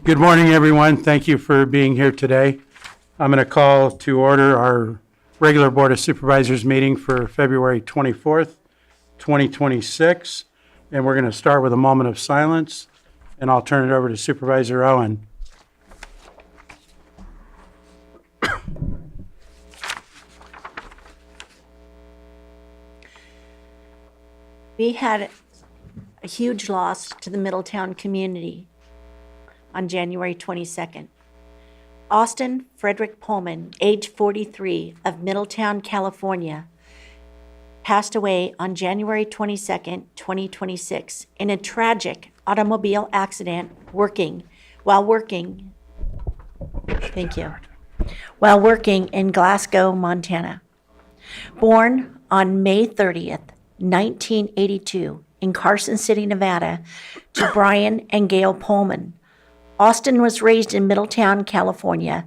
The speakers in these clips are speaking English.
Good morning, everyone. Thank you for being here today. I'm going to call to order our regular Board of Supervisors meeting for February 24th, 2026. And we're going to start with a moment of silence, and I'll turn it over to Supervisor Owen. We had a huge loss to the Middletown community on January 22nd. Austin Frederick Pullman, age 43, of Middletown, California, passed away on January 22nd, 2026, in a tragic automobile accident while working in Glasgow, Montana. Born on May 30th, 1982, in Carson City, Nevada, to Brian and Gail Pullman. Austin was raised in Middletown, California,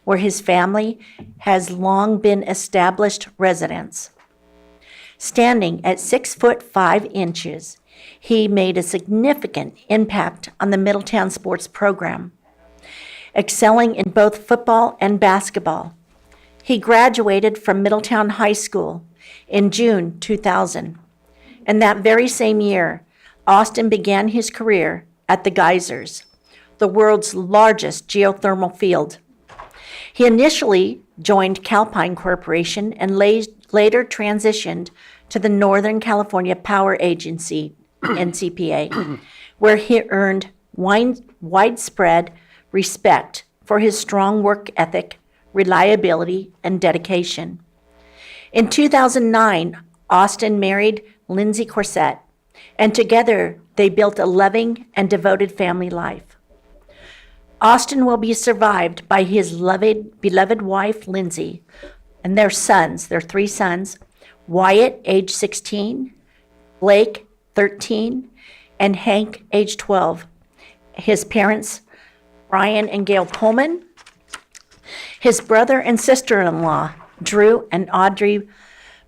where his family has long been established residents. Standing at 6'5", he made a significant impact on the Middletown sports program, excelling in both football and basketball. He graduated from Middletown High School in June 2000. And that very same year, Austin began his career at the Geysers, the world's largest geothermal field. He initially joined Calpine Corporation and later transitioned to the Northern California Power Agency, NCPA, where he earned widespread respect for his strong work ethic, reliability, and dedication. In 2009, Austin married Lindsay Corsett, and together they built a loving and devoted family life. Austin will be survived by his beloved wife, Lindsay, and their three sons, Wyatt, age 16, Blake, 13, and Hank, age 12. His parents, Brian and Gail Pullman, his brother and sister-in-law, Drew and Audrey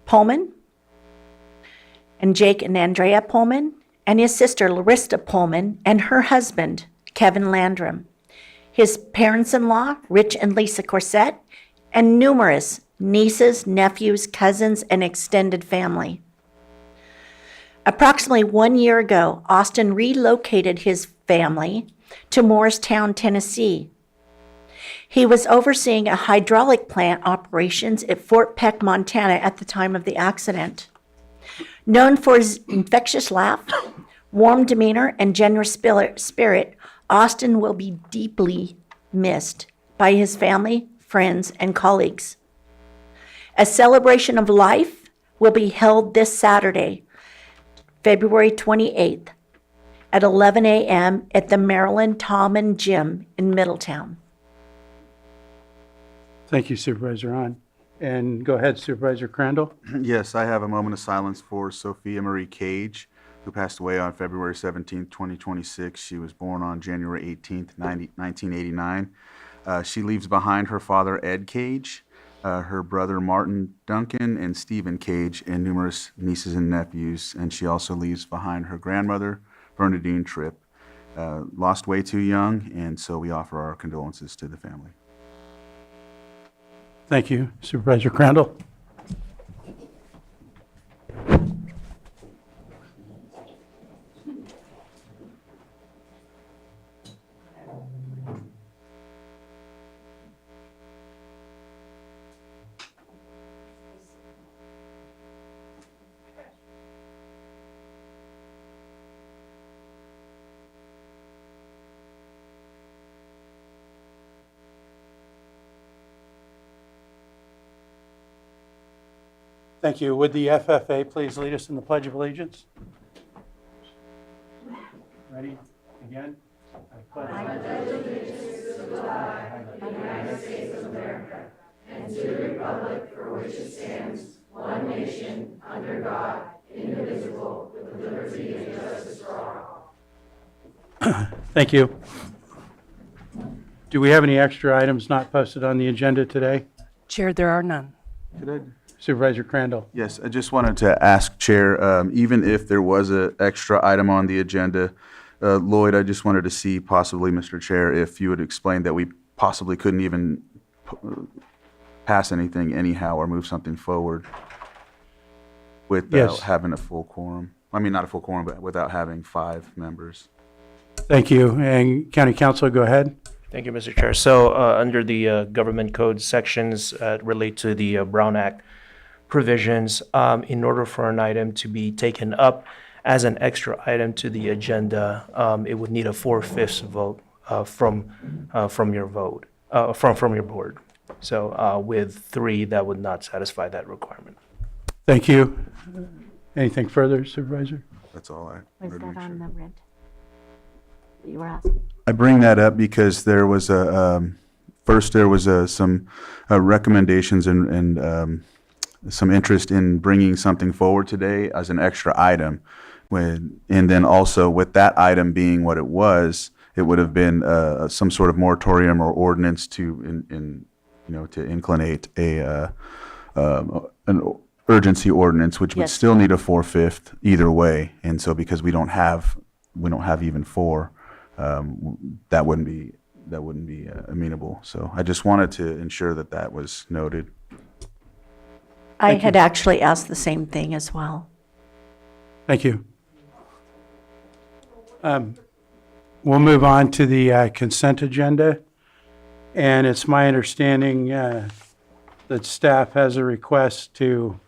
Pullman, and Jake and Andrea Pullman, and his sister, Larissa Pullman, and her husband, Kevin Landrum, his parents-in-law, Rich and Lisa Corsett, and numerous nieces, nephews, cousins, and extended family. Approximately 1 year ago, Austin relocated his family to Morristown, Tennessee. He was overseeing a hydraulic plant operations at Fort Peck, Montana at the time of the accident. Known for his infectious laugh, warm demeanor, and generous spirit, Austin will be deeply missed by his family, friends, and colleagues. A celebration of life will be held this Saturday, February 28th, at 11 a.m. at the Maryland Tallman Gym in Middletown. Thank you, Supervisor Hahn. And go ahead, Supervisor Crandall. Yes, I have a moment of silence for Sophia Marie Cage, who passed away on February 17, 2026. She was born on January 18, 1989. She leaves behind her father, Ed Cage, her brother, Martin Duncan, and Stephen Cage, and numerous nieces and nephews. And she also leaves behind her grandmother, Bernadine Tripp. Lost way too young, and so we offer our condolences to the family. Thank you, Supervisor Crandall. Thank you. Would the FFA please lead us in the Pledge of Allegiance? Ready? Again? I pledge allegiance to the flag of the United States of America and to the republic for which it stands, one nation, under God, indivisible, with liberty and justice for all. Thank you. Do we have any extra items not posted on the agenda today? Chair, there are none. Supervisor Crandall. Yes, I just wanted to ask, Chair, even if there was an extra item on the agenda, Lloyd, I just wanted to see possibly, Mr. Chair, if you would explain that we possibly couldn't even pass anything anyhow or move something forward without Yes. having a full quorum. I mean, not a full quorum, but without having 5 members. Thank you. And County Council, go ahead. Thank you, Mr. Chair. So under the government code sections relate to the Brown Act provisions, in order for an item to be taken up as an extra item to the agenda, it would need a 4/5 vote from your vote, from your board. So with 3, that would not satisfy that requirement. Thank you. Anything further, Supervisor? That's all I Was wanted to that make on sure. the rent? You were asking? I bring that up because there was first there was some recommendations and some interest in bringing something forward today as an extra item. And then also with that item being what it would have been some sort of moratorium or ordinance to to inclinate an urgency ordinance, which would Yes. still need a 4/5 either way. And so because we don't have even 4, that wouldn't be amenable. So I just wanted to ensure that that was noted. I Thank had you. actually asked the same thing as well. Thank you. We'll move on to the consent agenda. And it's my understanding that staff has a request to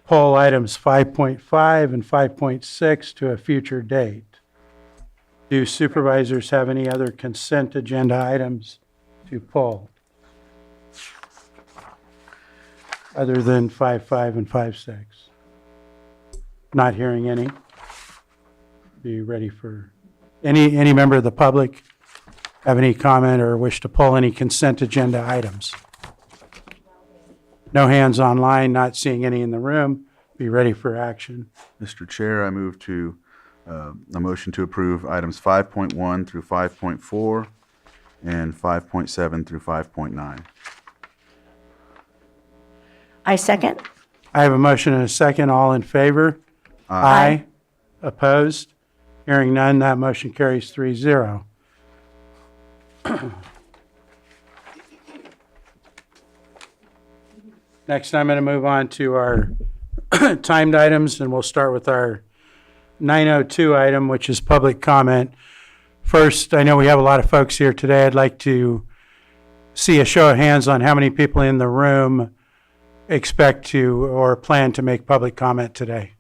pull items 5.5 and 5.6 to a future date. Do supervisors have any other consent agenda items to pull? Other than 5.5 and 5.6? Not hearing any. Be ready for, any member of the public have any comment or wish to pull any consent agenda items? No hands online, not seeing any in the room. Be ready for action. Mr. Chair, I move to a motion to approve items 5.1 through 5.4 and 5.7 through 5.9. I second. I have a motion and a second. All in favor? Aye. Opposed? Hearing none, that motion carries 3-0. Next, I'm going to move on to our timed items, and we'll start with our 902 item, which is public comment. First, I know we have a lot of folks here today. I'd like to see a show of hands on how many people in the room expect to or plan to make public comment today.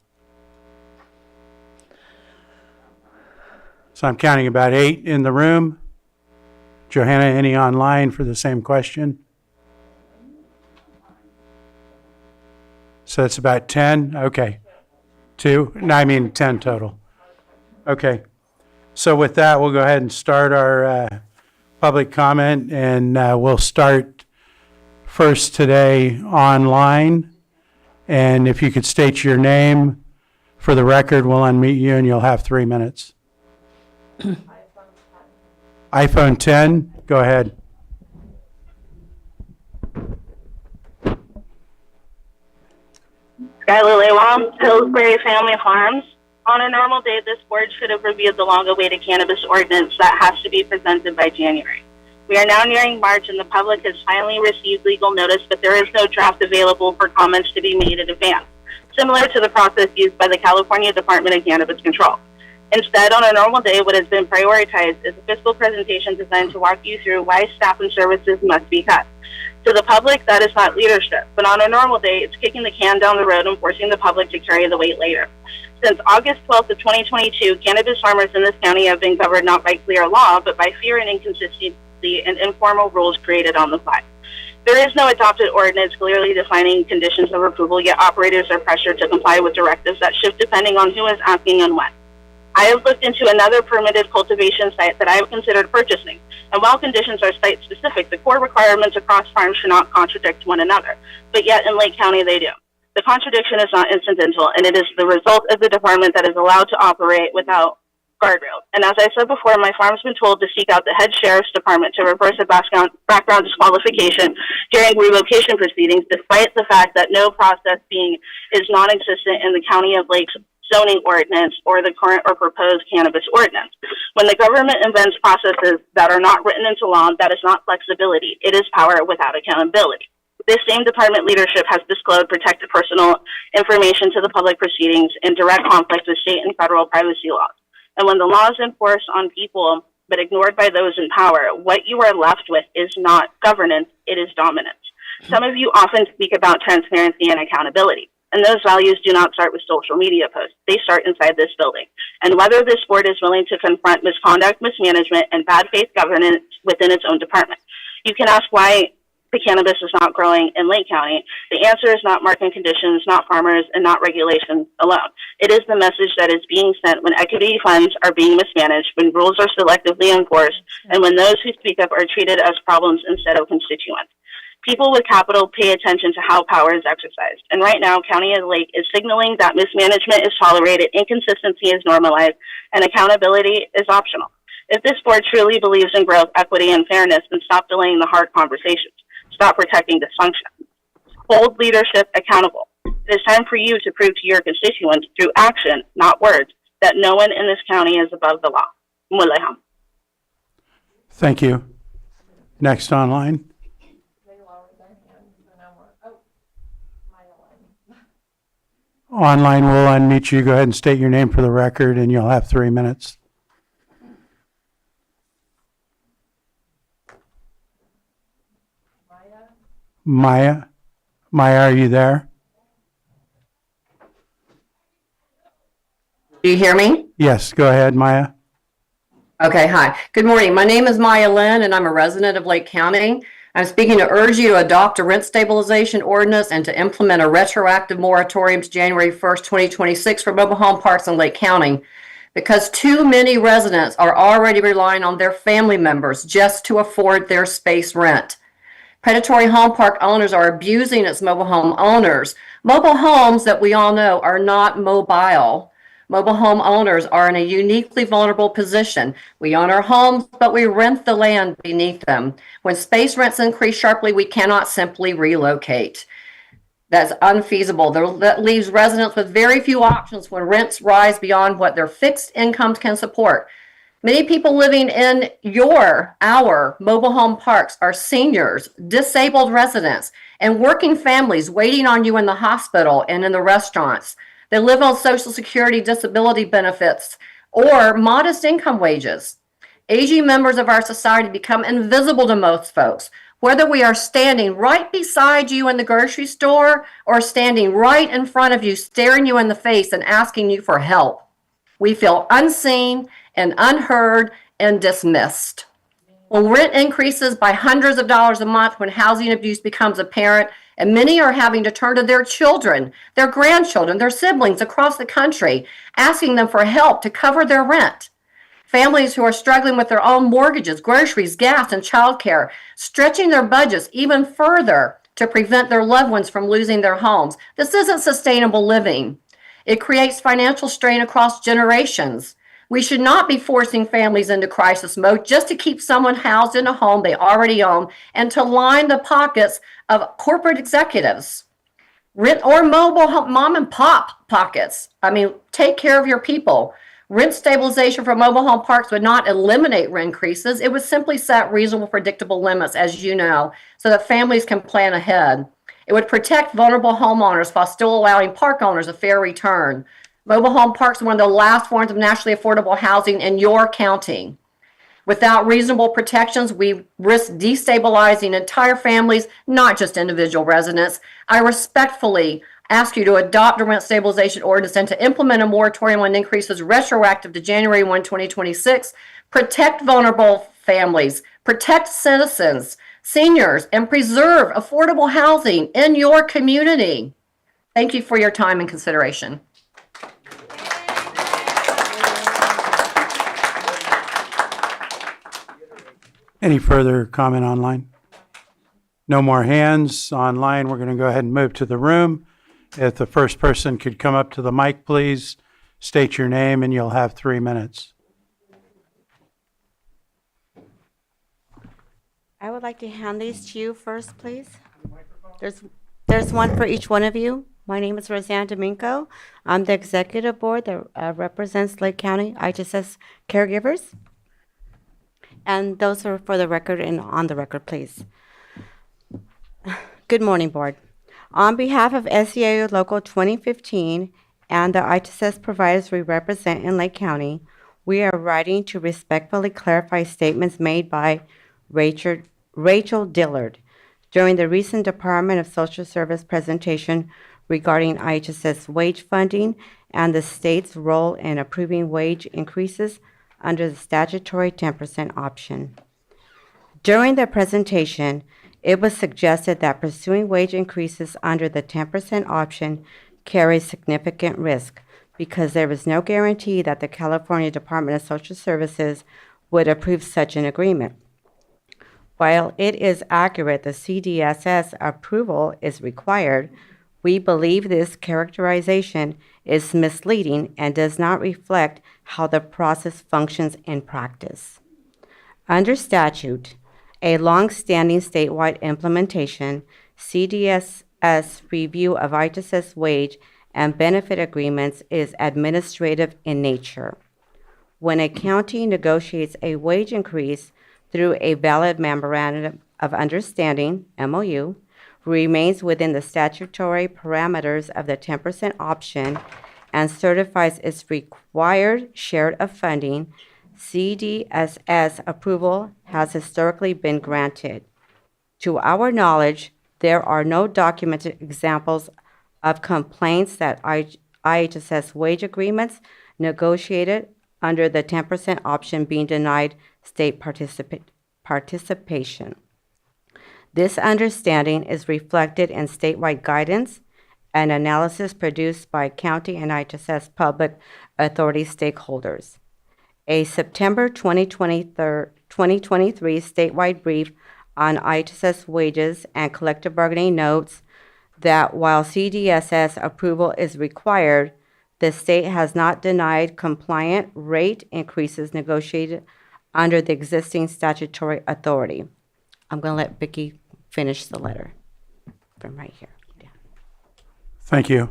So I'm counting about 8 in the room. Johanna, any online for the same question? So that's about 10? Okay. 2? No, I mean 10 total. Okay. So with that, we'll go ahead and start our public comment, and we'll start first today online. And if you could state your name for the record, we'll unmute you and you'll have 3 minutes. iPhone 10, go ahead. Skylar Lewall, Pillsbury Family Farms. On a normal day, this board should have reviewed the long-awaited cannabis ordinance that has to be presented by January. We are now nearing March, and the public has finally received legal notice, but there is no draft available for comments to be made in advance, similar to the process used by the California Department of Cannabis Control. Instead, on a normal day, what has been prioritized is a fiscal presentation designed to walk you through why staff and services must be cut. To the public, that is not leadership, but on a normal day, it's kicking the can down the road and forcing the public to carry the weight later. Since August 12th of 2022, cannabis farmers in this county have been governed not by clear law, but by fear and inconsistency and informal rules created on the fly. There is no adopted ordinance clearly defining conditions of approval, yet operators are pressured to comply with directives that shift depending on who is asking and when. I have looked into another permitted cultivation site that I have considered purchasing, and while conditions are site-specific, the core requirements across farms should not contradict one another, but yet in Lake County they do. The contradiction is not incidental, and it is the result of the department that is allowed to operate without guardrails. And as I said before, my farm's been told to seek out the head sheriff's department to reverse a background disqualification during relocation proceedings, despite the fact that no process is non-existent in the County of Lake's zoning ordinance or the current or proposed cannabis ordinance. When the government invents processes that are not written into law, that is not flexibility. It is power without accountability. This same department leadership has disclosed protected personal information to the public proceedings in direct conflict with state and federal privacy laws. And when the law is enforced on people but ignored by those in power, what you are left with is not governance, it is dominance. Some of you often speak about transparency and accountability, and those values do not start with social media posts. They start inside this building. And whether this board is willing to confront misconduct, mismanagement, and bad faith governance within its own department. You can ask why the cannabis is not growing in Lake County. The answer is not market conditions, not farmers, and not regulations alone. It is the message that is being sent when equity funds are being mismanaged, when rules are selectively enforced, and when those who speak up are treated as problems instead of constituents. People with capital pay attention to how power is exercised. And right now, County of Lake is signaling that mismanagement is tolerated, inconsistency is normalized, and accountability is optional. If this board truly believes in growth, equity, and fairness, then stop delaying the hard conversations. Stop protecting dysfunction. Hold leadership accountable. It is time for you to prove to your constituents through action, not words, that no one in this county is above the law. Muleham. Thank you. Next online. Online, we'll unmute you. Go ahead and state your name for the record, and you'll have 3 minutes. Maya, are you there? Do you hear me? Yes, go ahead, Maya. Okay, hi. Good morning. My name is Maya Lynn, and I'm a resident of Lake County. I'm speaking to urge you to adopt a rent stabilization ordinance and to implement a retroactive moratorium to January 1st, 2026 for mobile home parks in Lake County, because too many residents are already relying on their family members just to afford their space rent. Predatory home park owners are abusing its mobile home owners. Mobile homes that we all know are not mobile. Mobile home owners are in a uniquely vulnerable position. We own our homes, but we rent the land beneath them. When space rents increase sharply, we cannot simply relocate. That's unfeasible. That leaves residents with very few options when rents rise beyond what their fixed incomes can support. Many people living in our mobile home parks are seniors, disabled residents, and working families waiting on you in the hospital and in the restaurants. They live on Social Security disability benefits or modest income wages. Aging members of our society become invisible to most folks, whether we are standing right beside you in the grocery store or standing right in front of you, staring you in the face and asking you for help. We feel unseen and unheard and dismissed. When rent increases by hundreds of dollars a month, when housing abuse becomes apparent, and many are having to turn to their children, their grandchildren, their siblings across the country, asking them for help to cover their rent. Families who are struggling with their own mortgages, groceries, gas, and childcare, stretching their budgets even further to prevent their loved ones from losing their homes. This isn't sustainable living. It creates financial strain across generations. We should not be forcing families into crisis mode just to keep someone housed in a home they already own and to line the pockets of corporate executives. Rent or mobile home, mom and pop pockets. Take care of your people. Rent stabilization for mobile home parks would not eliminate rent increases. It would simply set reasonable, predictable limits, as you know, so that families can plan ahead. It would protect vulnerable homeowners while still allowing park owners a fair return. Mobile home parks are one of the last forms of nationally affordable housing in your county. Without reasonable protections, we risk destabilizing entire families, not just individual residents. I respectfully ask you to adopt a rent stabilization ordinance and to implement a moratorium on increases retroactive to January 1, 2026. Protect vulnerable families, protect citizens, seniors, and preserve affordable housing in your community. Thank you for your time and consideration. Any further comment online? No more hands online. We're going to go ahead and move to the room. If the first person could come up to the mic, please, state your name, and you'll have 3 minutes. I would like to hand these to you first, please. There's one for each one of you. My name is Roseanne Domingo. I'm the executive board that represents Lake County IHSS caregivers. And those are for the record and on the record, please. Good morning, board. On behalf of SEIU Local 2015 and the IHSS providers we represent in Lake County, we are writing to respectfully clarify statements made by Rachel Dillard during the recent Department of Social Service presentation regarding IHSS wage funding and the state's role in approving wage increases under the statutory 10% option. During the presentation, it was suggested that pursuing wage increases under the 10% option carries significant risk because there is no guarantee that the California Department of Social Services would approve such an agreement. While it is accurate the CDSS approval is required, we believe this characterization is misleading and does not reflect how the process functions in practice. Under statute, a long-standing statewide implementation, CDSS review of IHSS wage and benefit agreements is administrative in nature. When a county negotiates a wage increase through a valid memorandum of understanding, MOU, remains within the statutory parameters of the 10% option and certifies its required share of funding, CDSS approval has historically been granted. To our knowledge, there are no documented examples of complaints that IHSS wage agreements negotiated under the 10% option being denied state participation. This understanding is reflected in statewide guidance and analysis produced by county and IHSS public authority stakeholders. A September 2023 statewide brief on IHSS wages and collective bargaining notes that while CDSS approval is required, the state has not denied compliant rate increases negotiated under the existing statutory authority. I'm going to let Vicki finish the letter from right here. Yeah. Thank you.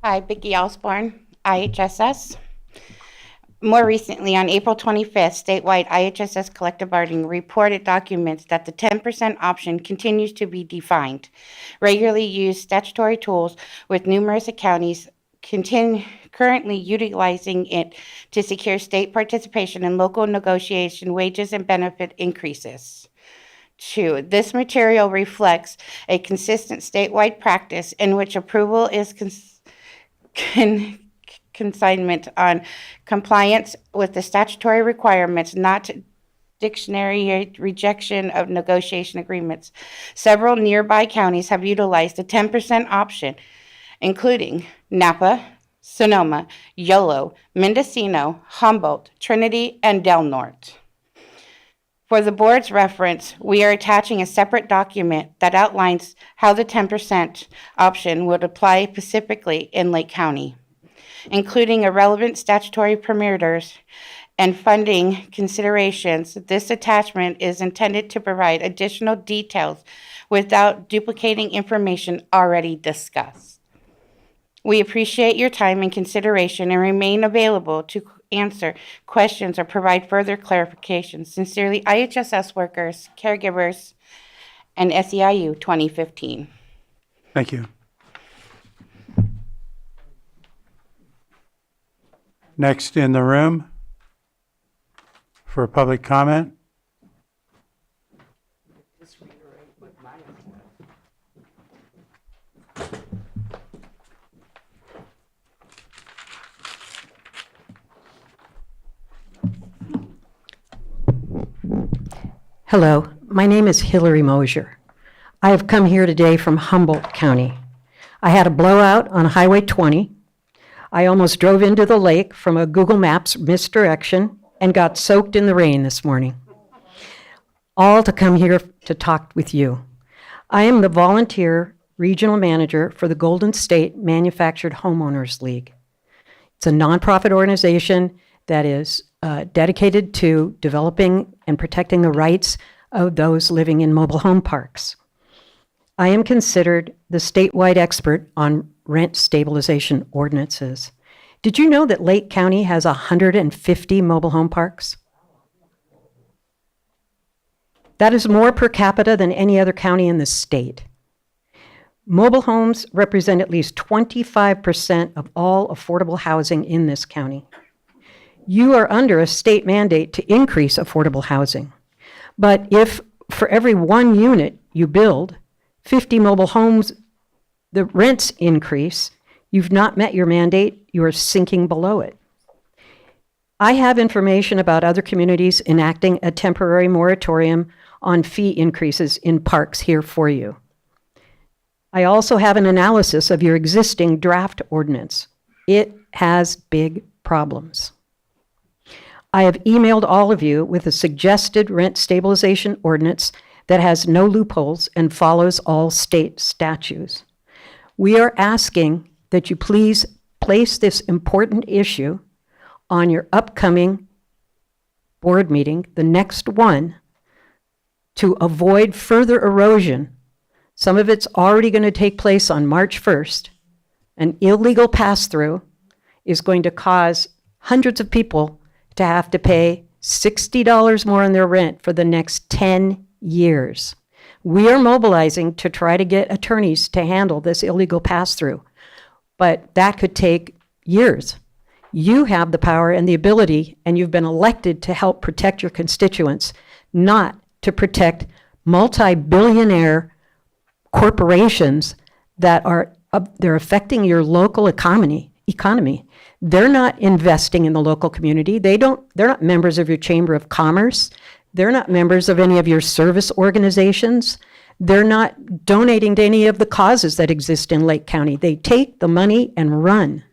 Hi, Vicki Osborne, IHSS. More recently, on April 25th, statewide IHSS collective bargaining reported documents that the 10% option continues to be defined. Regularly used statutory tools with numerous counties currently utilizing it to secure state participation in local negotiation wages and benefit increases. 2. This material reflects a consistent statewide practice in which approval is consignment on compliance with the statutory requirements, not dictionary rejection of negotiation agreements. Several nearby counties have utilized the 10% option, including Napa, Sonoma, Yolo, Mendocino, Humboldt, Trinity, and Del Norte. For the board's reference, we are attaching a separate document that outlines how the 10% option would apply specifically in Lake County, including irrelevant statutory parameters and funding considerations. This attachment is intended to provide additional details without duplicating information already discussed. We appreciate your time and consideration and remain available to answer questions or provide further clarifications. Sincerely, IHSS workers, caregivers, and SEIU 2015. Thank you. Next in the room for public comment. Hello, my name is Hillary Mosier. I have come here today from Humboldt County. I had a blowout on Highway 20. I almost drove into the lake from a Google Maps misdirection and got soaked in the rain this morning. All to come here to talk with you. I am the volunteer regional manager for the Golden State Manufactured Homeowners League. It's a nonprofit organization that is dedicated to developing and protecting the rights of those living in mobile home parks. I am considered the statewide expert on rent stabilization ordinances. Did you know that Lake County has 150 mobile home parks? That is more per capita than any other county in the state. Mobile homes represent at least 25% of all affordable housing in this county. You are under a state mandate to increase affordable housing. But if for every 1 unit you build, 50 mobile homes, the rents increase, you've not met your mandate, you are sinking below it. I have information about other communities enacting a temporary moratorium on fee increases in parks here for you. I also have an analysis of your existing draft ordinance. It has big problems. I have emailed all of you with a suggested rent stabilization ordinance that has no loopholes and follows all state statutes. We are asking that you please place this important issue on your upcoming board meeting, the next one, to avoid further erosion. Some of it's already going to take place on March 1st. An illegal pass-through is going to cause hundreds of people to have to pay $60 more on their rent for the next 10 years. We are mobilizing to try to get attorneys to handle this illegal pass-through, but that could take years. You have the power and the ability, and you've been elected to help protect your constituents, not to protect multi-billionaire corporations that are they're affecting your local economy. They're not investing in the local community. They're not members of your Chamber of Commerce. They're not members of any of your service organizations. They're not donating to any of the causes that exist in Lake County. They take the money and run.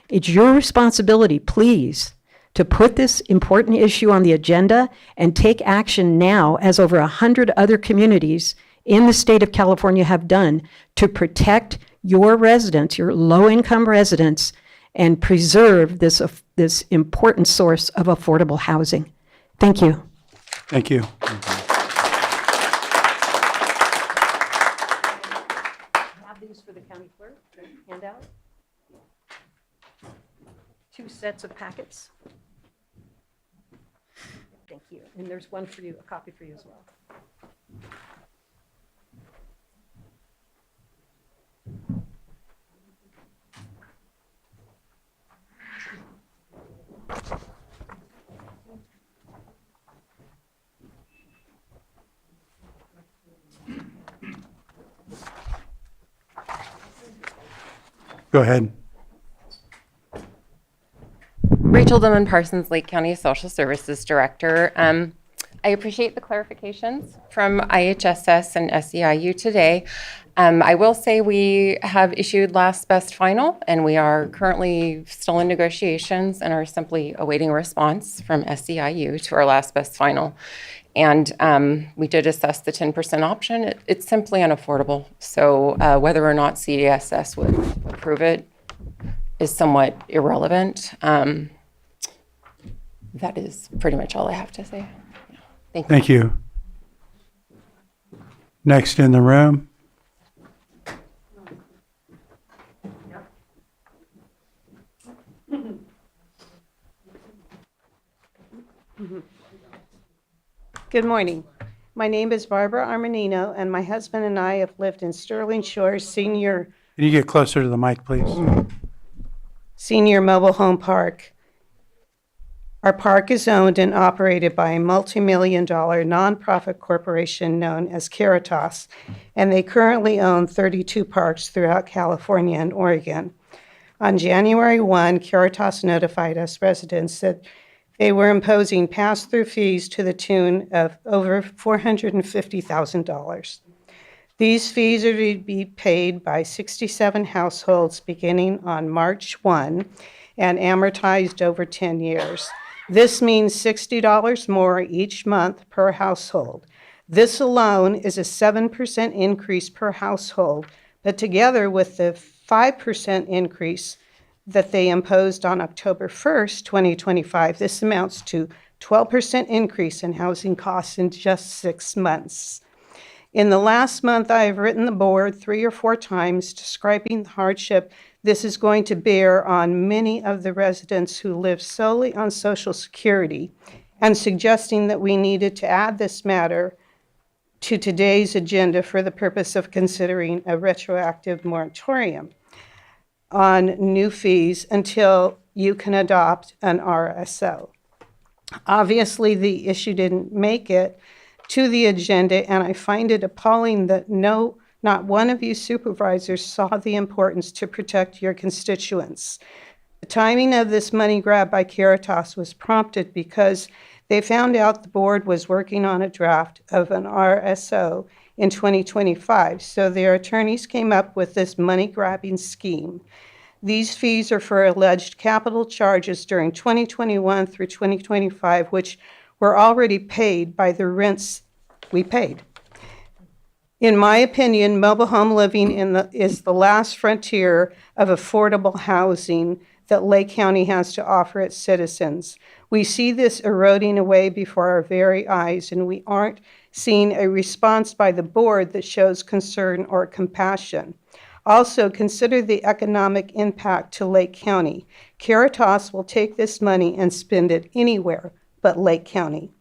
It's your responsibility, please, to put this important issue on the agenda and take action now, as over 100 other communities in the state of California have done, to protect your residents, your low-income residents, and preserve this important source of affordable housing. Thank you. Thank you. Have these for the county clerk to hand out. 2 sets of packets. Thank you. And there's one for you, a copy for you as well. Go ahead. Rachel Dillman Parsons, Lake County Social Services Director. I appreciate the clarifications from IHSS and SEIU today. I will say we have issued last best final, and we are currently still in negotiations and are simply awaiting a response from SEIU to our last best final. And we did assess the 10% option. It's simply unaffordable. So whether or not CDSS would approve it is somewhat irrelevant. That is pretty much all I have to say. Thank you. Thank you. Next in the room. Good morning. My name is Barbara Armanino, and my husband and I have lived in Sterling Shores Senior Can you get closer to the mic, please? Mobile Home Park. Our park is owned and operated by a multi-million-dollar nonprofit corporation known as Caritas, and they currently own 32 parks throughout California and Oregon. On January 1, Caritas notified us residents that they were imposing pass-through fees to the tune of over $450,000. These fees are to be paid by 67 households beginning on March 1 and amortized over 10 years. This means $60 more each month per household. This alone is a 7% increase per household, but together with the 5% increase that they imposed on October 1st, 2025, this amounts to 12% increase in housing costs in just 6 months. In the last month, I have written the board 3 or 4 times describing the hardship this is going to bear on many of the residents who live solely on Social Security, and suggesting that we needed to add this matter to today's agenda for the purpose of considering a retroactive moratorium on new fees until you can adopt an RSO. Obviously, the issue didn't make it to the agenda, and I find it appalling that not one of you supervisors saw the importance to protect your constituents. The timing of this money grab by Caritas was prompted because they found out the board was working on a draft of an RSO in 2025, so their attorneys came up with this money-grabbing scheme. These fees are for alleged capital charges during 2021 through 2025, which were already paid by the rents we paid. In my opinion, mobile home living is the last frontier of affordable housing that Lake County has to offer its citizens. We see this eroding away before our very eyes, and we aren't seeing a response by the board that shows concern or compassion. Also, consider the economic impact to Lake County. Caritas will take this money and spend it anywhere but Lake County.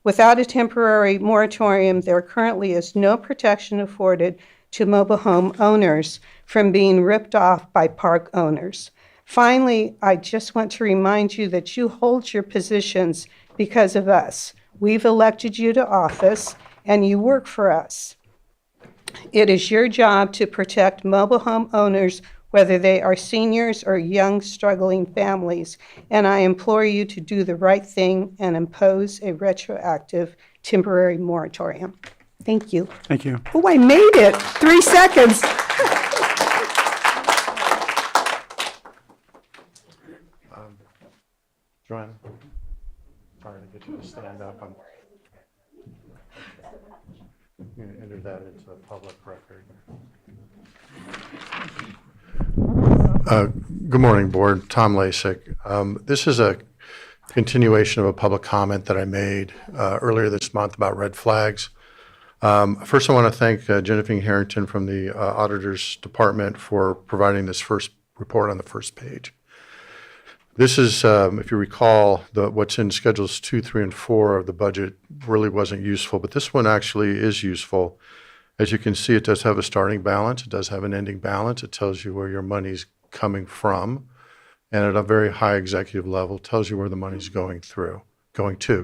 Without a temporary moratorium, there currently is no protection afforded to mobile home owners from being ripped off by park owners. Finally, I just want to remind you that you hold your positions because of us. We've elected you to office, and you work for us. It is your job to protect mobile home owners, whether they are seniors or young, struggling families, and I implore you to do the right thing and impose a retroactive temporary moratorium. Thank you. Thank you. Oh, I made it. 3 seconds. Joanna, trying to get you to stand up. I'm going to enter that into the public record. Good morning, Board. Tom Lasik. This is a continuation of a public comment that I made earlier this month about red flags. First, I want to thank Jennifer Harrington from the Auditor's Department for providing this first report on the first page. This is, if you recall, what's in Schedules 2, 3, and 4 of the budget really wasn't useful, but this one actually is useful. As you can see, it does have a starting balance. It does have an ending balance. It tells you where your money's coming from. And at a very high executive level, tells you where the money's going to. The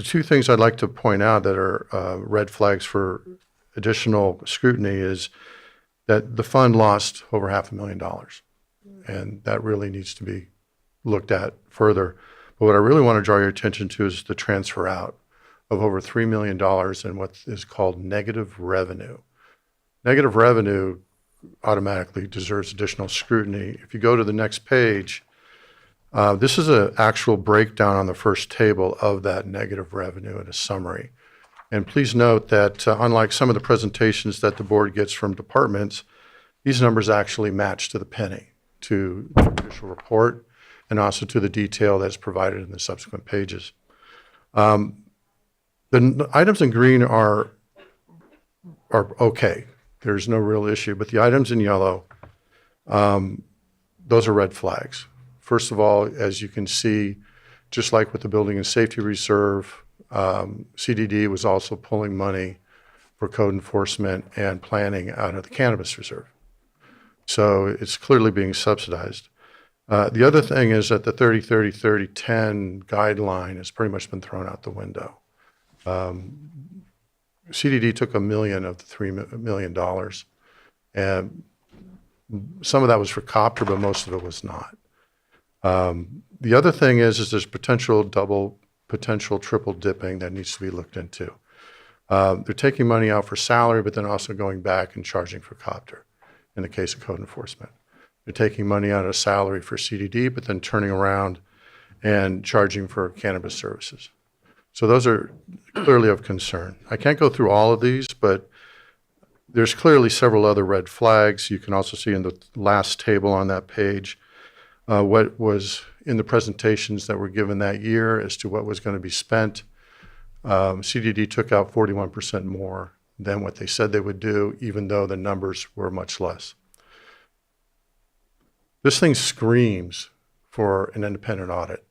two things I'd like to point out that are red flags for additional scrutiny is that the fund lost over $500,000. And that really needs to be looked at further. But what I really want to draw your attention to is the transfer out of over $3 million in what is called negative revenue. Negative revenue automatically deserves additional scrutiny. If you go to the next page, this is an actual breakdown on the first table of that negative revenue in a summary. And please note that unlike some of the presentations that the board gets from departments, these numbers actually match to the penny to the official report and also to the detail that's provided in the subsequent pages. The items in green are okay. There's no real issue, but the items in yellow, those are red flags. First of all, as you can see, just like with the Building and Safety Reserve, CDD was also pulling money for code enforcement and planning out of the Cannabis Reserve. So it's clearly being subsidized. The other thing is that the 30-30-30-10 guideline has pretty much been thrown out the window. CDD took $1 million of the $3 million, and some of that was for copter, but most of it was not. The other thing is there's potential triple dipping that needs to be looked into. They're taking money out for salary, but then also going back and charging for copter in the case of code enforcement. They're taking money out of salary for CDD, but then turning around and charging for cannabis services. So those are clearly of concern. I can't go through all of these, but there's clearly several other red flags. You can also see in the last table on that page what was in the presentations that were given that year as to what was going to be spent. CDD took out 41% more than what they said they would do, even though the numbers were much less. This thing screams for an independent audit.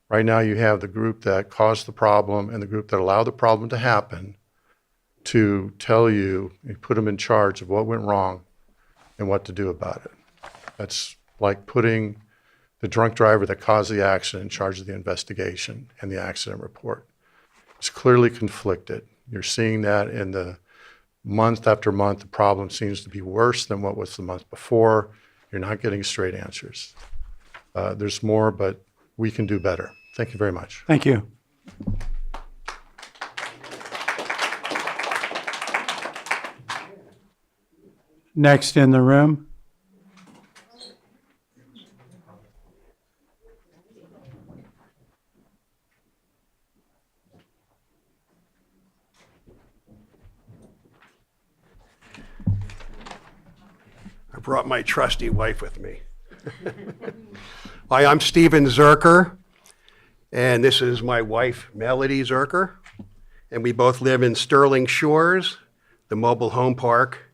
Right now, you have the group that caused the problem and the group that allowed the problem to happen to tell you, and put them in charge of what went wrong and what to do about it. That's like putting the drunk driver that caused the accident in charge of the investigation and the accident report. It's clearly conflicted. You're seeing that in the month after month, the problem seems to be worse than what was the month before. You're not getting straight answers. There's more, but we can do better. Thank you very much. Thank you. Next in the room. I brought my trusty wife with me. Hi, I'm Steven Zerker, and this is my wife, Melody Zerker, and we both live in Sterling Shores, the mobile home park.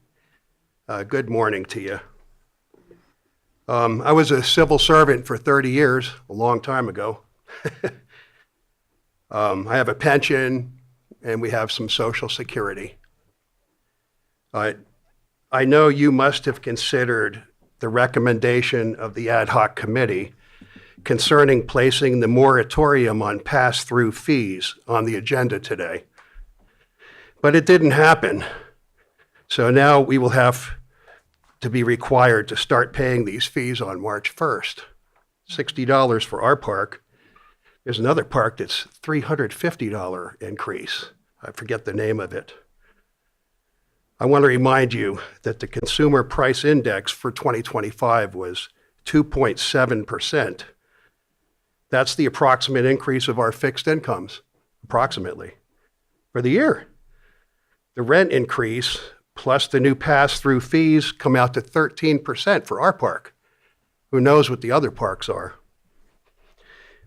Good morning to you. I was a civil servant for 30 years, a long time ago. I have a pension, and we have some Social Security. I know you must have considered the recommendation of the ad hoc committee concerning placing the moratorium on pass-through fees on the agenda today. But it didn't happen. So now we will have to be required to start paying these fees on March 1st. $60 for our park. There's another park that's $350 increase. I forget the name of it. I want to remind you that the Consumer Price Index for 2025 was 2.7%. That's the approximate increase of our fixed incomes, approximately, for the year. The rent increase plus the new pass-through fees come out to 13% for our park. Who knows what the other parks are?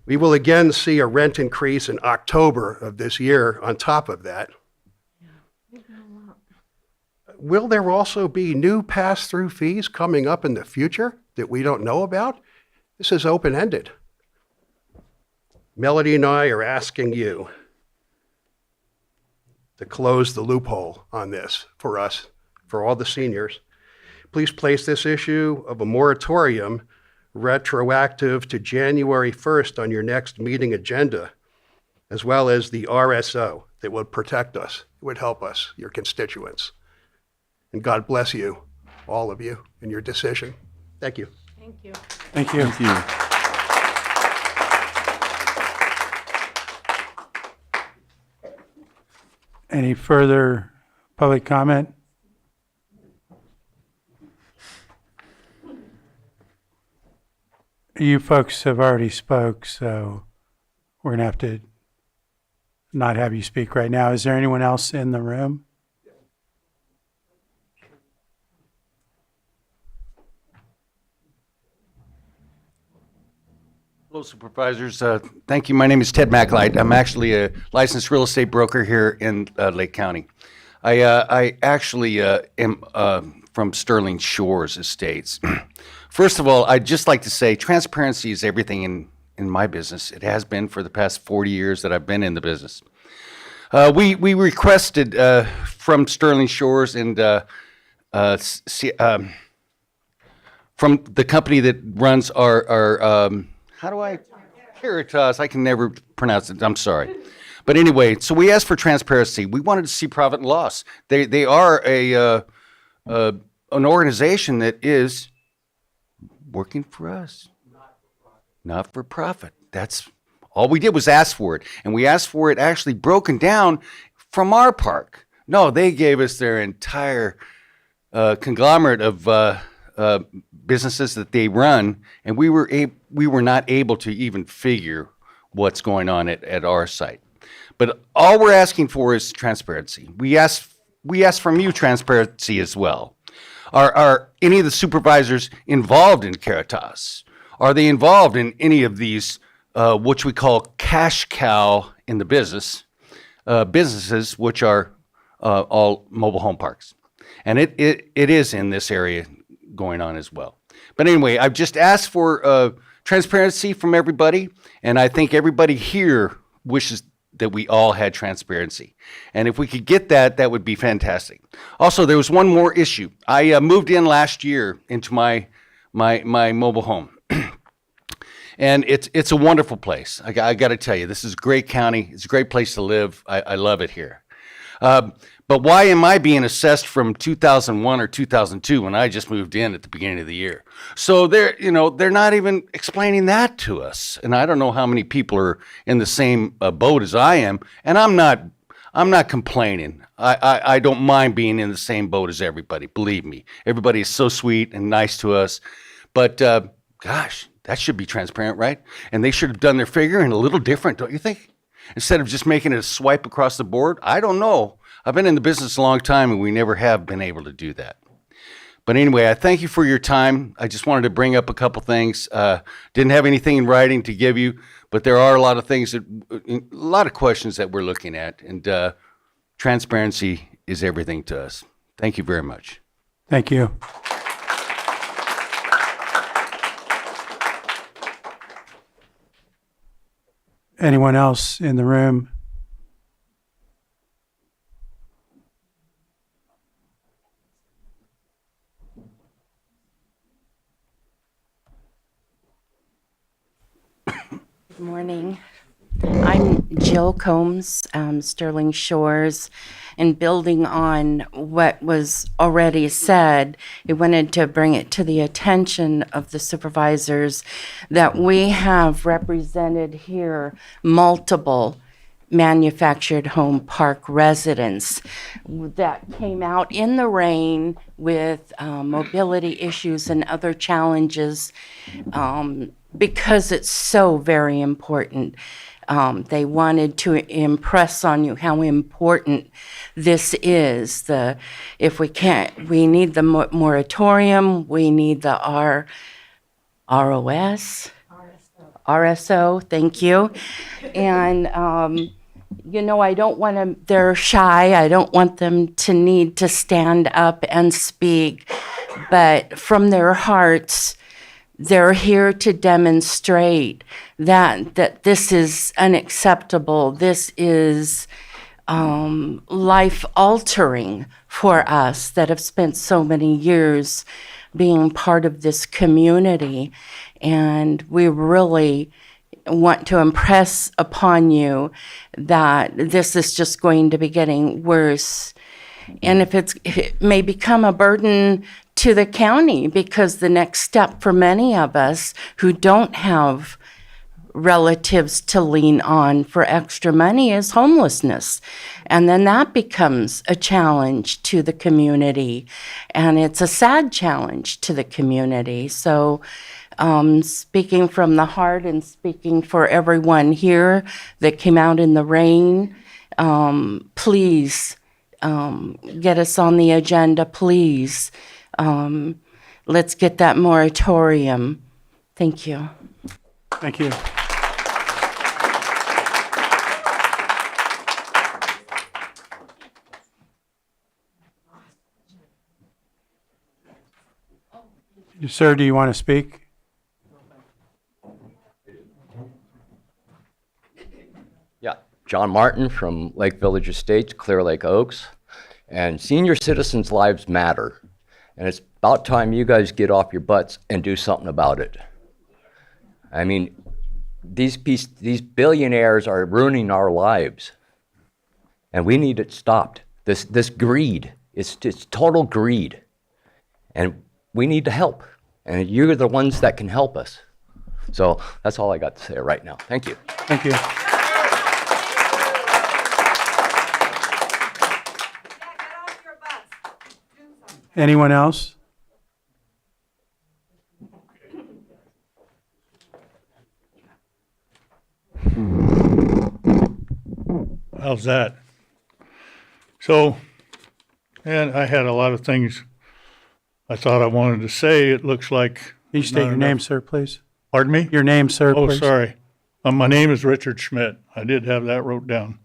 We will again see a rent increase in October of this year on top of that. Will there also be new pass-through fees coming up in the future that we don't know about? This is open-ended. Melody and I are asking you to close the loophole on this for us, for all the seniors. Please place this issue of a moratorium retroactive to January 1st on your next meeting agenda, as well as the RSO that would protect us, it would help us, your constituents. And God bless you, all of you, in your decision. Thank you. Thank you. Thank you. Thank you. Any further public comment? You folks have already spoke, so we're going to have to not have you speak right now. Is there anyone else in the room? Hello, Supervisors. Thank you. My name is Ted McLeod. I'm actually a licensed real estate broker here in Lake County. I actually am from Sterling Shores Estates. First of all, I'd just like to say transparency is everything in my business. It has been for the past 40 years that I've been in the business. We requested from Sterling Shores and from the company that runs our how do I? Caritas. I can never pronounce it. I'm sorry. But anyway, so we asked for transparency. We wanted to see profit and loss. They are an organization that is working for us. Not for profit. That's all we did was ask for it. And we asked for it actually broken down from our park. No, they gave us their entire conglomerate of businesses that they run, and we were not able to even figure what's going on at our site. But all we're asking for is transparency. We ask from you transparency as well. Are any of the supervisors involved in Caritas? Are they involved in any of these, which we call cash cow in the business, businesses, which are all mobile home parks. And it is in this area going on as well. But anyway, I've just asked for transparency from everybody, and I think everybody here wishes that we all had transparency. And if we could get that, that would be fantastic. Also, there was one more issue. I moved in last year into my mobile home. And it's a wonderful place. I got to tell you, this is a great county. It's a great place to live. I love it here. But why am I being assessed from 2001 or 2002 when I just moved in at the beginning of the year? So they're not even explaining that to us. And I don't know how many people are in the same boat as I am. And I'm not complaining. I don't mind being in the same boat as everybody. Believe me, everybody is so sweet and nice to us. But gosh, that should be transparent, right? And they should have done their figuring a little different, don't you think? Instead of just making it a swipe across the board. I don't know. I've been in the business a long time, and we never have been able to do that. But anyway, I thank you for your time. I just wanted to bring up a couple things. Didn't have anything in writing to give you, but there are a lot of things a lot of questions that we're looking at, and transparency is everything to us. Thank you very much. Thank you. Anyone else in the room? Good morning. I'm Jill Combs, Sterling Shores, and building on what was already said, I wanted to bring it to the attention of the supervisors that we have represented here multiple manufactured home park residents that came out in the rain with mobility issues and other challenges because it's so very important. They wanted to impress on you how important this is. If we can't, we need the moratorium, we need the RSO, thank you. And, I don't want to, they're shy, I don't want them to need to stand up and speak, but from their hearts, they're here to demonstrate that this is unacceptable. This is life-altering for us that have spent so many years being part of this community. And we really want to impress upon you that this is just going to be getting worse. And if it may become a burden to the county, because the next step for many of us who don't have relatives to lean on for extra money is homelessness. And then that becomes a challenge to the community. And it's a sad challenge to the community. So speaking from the heart and speaking for everyone here that came out in the rain, please get us on the agenda, please. Let's get that moratorium. Thank you. Thank you. Sir, do you want to speak? Yeah, John Martin from Lake Village Estates, Clear Lake Oaks. And senior citizens' lives matter. And it's about time you guys get off your butts and do something about it. I mean, these billionaires are ruining our lives. And we need it stopped. This greed, it's total greed. And we need to help. And you're the ones that can help us. So that's all I got to say right now. Thank you. Thank you. Anyone else? How's that? So, and I had a lot of things I thought I wanted to say. It looks like. Can you state your name, sir, please? Pardon me? Your name, sir, Oh, please. sorry. My name is Richard Schmidt. I did have that wrote down.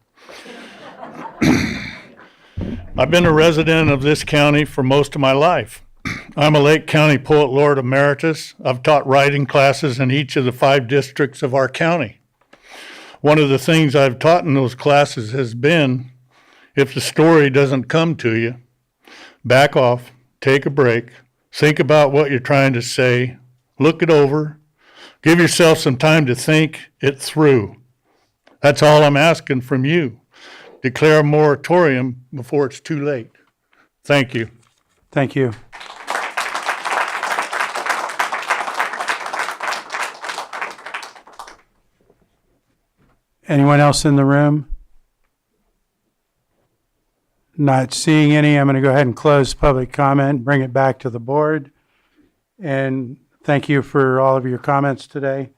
I've been a resident of this county for most of my life. I'm a Lake County Poet Laureate Emeritus. I've taught writing classes in each of the 5 districts of our county. One of the things I've taught in those classes has been, if the story doesn't come to you, back off, take a break, think about what you're trying to say, look it over, give yourself some time to think it through. That's all I'm asking from you. Declare a moratorium before it's too late. Thank you. Thank you. Anyone else in the room? Not seeing any. I'm going to go ahead and close public comment, bring it back to the board. And thank you for all of your comments today.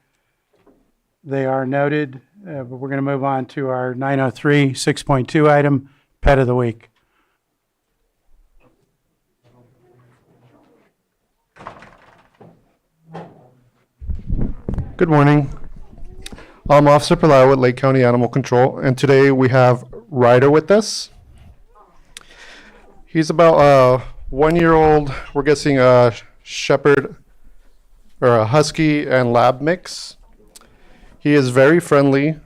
They are noted, but we're going to move on to our 903 6.2 item, Pet of the Week. Good morning. I'm Officer Palau with Lake County Animal Control, and today we have Ryder with us. He's about a 1-year-old, we're guessing a shepherd or a husky and lab mix. He is very friendly.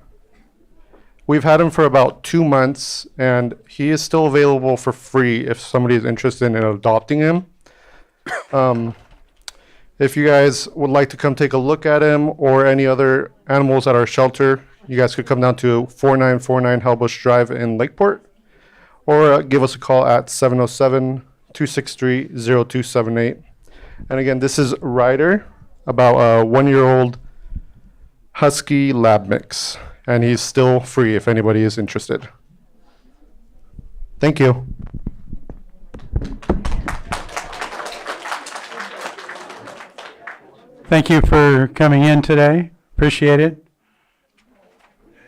We've had him for about 2 months, and he is still available for free if somebody is interested in adopting him. If you guys would like to come take a look at him or any other animals at our shelter, you guys could come down to 4949 Hellbush Drive in Lakeport, or give us a call at 707-263-0278. And again, this is Ryder, about a 1-year-old husky lab mix, and he's still free if anybody is interested. Thank you. Thank you for coming in today. Appreciate it.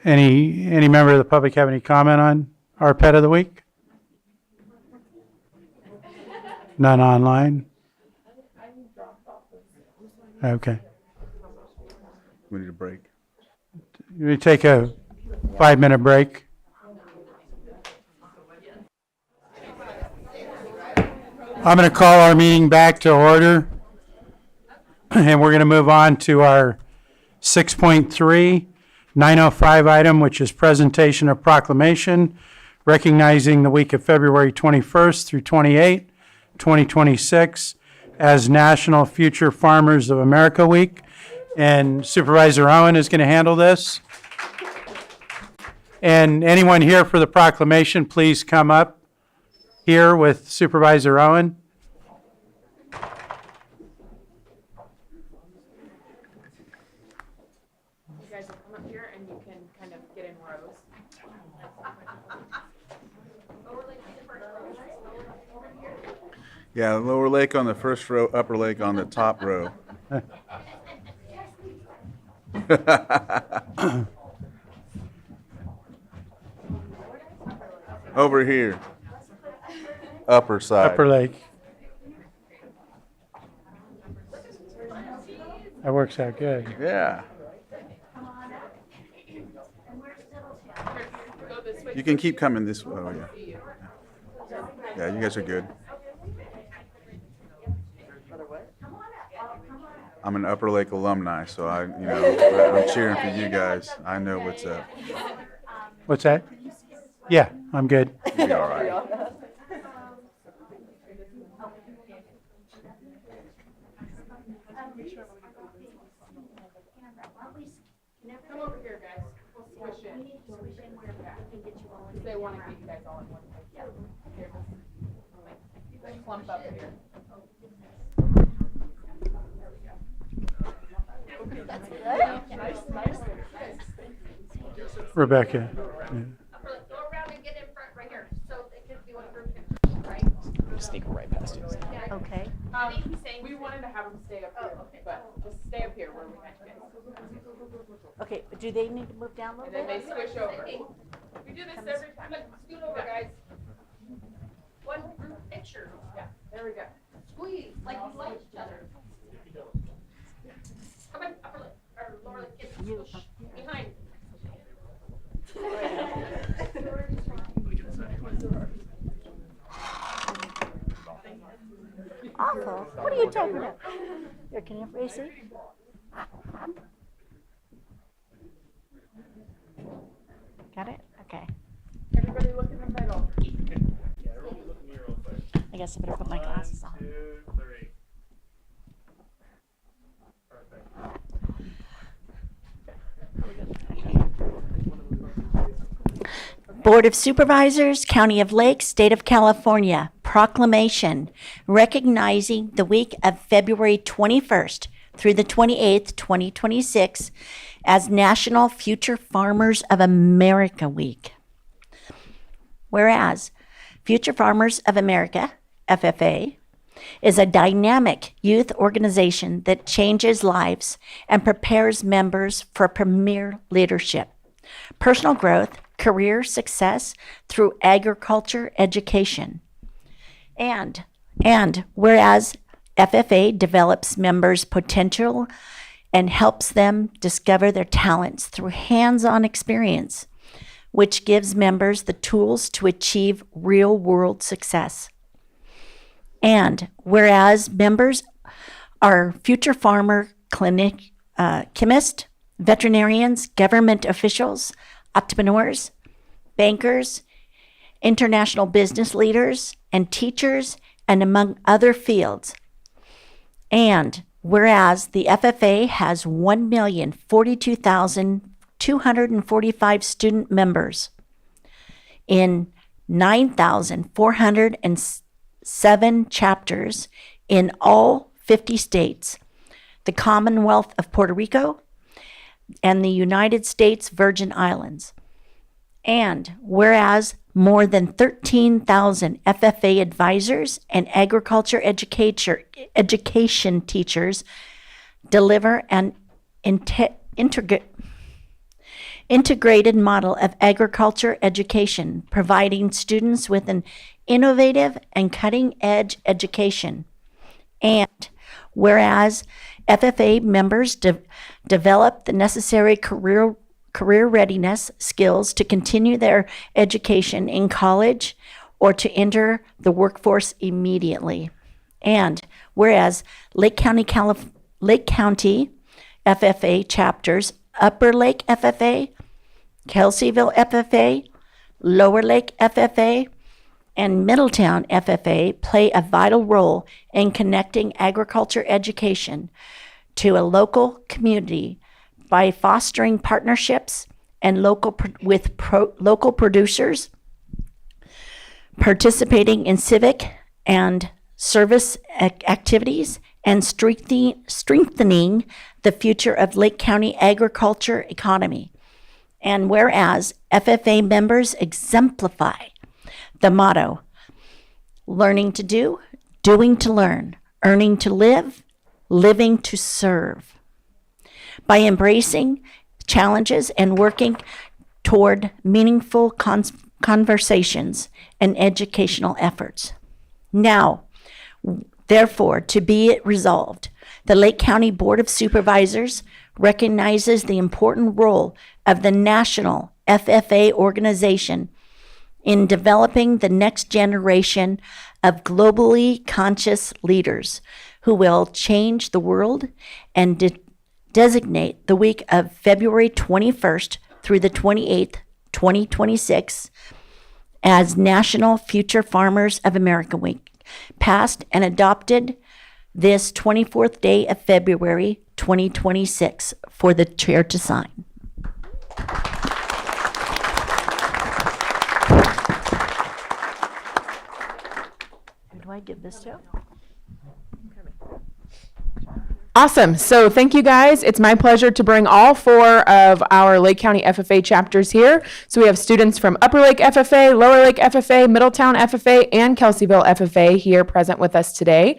Any member of the public have any comment on our Pet of the Week? None online? Okay. We need a break. We take a 5-minute break. I'm going to call our meeting back to order, and we're going to move on to our 6.3 905 item, which is presentation of proclamation recognizing the week of February 21st through 28, 2026 as National Future Farmers of America Week. And Supervisor Owen is going to handle this. And anyone here for the proclamation, please come up here with Supervisor Owen. You guys will come up here and you can kind of get in rows. Yeah, lower lake on the first row, upper lake on the top row. Over here. Upper side. Upper Lake. That works out good. Yeah. You can keep coming this way. Oh, yeah. Yeah, you guys are good. I'm an Upper Lake alumni, so I'm cheering for you guys. I know what's up. What's that? Yeah, I'm good. You'll be all right. Come over here, guys. We'll squish in. They want to get you guys all in one place. Yeah. Here. Clump up here. That's good. Nice. Rebecca. Yeah. Go around and get in front right here, so they can do a group picture, right? Sneak right past you. Okay. We wanted to have them stay up here, but just stay up here where we had you guys. Okay, but do they need to move down a little And then bit? they squish over. We do this every time. Scoot over, guys. One group picture. Yeah, there we go. Squeeze like you like each other. Come on, upper lip, or lower lip, get push behind. are you talking about? Here, can everybody see? Got it? Okay. Everybody look in the middle. I guess I better put my glasses on. 2, 3. Perfect. Board of Supervisors, County of Lake, State of California, proclamation recognizing the week of February 21st through the 28th, 2026 as National Future Farmers of America Week. Whereas Future Farmers of America, FFA, is a dynamic youth organization that changes lives and prepares members for premier leadership, personal growth, career success through agriculture education. And whereas FFA develops members' potential and helps them discover their talents through hands-on experience, which gives members the tools to achieve real-world success. And whereas members are future farmer chemists, veterinarians, government officials, entrepreneurs, bankers, international business leaders, and teachers, and among other fields. And whereas the FFA has 1,042,245 student members in 9,407 chapters in all 50 states, the Commonwealth of Puerto Rico, and the United States Virgin Islands. And whereas more than 13,000 FFA advisors and agriculture education teachers deliver an integrated model of agriculture education, providing students with an innovative and cutting-edge education. And whereas FFA members develop the necessary career readiness skills to continue their education in college or to enter the workforce immediately. And whereas Lake County FFA chapters, Upper Lake FFA, Kelseyville FFA, Lower Lake FFA, and Middletown FFA play a vital role in connecting agriculture education to a local community by fostering partnerships and local producers, participating in civic and service activities, and strengthening the future of Lake County agriculture economy. And whereas FFA members exemplify the motto, learning to do, doing to learn, earning to live, living to serve, by embracing challenges and working toward meaningful conversations and educational efforts. Now, therefore, to be it resolved, the Lake County Board of Supervisors recognizes the important role of the National FFA organization in developing the next generation of globally conscious leaders who will change the world, and designate the week of February 21st through the 28th, 2026 as National Future Farmers of America Week, passed and adopted this 24th day of February 2026 for the chair to sign. Who do I give this to? Awesome. So thank you guys. It's my pleasure to bring all 4 of our Lake County FFA chapters here. So we have students from Upper Lake FFA, Lower Lake FFA, Middletown FFA, and Kelseyville FFA here present with us today.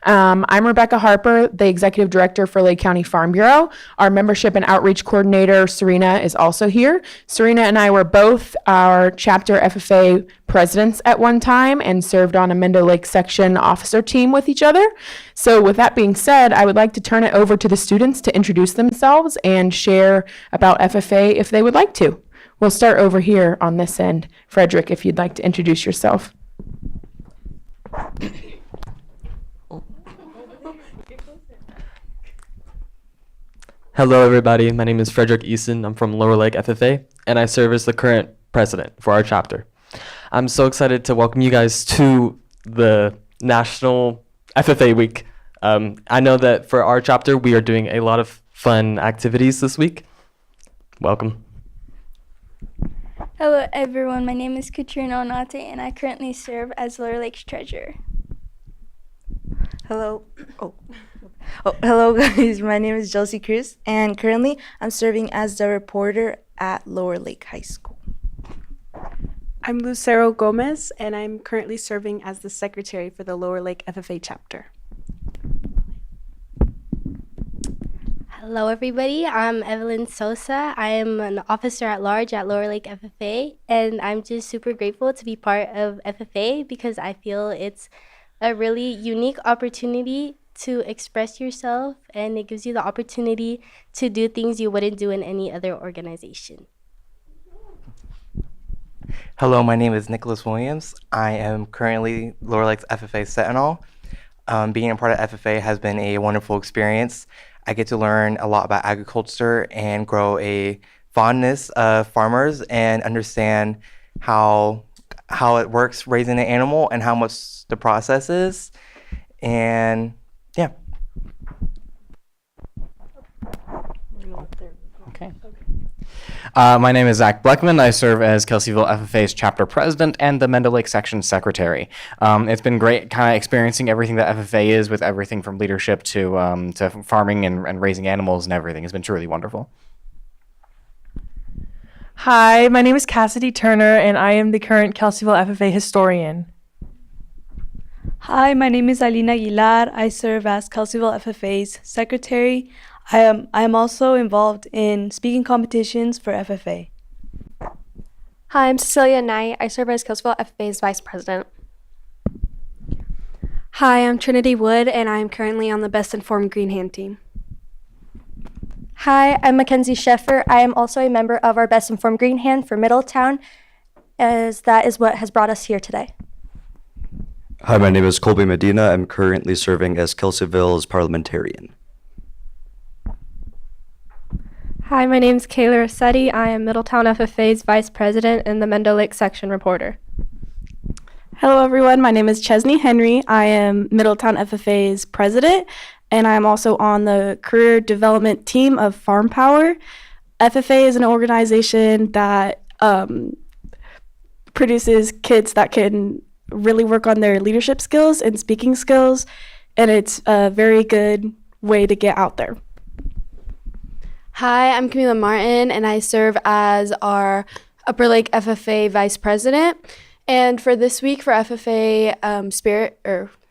I'm Rebecca Harper, the Executive Director for Lake County Farm Bureau. Our Membership and Outreach Coordinator, Serena, is also here. Serena and I were both our chapter FFA presidents at one time and served on a Mendo Lake section officer team with each other. So with that being said, I would like to turn it over to the students to introduce themselves and share about FFA if they would like to. We'll start over here on this end. Frederick, if you'd like to introduce yourself. Hello, everybody. My name is Frederick Easton. I'm from Lower Lake FFA, and I serve as the current president for our chapter. I'm so excited to welcome you guys to the National FFA Week. I know that for our chapter, we are doing a lot of fun activities this week. Welcome. Hello, everyone. My name is Katrina Onate, and I currently serve as Lower Lake's treasurer. Hello. Hello, guys. My name is Josie Cruz, and currently I'm serving as the reporter at Lower Lake High School. I'm Lucero Gomez, and I'm currently serving as the secretary for the Lower Lake FFA chapter. Hello, everybody. I'm Evelyn Sosa. I am an officer at large at Lower Lake FFA, and I'm just super grateful to be part of FFA because I feel it's a really unique opportunity to express yourself, and it gives you the opportunity to do things you wouldn't do in any other organization. Hello, my name is Nicholas Williams. I am currently Lower Lakes FFA Sentinel. Being a part of FFA has been a wonderful experience. I get to learn a lot about agriculture and grow a fondness of farmers and understand how it works raising an animal and how much the process is. And yeah. Okay. My name is Zach Bleckman. I serve as Kelseyville FFA's chapter president and the Mendel Lake section secretary. It's been great kind of experiencing everything that FFA is, with everything from leadership to farming and raising animals and everything. It's been truly wonderful. Hi, my name is Cassidy Turner, and I am the current Kelseyville FFA historian. Hi, my name is Alina Aguilar. I serve as Kelseyville FFA's secretary. I am also involved in speaking competitions for FFA. Hi, I'm Cecilia Knight. I serve as Kelseyville FFA's vice president. Hi, I'm Trinity Wood, and I'm currently on the Best Informed Green Hand team. Hi, I'm Mackenzie Sheffer. I am also a member of our Best Informed Green Hand for Middletown, as that is what has brought us here today. Hi, my name is Colby Medina. I'm currently serving as Kelseyville's parliamentarian. Hi, my name is Kayla Rossetti. I am Middletown FFA's vice president and the Mendel Lake section reporter. Hello, everyone. My name is Chesney Henry. I am Middletown FFA's president, and I am also on the career development team of Farm Power. FFA is an organization that produces kids that can really work on their leadership skills and speaking skills, and it's a very good way to get out there. Hi, I'm Camila Martin, and I serve as our Upper Lake FFA vice president. And for this week, for FFA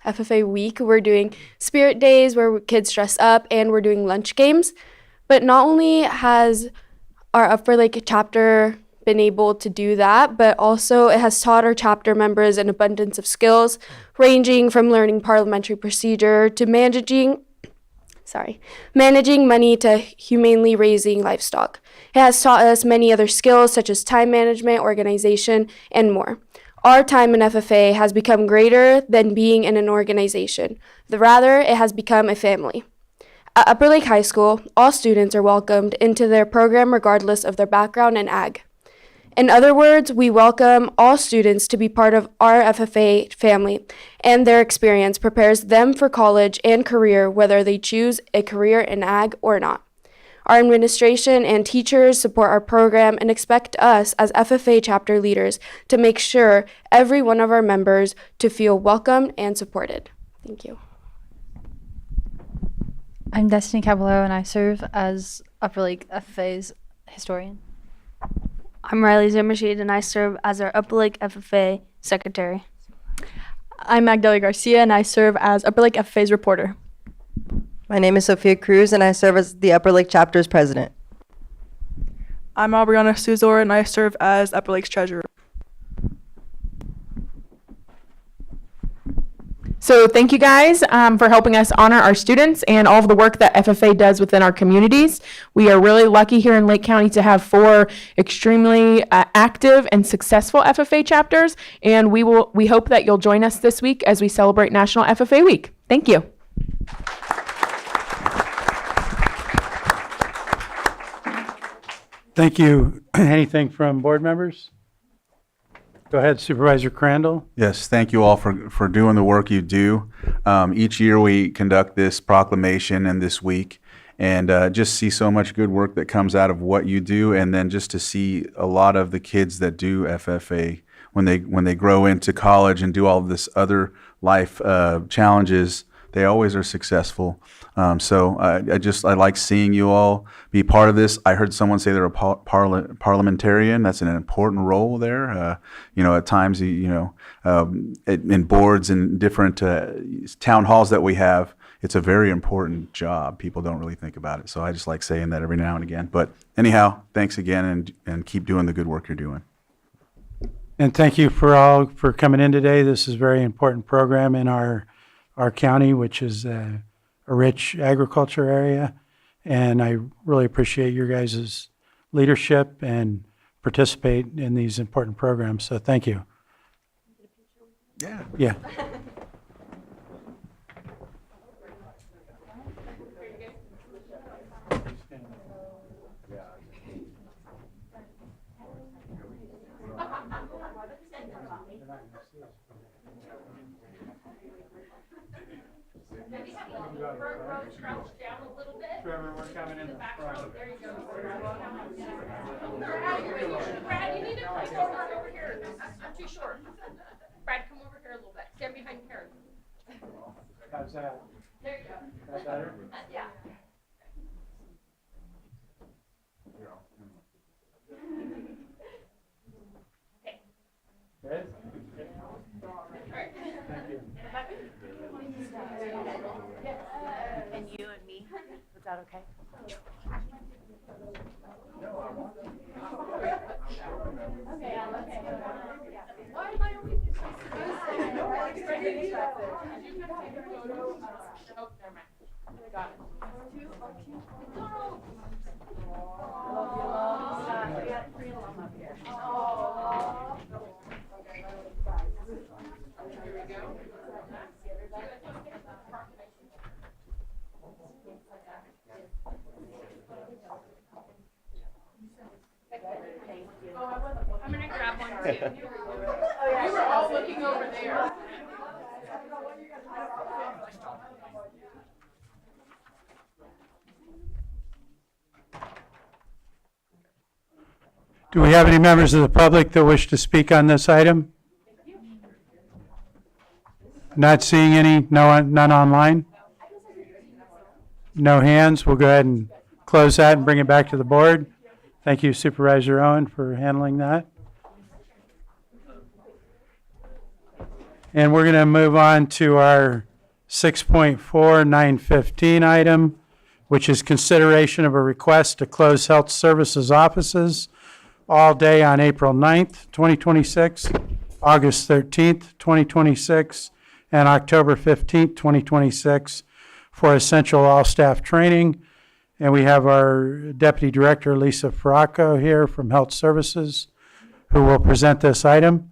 FFA week, we're doing spirit days where kids dress up, and we're doing lunch games. But not only has our Upper Lake chapter been able to do that, but also it has taught our chapter members an abundance of skills, ranging from learning parliamentary procedure to managing money to humanely raising livestock. It has taught us many other skills such as time management, organization, and more. Our time in FFA has become greater than being in an organization. Rather, it has become a family. At Upper Lake High School, all students are welcomed into their program regardless of their background in ag. In other words, we welcome all students to be part of our FFA family, and their experience prepares them for college and career, whether they choose a career in ag or not. Our administration and teachers support our program and expect us as FFA chapter leaders to make sure every one of our members to feel welcomed and supported. Thank you. I'm Destiny Caballero, and I serve as Upper Lake FFA's historian. I'm Riley Zimmershed, and I serve as our Upper Lake FFA secretary. I'm Magdalena Garcia, and I serve as Upper Lake FFA's reporter. My name is Sophia Cruz, and I serve as the Upper Lake chapter's president. I'm Aubriana Suzor, and I serve as Upper Lake's treasurer. So thank you guys for helping us honor our students and all of the work that FFA does within our communities. We are really lucky here in Lake County to have 4 extremely active and successful FFA chapters, and we hope that you'll join us this week as we celebrate National FFA Week. Thank you. Thank you. Anything from board members? Go ahead, Supervisor Crandall. Yes, thank you all for doing the work you do. Each year we conduct this proclamation and this week, and just see so much good work that comes out of what you do, and then just to see a lot of the kids that do FFA when they grow into college and do all of this other life challenges, they always are successful. So I like seeing you all be part of this. I heard someone say they're a parliamentarian. That's an important role there. At times, in boards and different town halls that we have, it's a very important job. People don't really think about it. So I just like saying that every now and again. But anyhow, thanks again, and keep doing the good work you're doing. And thank you for coming in today. This is a very important program in our county, which is a rich agriculture area. And I really appreciate your guys' leadership and participate in these important programs. So thank you. Yeah. Trevor, we're coming in the front. There you go. Brad, you need to come over here. I'm too short. Brad, come over here a little bit. Stand behind Karen. How's that? There you go. That better? Yeah. Good? Thank you. And you and me, is that okay? Why am I always Oh, never mind. Got it. I'm gonna grab one too. We were all looking over there. Do we have any members of the public that wish to speak on this item? Not seeing any, none online? No hands. We'll go ahead and close that and bring it back to the board. Thank you, Supervisor Owen, for handling that. And we're going to move on to our 6.4915 item, which is consideration of a request to close health services offices all day on April 9th, 2026, August 13th, 2026, and October 15th, 2026 for essential all-staff training. And we have our Deputy Director, Lisa Faracco, here from Health Services, who will present this item.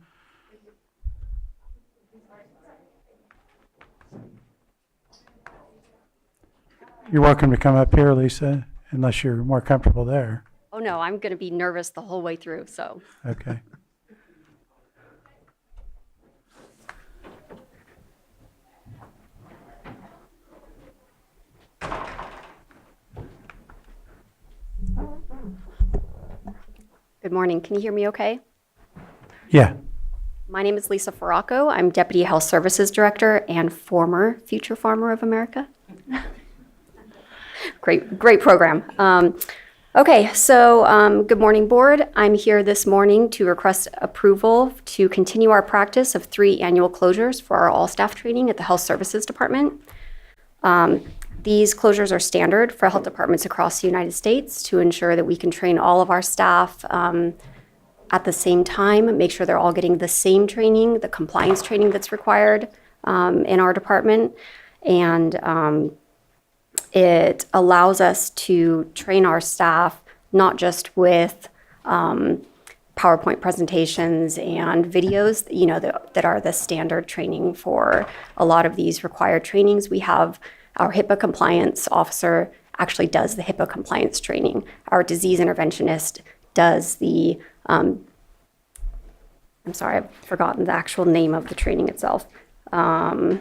You're welcome to come up here, Lisa, unless you're more comfortable there. Oh, no, I'm going to be nervous the whole way through, so. Okay. Good morning. Can you hear me okay? Yeah. My name is Lisa Faracco. I'm Deputy Health Services Director and former Future Farmer of America. Great program. Okay, so good morning, board. I'm here this morning to request approval to continue our practice of 3 annual closures for our all-staff training at the Health Services Department. These closures are standard for health departments across the United States to ensure that we can train all of our staff at the same time, make sure they're all getting the same training, the compliance training that's required in our department. And it allows us to train our staff not just with PowerPoint presentations and videos, you know, that are the standard training for a lot of these required trainings. We have our HIPAA compliance officer actually does the HIPAA compliance training. Our disease interventionist does the, I'm sorry, I've forgotten the actual name of the training itself. The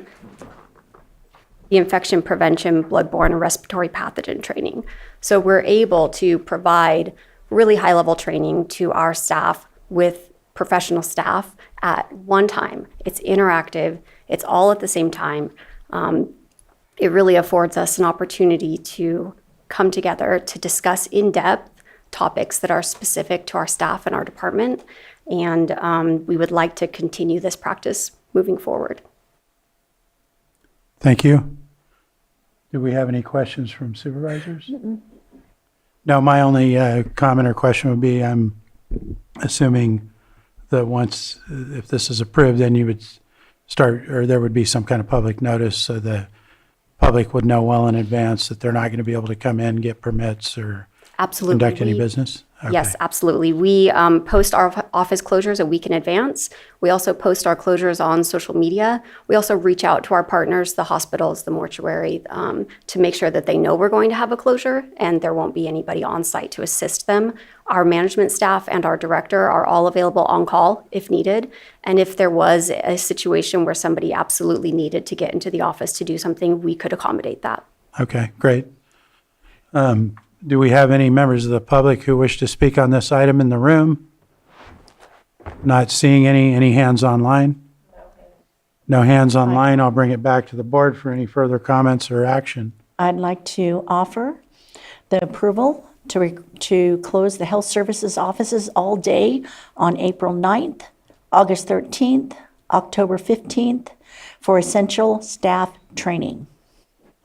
infection prevention, bloodborne, and respiratory pathogen training. So we're able to provide really high-level training to our staff with professional staff at one time. It's interactive. It's all at the same time. It really affords us an opportunity to come together to discuss in depth topics that are specific to our staff and our department. And we would like to continue this practice moving forward. Thank you. Do we have any questions from supervisors? No, my only comment or question would be, I'm assuming that once, if this is approved, then you would start, or there would be some kind of public notice so the public would know well in advance that they're not going to be able to come in, get permits, or Absolutely. conduct any business? Okay. Yes, absolutely. We post our office closures a week in advance. We also post our closures on social media. We also reach out to our partners, the hospitals, the mortuary, to make sure that they know we're going to have a closure and there won't be anybody on site to assist them. Our management staff and our director are all available on call if needed. And if there was a situation where somebody absolutely needed to get into the office to do something, we could accommodate that. Okay, great. Do we have any members of the public who wish to speak on this item in the room? Not seeing any hands online? No hands online. I'll bring it back to the board for any further comments or action. I'd like to offer the approval to close the health services offices all day on April 9th, August 13th, October 15th for essential staff training.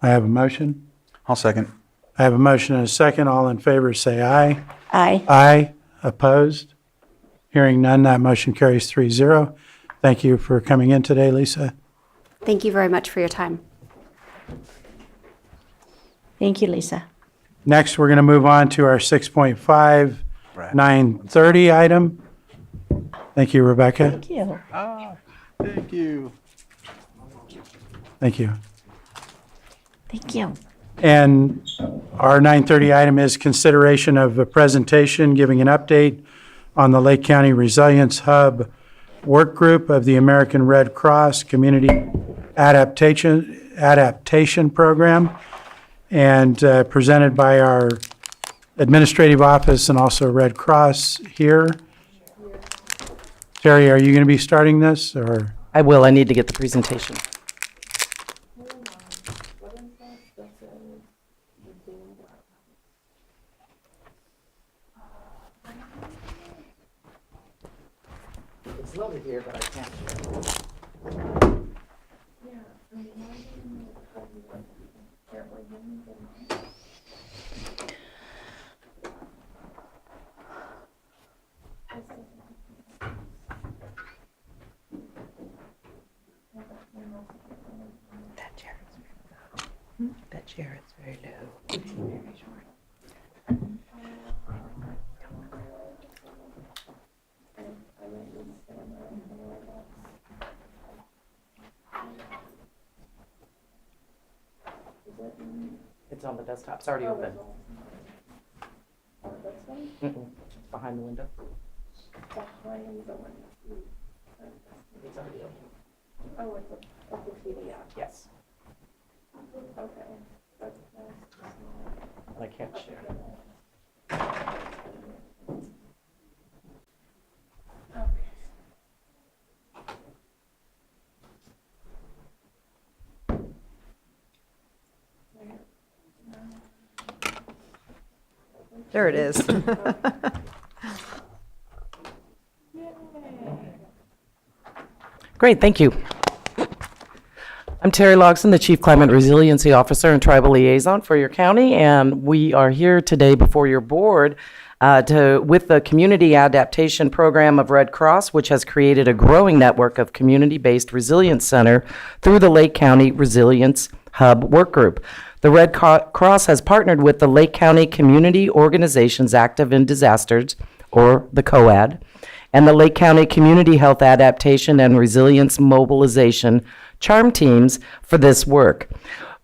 I have a motion. I'll second. I have a motion and a second. All in favor, say aye. Aye. Aye. Opposed? Hearing none, that motion carries 3-0. Thank you for coming in today, Lisa. Thank you very much for your time. Thank you, Lisa. Next, we're going to move on to our 6.5, 9:30 item. Thank you, Rebecca. Thank you. Thank you. Thank you. Thank you. And our 9:30 item is consideration of a presentation giving an update on the Lake County Resilience Hub Work Group of the American Red Cross Community Adaptation Program, and presented by our administrative office and also Red Cross here. Terry, are you going to be starting this, or? I will. I need to get the presentation. It's lovely here, but I can't. That chair is very low. Very short. It's on the desktop. It's already open. Mm-mm. Behind the window. It's already open. Oh, it's up the PDF. Yes. Okay. I can't share. There it is. Great, thank you. I'm Terry Logson, the Chief Climate Resiliency Officer and Tribal Liaison for your county, and we are here today before your board with the Community Adaptation Program of Red Cross, which has created a growing network of community-based resilience center through the Lake County Resilience Hub Work Group. The Red Cross has partnered with the Lake County Community Organizations Active in Disasters, or the COAD, and the Lake County Community Health Adaptation and Resilience Mobilization CHARM teams for this work.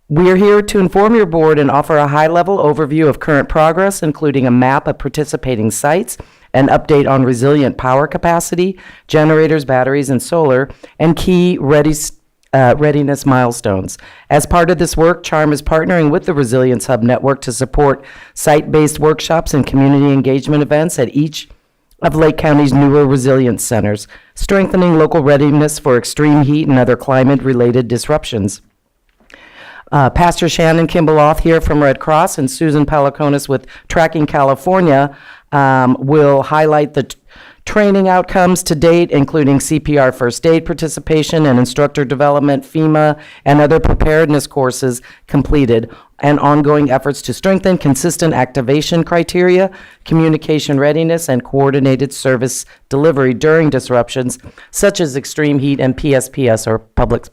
We are here to inform your board and offer a high-level overview of current progress, including a map of participating sites, an update on resilient power capacity, generators, batteries, and solar, and key readiness milestones. As part of this work, CHARM is partnering with the Resilience Hub Network to support site-based workshops and community engagement events at each of Lake County's newer resilience centers, strengthening local readiness for extreme heat and other climate-related disruptions. Pastor Shannon Kimball-Oth here from Red Cross and Susan Palaconis with Tracking California will highlight the training outcomes to date, including CPR first aid participation and instructor development, FEMA, and other preparedness courses completed, and ongoing efforts to strengthen consistent activation criteria, communication readiness, and coordinated service delivery during disruptions such as extreme heat and PSPS, or public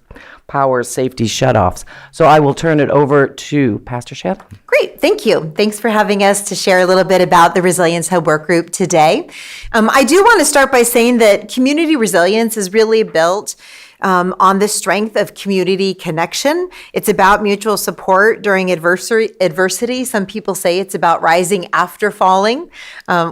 power safety shutoffs. So I will turn it over to Pastor Shannon. Great, thank you. Thanks for having us to share a little bit about the Resilience Hub Work Group today. I do want to start by saying that community resilience is really built on the strength of community connection. It's about mutual support during adversity. Some people say it's about rising after falling.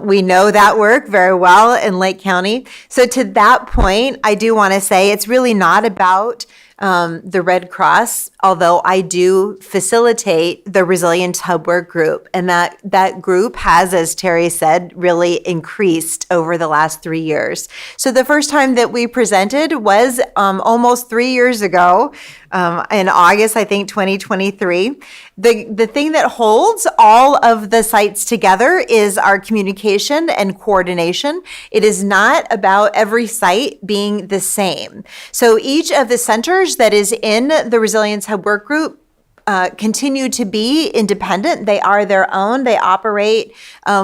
We know that work very well in Lake County. So to that point, I do want to say it's really not about the Red Cross, although I do facilitate the Resilience Hub Work Group. And that group has, as Terry said, really increased over the last 3 years. So the first time that we presented was almost 3 years ago, in August, I think, 2023. The thing that holds all of the sites together is our communication and coordination. It is not about every site being the same. So each of the centers that is in the Resilience Hub Work Group continue to be independent. They are their own. They operate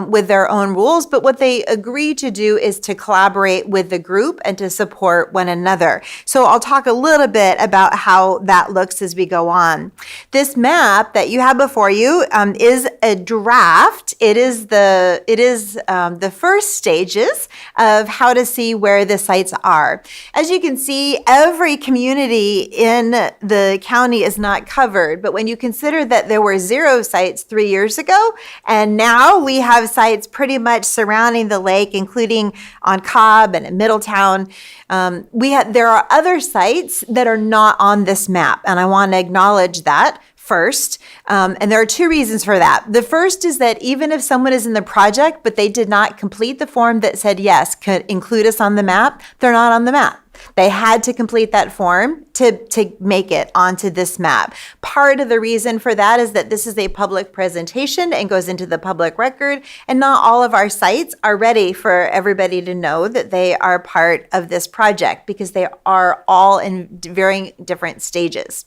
with their own rules. But what they agree to do is to collaborate with the group and to support one another. So I'll talk a little bit about how that looks as we go on. This map that you have before you is a draft. It is the first stages of how to see where the sites are. As you can see, every community in the county is not covered, but when you consider that there were 0 sites 3 years ago, and now we have sites pretty much surrounding the lake, including on Cobb and in Middletown, there are other sites that are not on this map, and I want to acknowledge that first. And there are 2 reasons for that. The first is that even if someone is in the project, but they did not complete the form that said, yes, could include us on the map, they're not on the map. They had to complete that form to make it onto this map. Part of the reason for that is that this is a public presentation and goes into the public record, and not all of our sites are ready for everybody to know that they are part of this project because they are all in very different stages.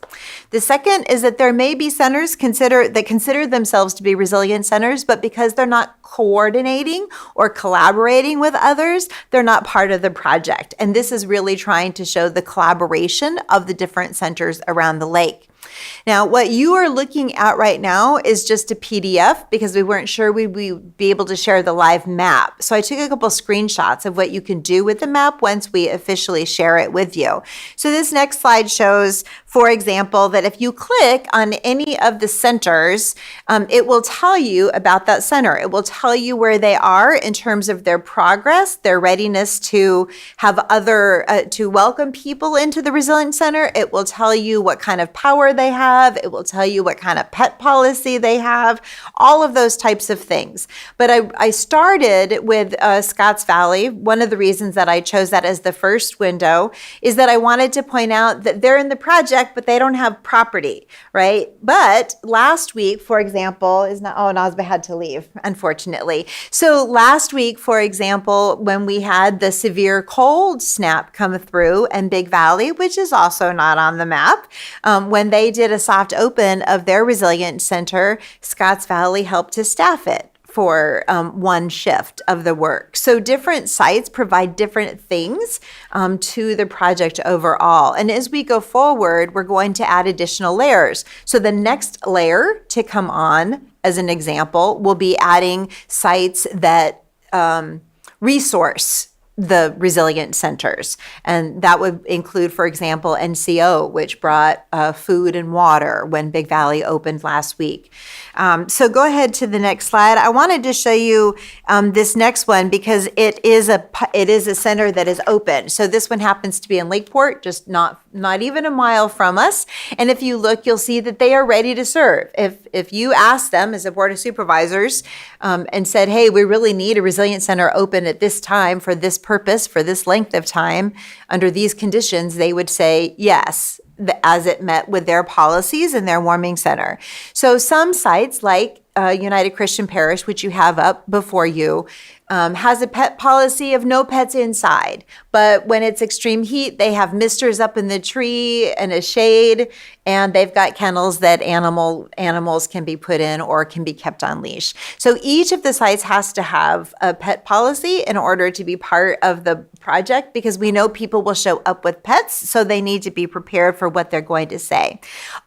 The second is that there may be centers that consider themselves to be resilient centers, but because they're not coordinating or collaborating with others, they're not part of the project. And this is really trying to show the collaboration of the different centers around the lake. Now, what you are looking at right now is just a PDF because we weren't sure we'd be able to share the live map. So I took a couple screenshots of what you can do with the map once we officially share it with you. So this next slide shows, for example, that if you click on any of the centers, it will tell you about that center. It will tell you where they are in terms of their progress, their readiness to have to welcome people into the Resilience Center. It will tell you what kind of power they have. It will tell you what kind of pet policy they have, all of those types of things. But I started with Scotts Valley. One of the reasons that I chose that as the first window is that I wanted to point out that they're in the project, but they don't have property, right? But last week, for example, Nazba had to leave, unfortunately. So last week, for example, when we had the severe cold snap come through in Big Valley, which is also not on the map, when they did a soft open of their Resilience Center, Scotts Valley helped to staff it for one shift of the work. So different sites provide different things to the project overall. And as we go forward, we're going to add additional layers. So the next layer to come on, as an example, will be adding sites that resource the resilient centers. And that would include, for example, NCO, which brought food and water when Big Valley opened last week. So go ahead to the next slide. I wanted to show you this next one because it is a center that is open. So this one happens to be in Lakeport, just not even a mile from us. And if you look, you'll see that they are ready to serve. If you ask them as a board of supervisors and said, hey, we really need a resilient center open at this time for this purpose, for this length of time, under these conditions, they would say yes, as it met with their policies and their warming center. So some sites like United Christian Parish, which you have up before you, has a pet policy of no pets inside. But when it's extreme heat, they have misters up in the tree and a shade, and they've got kennels that animals can be put in or can be kept on leash. So each of the sites has to have a pet policy in order to be part of the project, because we know people will show up with pets, so they need to be prepared for what they're going to say.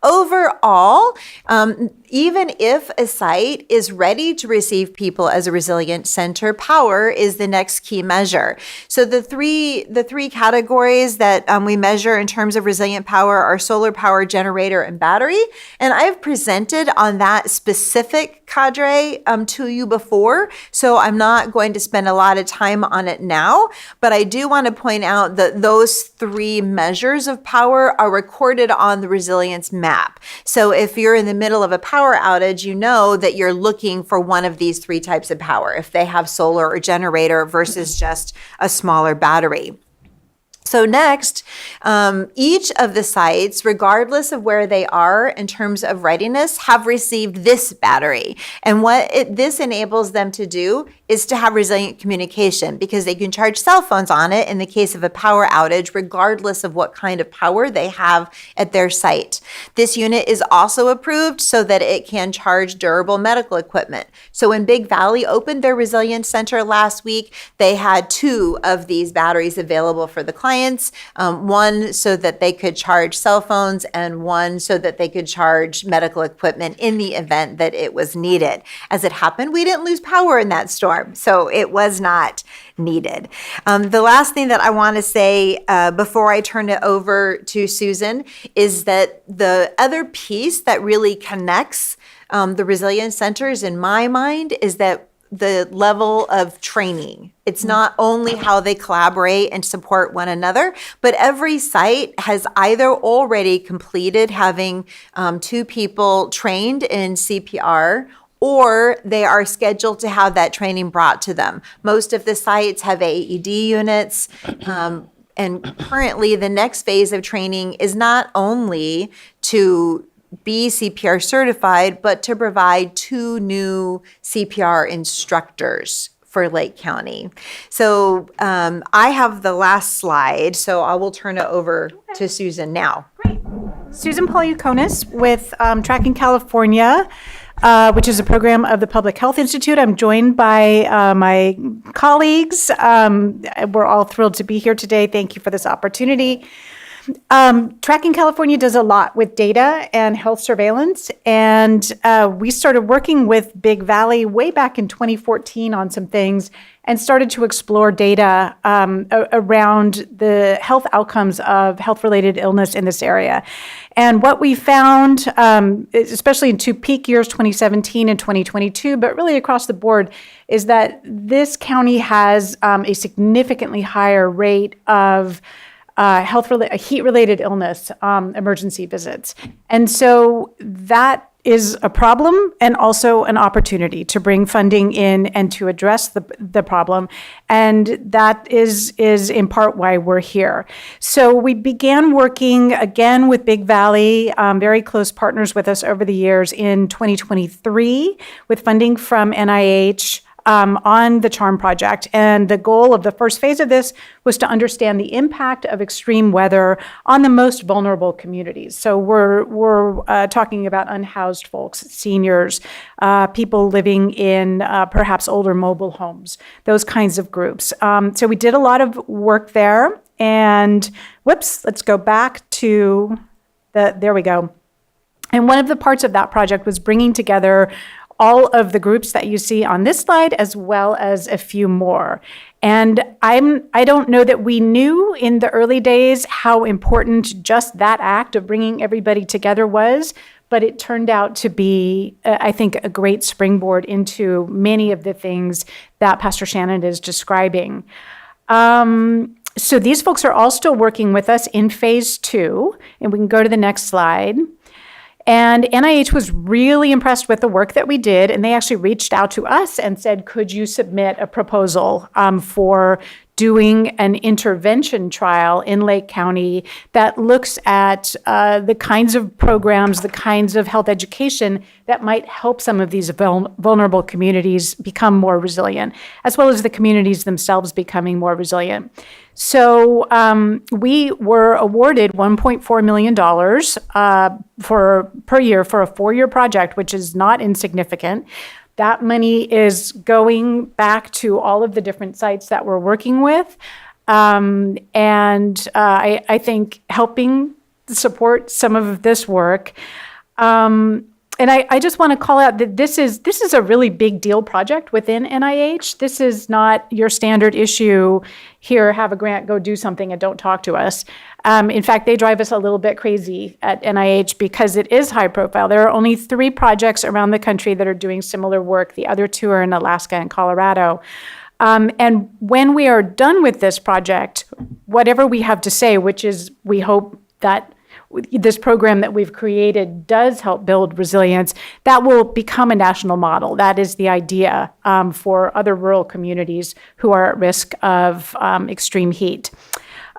Overall, even if a site is ready to receive people as a resilient center, power is the next key measure. So the three categories that we measure in terms of resilient power are solar power, generator, and battery. And I've presented on that specific cadre to you before, so I'm not going to spend a lot of time on it now, but I do want to point out that those three measures of power are recorded on the resilience map. So if you're in the middle of a power outage, you know that you're looking for one of these three types of power, if they have solar or generator versus just a smaller battery. So next, each of the sites, regardless of where they are in terms of readiness, have received this battery. And what this enables them to do is to have resilient communication, because they can charge cell phones on it in the case of a power outage, regardless of what kind of power they have at their site. This unit is also approved so that it can charge durable medical equipment. So when Big Valley opened their Resilience Center last week, they had 2 of these batteries available for the clients, one so that they could charge cell phones and one so that they could charge medical equipment in the event that it was needed. As it happened, we didn't lose power in that storm, so it was not needed. The last thing that I want to say before I turn it over to Susan is that the other piece that really connects the resilience centers in my mind is that the level of training. It's not only how they collaborate and support one another, but every site has either already completed having 2 people trained in CPR, or they are scheduled to have that training brought to them. Most of the sites have AED units, and currently the next phase of training is not only to be CPR certified, but to provide 2 new CPR instructors for Lake County. So I have the last slide, so I will turn it over to Susan now. Susan Polyukonis with Tracking California, which is a program of the Public Health Institute. I'm joined by my colleagues. We're all thrilled to be here today. Thank you for this opportunity. Tracking California does a lot with data and health surveillance, and we started working with Big Valley way back in 2014 on some things and started to explore data around the health outcomes of health-related illness in this area. And what we found, especially in 2 peak years, 2017 and 2022, but really across the board, is that this county has a significantly higher rate of heat-related illness emergency visits. And so that is a problem and also an opportunity to bring funding in and to address the problem. And that is in part why we're here. So we began working again with Big Valley, very close partners with us over the years, in 2023 with funding from NIH, on the CHARM project. And the goal of the first phase of this was to understand the impact of extreme weather on the most vulnerable communities. So we're talking about unhoused folks, seniors, people living in perhaps older mobile homes, those kinds of groups. So we did a lot of work there. And let's go back to there we go. And one of the parts of that project was bringing together all of the groups that you see on this slide, as well as a few more. And I don't know that we knew in the early days how important just that act of bringing everybody together was, but it turned out to be, I think, a great springboard into many of the things that Pastor Shannon is describing. So these folks are all still working with us in phase 2, and we can go to the next slide. And NIH was really impressed with the work that we did, and they actually reached out to us and said, could you submit a proposal for doing an intervention trial in Lake County that looks at the kinds of programs, the kinds of health education that might help some of these vulnerable communities become more resilient, as well as the communities themselves becoming more resilient. So we were awarded $1.4 million per year for a 4-year project, which is not insignificant. That money is going back to all of the different sites that we're working with, and I think helping support some of this work. And I just want to call out that this is a really big deal project within NIH. This is not your standard issue, here, have a grant, go do something, and don't talk to us. In fact, they drive us a little bit crazy at NIH because it is high profile. There are only 3 projects around the country that are doing similar work. The other 2 are in Alaska and Colorado. And when we are done with this project, whatever we have to say, which is we hope that this program that we've created does help build resilience, that will become a national model. That is the idea for other rural communities who are at risk of extreme heat.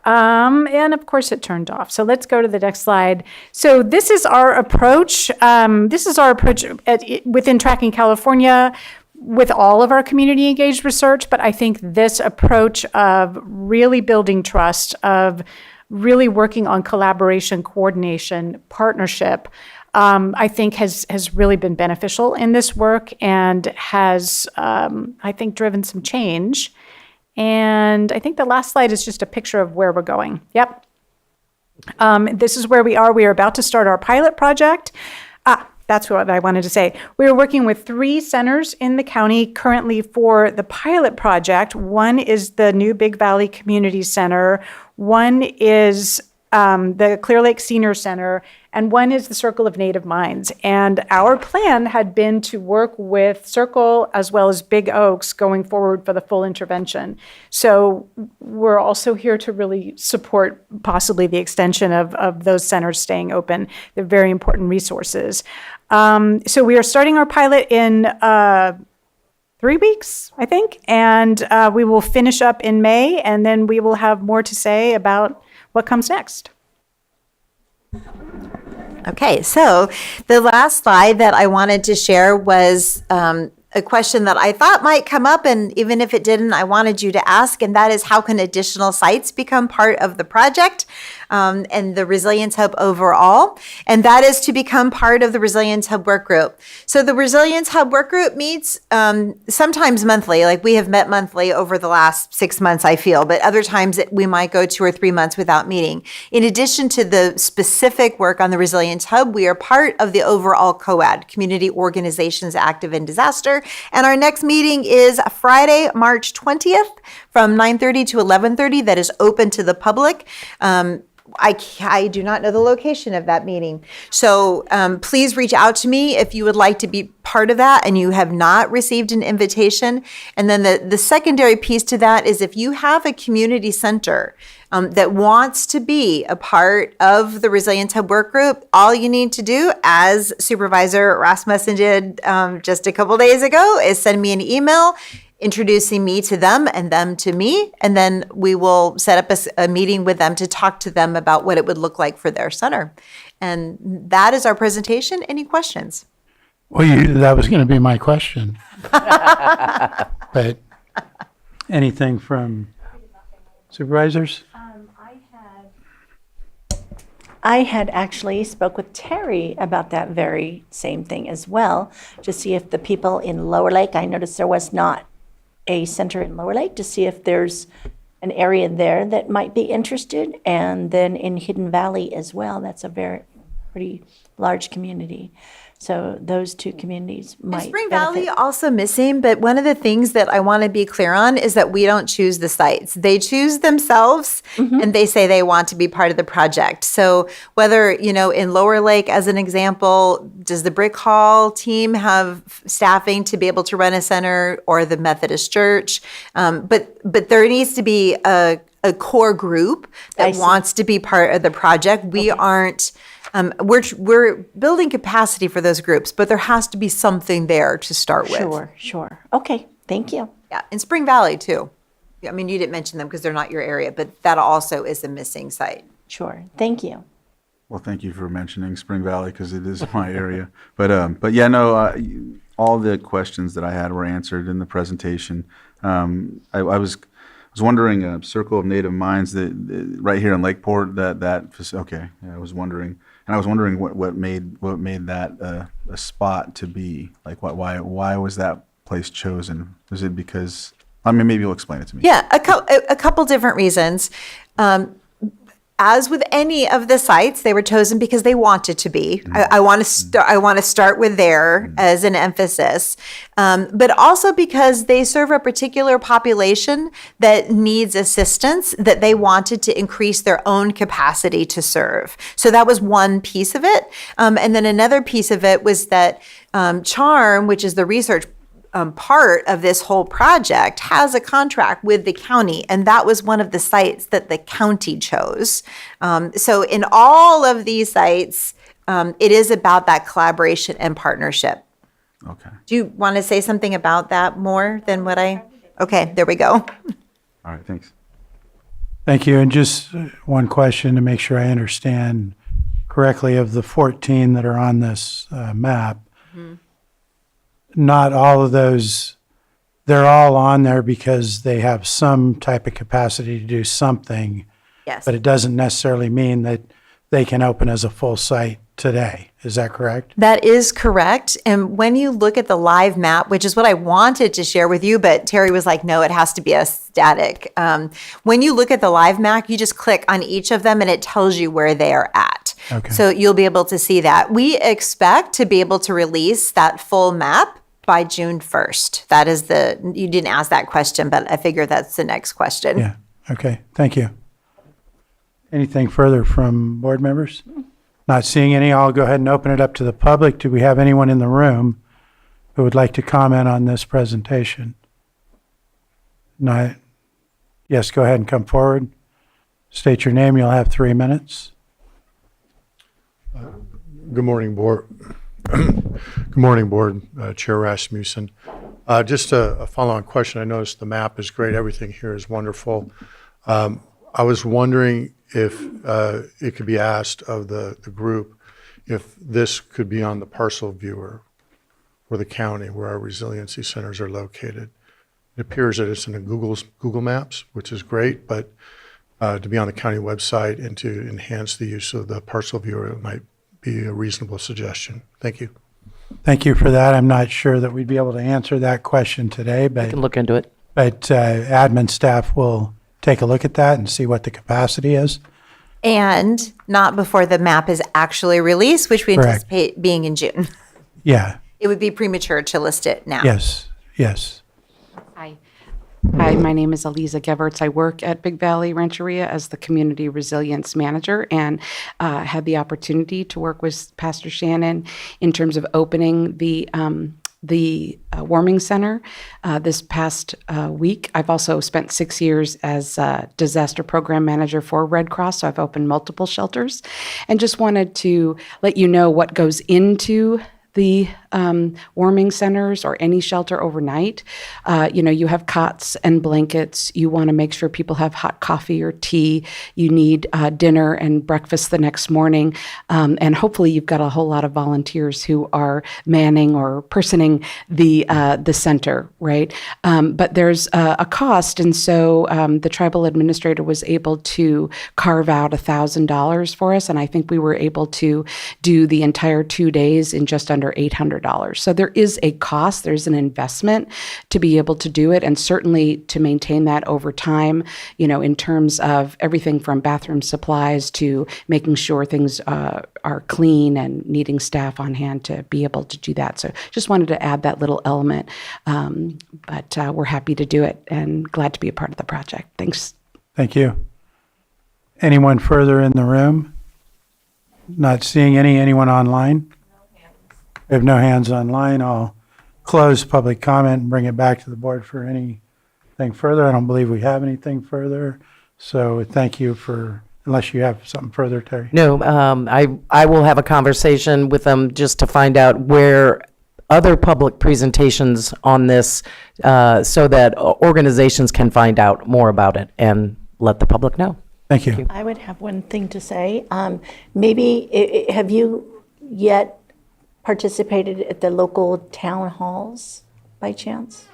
And of course it turned off. So let's go to the next slide. So this is our approach. Within Tracking California with all of our community engaged research, but I think this approach of really building trust, of really working on collaboration, coordination, partnership, I think has really been beneficial in this work and has, I think, driven some change. And I think the last slide is just a picture of where we're going. Yep. This is where we are. We are about to start our pilot project. That's what I wanted to say. We are working with 3 centers in the county currently for the pilot project. One is the new Big Valley Community Center. One is the Clear Lake Senior Center, and one is the Circle of Native Minds. And our plan had been to work with Circle as well as Big Oaks going forward for the full intervention. So we're also here to really support possibly the extension of those centers staying open. They're very important resources. So we are starting our pilot in 3 weeks, I think, and we will finish up in May, and then we will have more to say about what comes next. Okay, so the last slide that I wanted to share was a question that I thought might come up, and even if it didn't, I wanted you to ask, and that is, how can additional sites become part of the project and the Resilience Hub overall? And that is to become part of the Resilience Hub work group. So the Resilience Hub work group meets sometimes monthly, like we have met monthly over the last 6 months, I feel, but other times we might go 2 or 3 months without meeting. In addition to the specific work on the Resilience Hub, we are part of the overall COAD, Community Organizations Active in Disaster. And our next meeting is Friday, March 20th from 9:30 to 11:30. That is open to the public. I do not know the location of that meeting. So please reach out to me if you would like to be part of that and you have not received an invitation. And then the secondary piece to that is, if you have a community center that wants to be a part of the Resilience Hub work group, all you need to do, as Supervisor Rasmussen did just a couple days ago, is send me an email introducing me to them and them to me, and then we will set up a meeting with them to talk to them about what it would look like for their center. And that is our presentation. Any questions? Well, that was going to be my question. But anything from supervisors? I had actually spoke with Terry about that very same thing as well, to see if the people in Lower Lake, I noticed there was not a center in Lower Lake, to see if there's an area there that might be interested, and then in Hidden Valley as well. That's a very pretty large community. So those two communities might Spring benefit. Valley also missing, but one of the things that I want to be clear on is that we don't choose the sites. They choose themselves and they say they want to be part of the project. So whether, in Lower Lake, as an example, does the Brick Hall team have staffing to be able to run a center, or the Methodist Church? But there needs to be a core group that wants to be part of the project. We aren't. We're building capacity for those groups, but there has to be something there to start with. Sure. Okay, thank you. Yeah, and Spring Valley too. I mean, you didn't mention them because they're not your area, but that also is a missing site. Sure, thank you. Well, thank you for mentioning Spring Valley because it is my area. But yeah, no, all the questions that I had were answered in the presentation. I was wondering, Circle of Native Minds, right here in Lakeport, okay. Yeah, I was wondering, and I was wondering what made that a spot to be, like why was that place chosen? Was it because, maybe you'll explain it to me. Yeah, a couple different reasons. As with any of the sites, they were chosen because they wanted to be. I want to start with there as an emphasis, but also because they serve a particular population that needs assistance that they wanted to increase their own capacity to serve. So that was one piece of it, and then another piece of it was that CHARM, which is the research part of this whole project, has a contract with the county, and that was one of the sites that the county chose. So in all of these sites, it is about that collaboration and partnership. Okay. Do you want to say something about that more than what okay, there we go. All right, thanks. Thank you. And just one question to make sure I understand correctly, of the 14 that are on this map, not all of those, they're all on there because they have some type of capacity to do something. Yes. But it doesn't necessarily mean that they can open as a full site today. Is that correct? That is correct. And when you look at the live map, which is what I wanted to share with you, but Terry was like, no, it has to be a static. When you look at the live map, you just click on each of them and it tells you where they are at. Okay. So you'll be able to see that. We expect to be able to release that full map by June 1st. That is you didn't ask that question, but I figure that's the next question. Yeah. Okay. Thank you. Anything further from board members? Not seeing any, I'll go ahead and open it up to the public. Do we have anyone in the room who would like to comment on this presentation? Not. Yes, go ahead and come forward. State your name. You'll have 3 minutes. Good morning, board. Good morning, board. Chair Rasmussen. Just a follow-on question. I noticed the map is great. Everything here is wonderful. I was wondering if it could be asked of the group if this could be on the parcel viewer for the county where our resiliency centers are located. It appears that it's in the Google Maps, which is great, but to be on the county website and to enhance the use of the parcel viewer, it might be a reasonable suggestion. Thank you. Thank you for that. I'm not sure that we'd be able to answer that question today, but I can look into it. But admin staff will take a look at that and see what the capacity is. And not before the map is actually released, which we Correct. anticipate being in June. Yeah. It would be premature to list it now. Yes. Yes. Hi, my name is Aliza Geverts. I work at Big Valley Rancheria as the Community Resilience Manager and had the opportunity to work with Pastor Shannon in terms of opening the warming center this past week. I've also spent 6 years as a disaster program manager for Red Cross, so I've opened multiple shelters and just wanted to let you know what goes into the warming centers or any shelter overnight. You have cots and blankets. You want to make sure people have hot coffee or tea. You need dinner and breakfast the next morning. And hopefully you've got a whole lot of volunteers who are manning or personing the center, right? But there's a cost. And so the tribal administrator was able to carve out $1,000 for us. And I think we were able to do the entire 2 days in just under $800. $1,500. So there is a cost, there's an investment to be able to do it, and certainly to maintain that over time, you know, in terms of everything from bathroom supplies to making sure things are clean and needing staff on hand to be able to do that. So just wanted to add that little element, but we're happy to do it and glad to be a part of the project. Thanks. Thank you. Anyone further in the room? Not seeing anyone online? We have no hands online. I'll close public comment and bring it back to the board for anything further. I don't believe we have anything further. So thank you unless you have something further, Terry. No, I will have a conversation with them just to find out where other public presentations on this, so that organizations can find out more about it and let the public know. Thank you. I would have one thing to say. Have you yet participated at the local town halls by chance?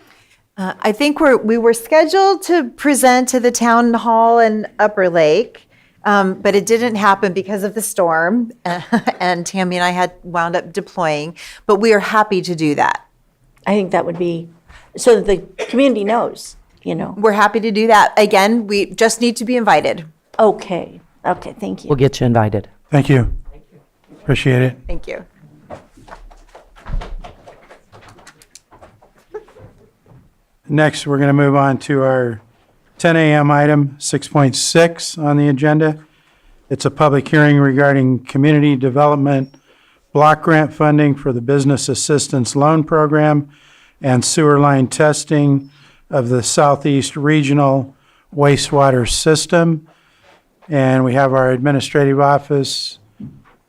I think we were scheduled to present to the town hall in Upper Lake, but it didn't happen because of the storm, and Tammy and I had wound up deploying, but we are happy to do that. I think that would be, so that the community knows, you know. We're happy to do that. Again, we just need to be invited. Okay, thank you. We'll get you invited. Thank you. Appreciate it. Thank you. Next, we're going to move on to our 10 a.m. item 6.6 on the agenda. It's a public hearing regarding community development block grant funding for the Business Assistance Loan Program and sewer line testing of the Southeast Regional Wastewater System. And we have our administrative office,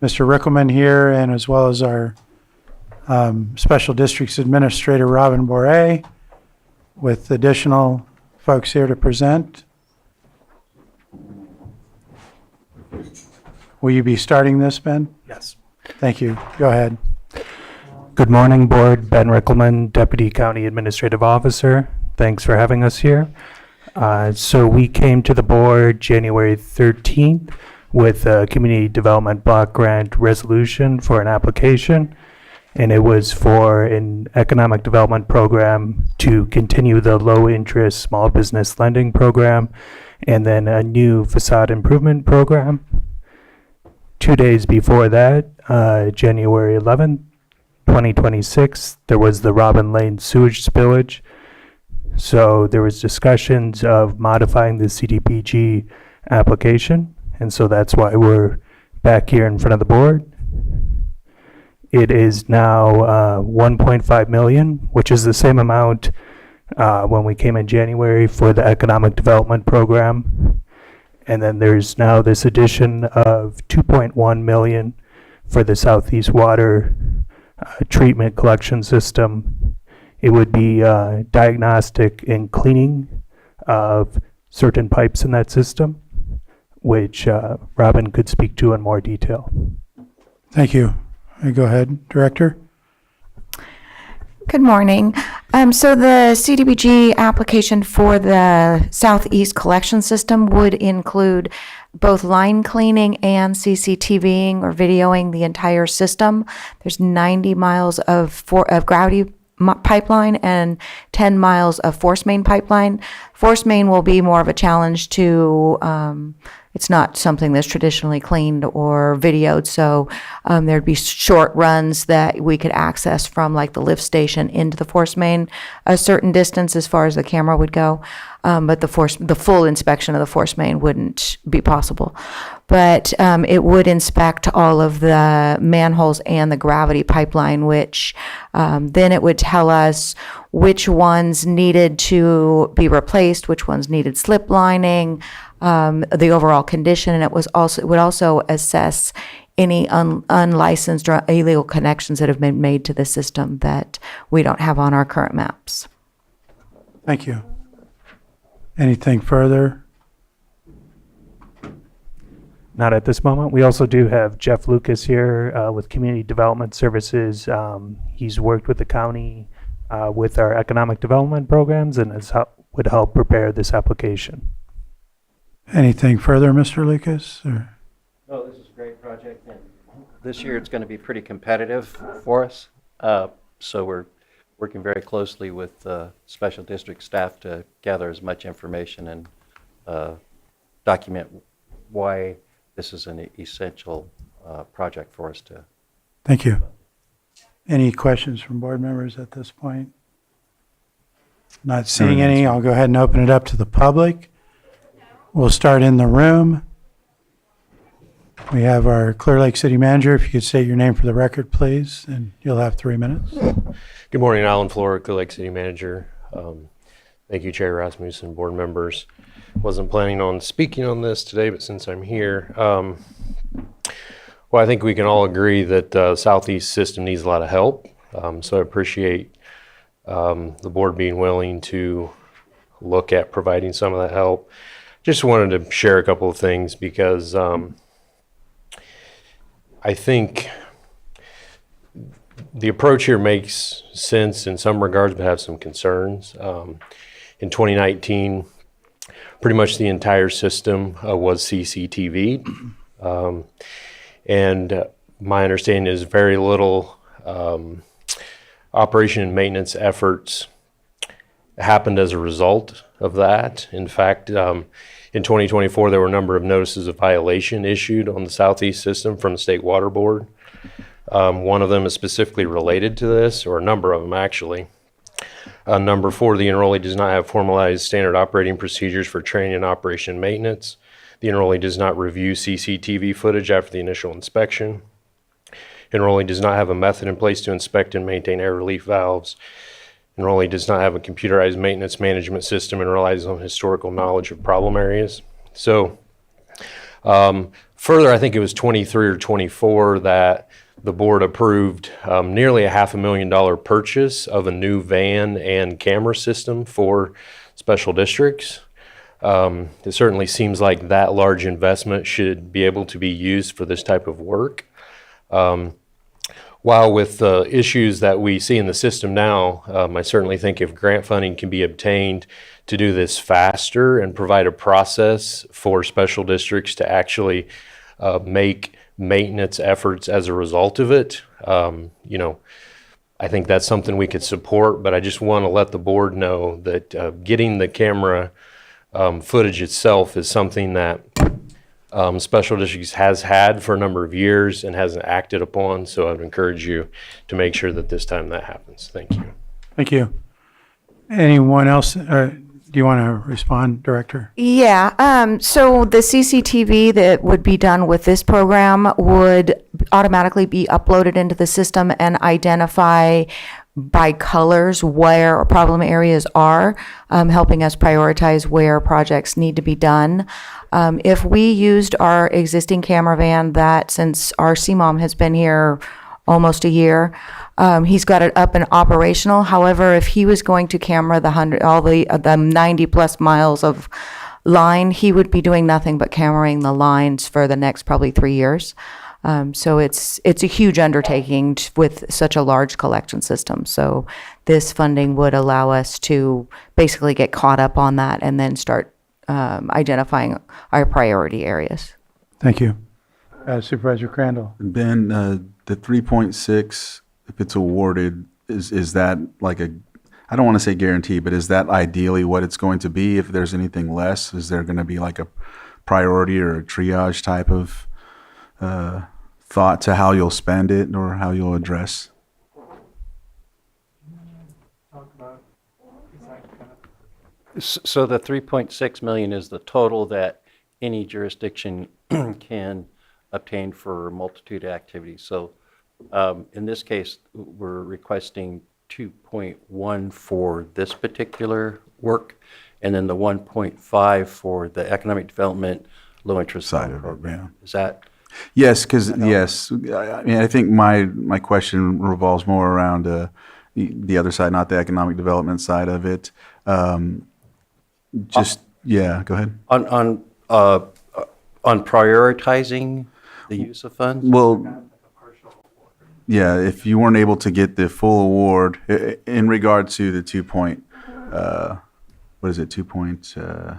Mr. Rickelman here, and as well as our Special Districts Administrator, Robin Bourret, with additional folks here to present. Will you be starting this, Ben? Yes. Thank you. Go ahead. Good morning, Board. Ben Rickelman, Deputy County Administrative Officer. Thanks for having us here. So we came to the board January 13th with a community development block grant resolution for an application, and it was for an economic development program to continue the low interest small business lending program and then a new facade improvement program. 2 days before that, January 11th, 2026, there was the Robin Lane sewage spillage. So there was discussions of modifying the CDBG application, and so that's why we're back here in front of the board. It is now 1.5 million, which is the same amount when we came in January for the economic development program. And then there's now this addition of 2.1 million for the Southeast Water Treatment Collection System. It would be diagnostic and cleaning of certain pipes in that system, which Robin could speak to in more detail. Thank you. Go ahead, Director. Good morning. So the CDBG application for the Southeast Collection System would include both line cleaning and CCTVing or videoing the entire system. There's 90 miles of gravity pipeline and 10 miles of force main pipeline. Force main will be more of a challenge to, it's not something that's traditionally cleaned or videoed, so there'd be short runs that we could access from like the lift station into the force main a certain distance as far as the camera would go, but the full inspection of the force main wouldn't be possible. But it would inspect all of the manholes and the gravity pipeline, which then it would tell us which ones needed to be replaced, which ones needed slip lining, the overall condition, and it would also assess any unlicensed or illegal connections that have been made to the system that we don't have on our current maps. Thank you. Anything further? Not at this moment. We also do have Jeff Lucas here with Community Development Services. He's worked with the county with our economic development programs and would help prepare this application. Anything further, Mr. Lucas? Or? No, this is a great project, and this year it's going to be pretty competitive for us. So we're working very closely with special district staff to gather as much information and document why this is an essential project for us to. Thank you. Any questions from board members at this point? Not seeing any, I'll go ahead and open it up to the public. We'll start in the room. We have our Clear Lake City Manager. If you could state your name for the record, please, and you'll have 3 minutes. Good morning, Alan Flora, Clear Lake City Manager. Thank you, Chair Rasmussen, board members. Wasn't planning on speaking on this today, but since I'm here, well, I think we can all agree that the Southeast system needs a lot of help. So I appreciate the board being willing to look at providing some of that help. Just wanted to share a couple of things because I think the approach here makes sense in some regards, but have some concerns. In 2019, pretty much the entire system was CCTV'd. And my understanding is very little operation and maintenance efforts happened as a result of that. In fact, in 2024, there were a number of notices of violation issued on the Southeast system from the State Water Board. One of them is specifically related to this, or a number of them actually. Number 4, the enrollee does not have formalized standard operating procedures for training and operation and maintenance. The enrollee does not review CCTV footage after the initial inspection. Enrollee does not have a method in place to inspect and maintain air relief valves. Enrollee does not have a computerized maintenance management system and relies on historical knowledge of problem areas. So further, I think it was 23 or 24 that the board approved nearly a $500,000 purchase of a new van and camera system for special districts. It certainly seems like that large investment should be able to be used for this type of work. While with the issues that we see in the system now, I certainly think if grant funding can be obtained to do this faster and provide a process for special districts to actually make maintenance efforts as a result of it, I think that's something we could support, but I just want to let the board know that getting the camera footage itself is something that special districts has had for a number of years and hasn't acted upon, so I would encourage you to make sure that this time that happens. Thank you. Thank you. Anyone else? Do you want to respond, Director? Yeah, so the CCTV that would be done with this program would automatically be uploaded into the system and identify by colors where problem areas are, helping us prioritize where projects need to be done. If we used our existing camera van that, since our CMOM has been here almost a year, he's got it up and operational. However, if he was going to camera the 90 plus miles of line, he would be doing nothing but cameraing the lines for the next probably 3 years. So it's a huge undertaking with such a large collection system. So this funding would allow us to basically get caught up on that and then start identifying our priority areas. Thank you. Supervisor Crandall. Ben, the 3.6, if it's awarded, is that like I don't want to say guarantee, but is that ideally what it's going to be? If there's anything less, is there going to be like a priority or a triage type of thought to how you'll spend it or how you'll address? So the 3.6 million is the total that any jurisdiction can obtain for a multitude of activities. So in this case, we're requesting 2.1 for this particular work, and then the 1.5 for the economic development low interest Side loan of it, program. Is that? Yes, because yes, I mean, I think my question revolves more around the other side, not the economic development side of it. Yeah, go ahead. On prioritizing the use of funds? Well, yeah, if you weren't able to get the full award in regard to the 2 point, what is it? 2 point,